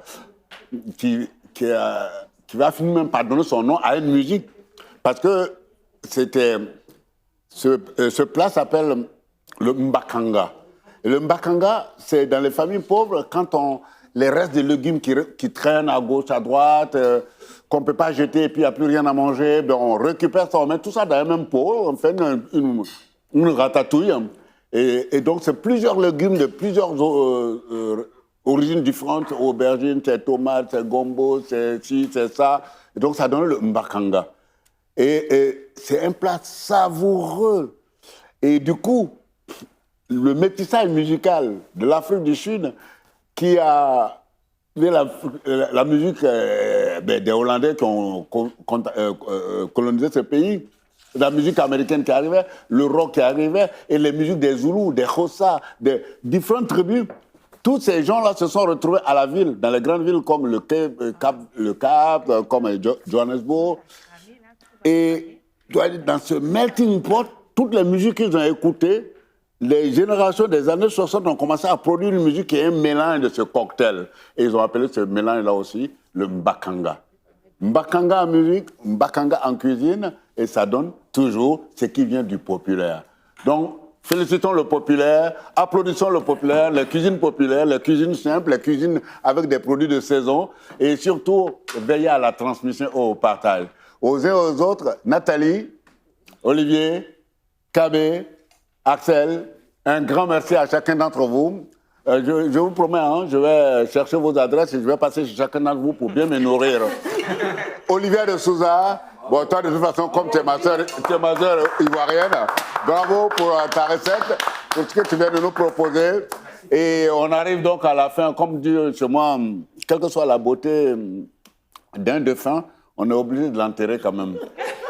qui va finir même par donner son nom à une musique. Parce que ce plat s'appelle le mbakanga. Et le mbakanga, c'est dans les familles pauvres, quand les restes de légumes qui traînent à gauche, à droite, qu'on ne peut pas jeter et puis il n'y a plus rien à manger, ben on récupère ça, on met tout ça dans un même pot, on fait une ratatouille. Et donc, c'est plusieurs légumes de plusieurs origines différentes, aubergines, c'est tomates, c'est gombo, c'est ci, c'est ça. Et donc, ça donne le mbakanga. Et c'est un plat savoureux. Et du coup, le métissage musical de l'Afrique du Sud, qui a la musique des Hollandais qui ont colonisé ce pays, la musique américaine qui arrivait, le rock qui arrivait, et les musiques des Zoulous, des Xhosa, des différentes tribus. Tous ces gens-là se sont retrouvés à la ville, dans les grandes villes comme le Cap, comme Johannesburg. Et dans ce melting pot, toutes les musiques qu'ils ont écoutées, les générations des années 60 ont commencé à produire une musique qui est un mélange de ce cocktail. Et ils ont appelé ce mélange-là aussi le mbakanga. Mbakanga en musique, mbakanga en cuisine, et ça donne toujours ce qui vient du populaire. Donc, félicitons le populaire, applaudissons le populaire, les cuisines simples, les cuisines avec des produits de saison, et surtout, veillez à la transmission au partage. Aux uns et aux autres, Nathalie, Olivier, Kabé, Axel, un grand merci à chacun d'entre vous. Je vous promets, je vais chercher vos adresses et je vais passer chez chacun d'entre vous pour bien me nourrir. Olivier de Souza, bon, toi de toute façon, comme tu es ma sœur ivoirienne, bravo pour ta recette, pour ce que tu viens de nous proposer. Et on arrive donc à la fin, comme dit chez moi, quelle que soit la beauté d'un défunt, on est obligé de l'enterrer quand même.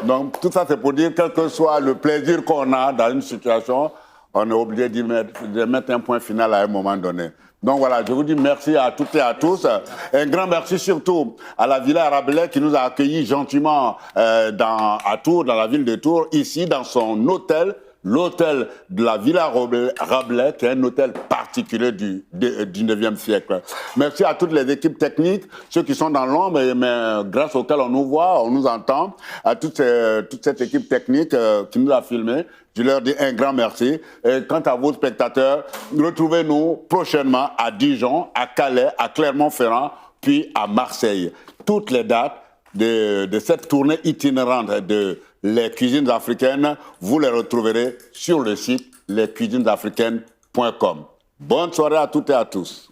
Donc tout ça c'est pour dire, quel que soit le plaisir qu'on a dans une situation, on est obligé de mettre un point final à un moment donné. Donc voilà, je vous dis merci à toutes et à tous. Un grand merci surtout à la Villa Rabelais qui nous a accueillis gentiment à Tours, dans la ville de Tours, ici dans son hôtel, l'hôtel de la Villa Rabelais, qui est un hôtel particulier du 19e siècle. Merci à toutes les équipes techniques, ceux qui sont dans l'ombre, mais grâce auxquels on nous voit, on nous entend, à toute cette équipe technique qui nous a filmés. Je leur dis un grand merci. Et quant à vos spectateurs, retrouvez-nous prochainement à Dijon, à Calais, à Clermont-Ferrand, puis à Marseille. Toutes les dates de cette tournée itinérante de les cuisines africaines, vous les retrouverez sur le site lescuisinesafricaines.com. Bonne soirée à toutes et à tous.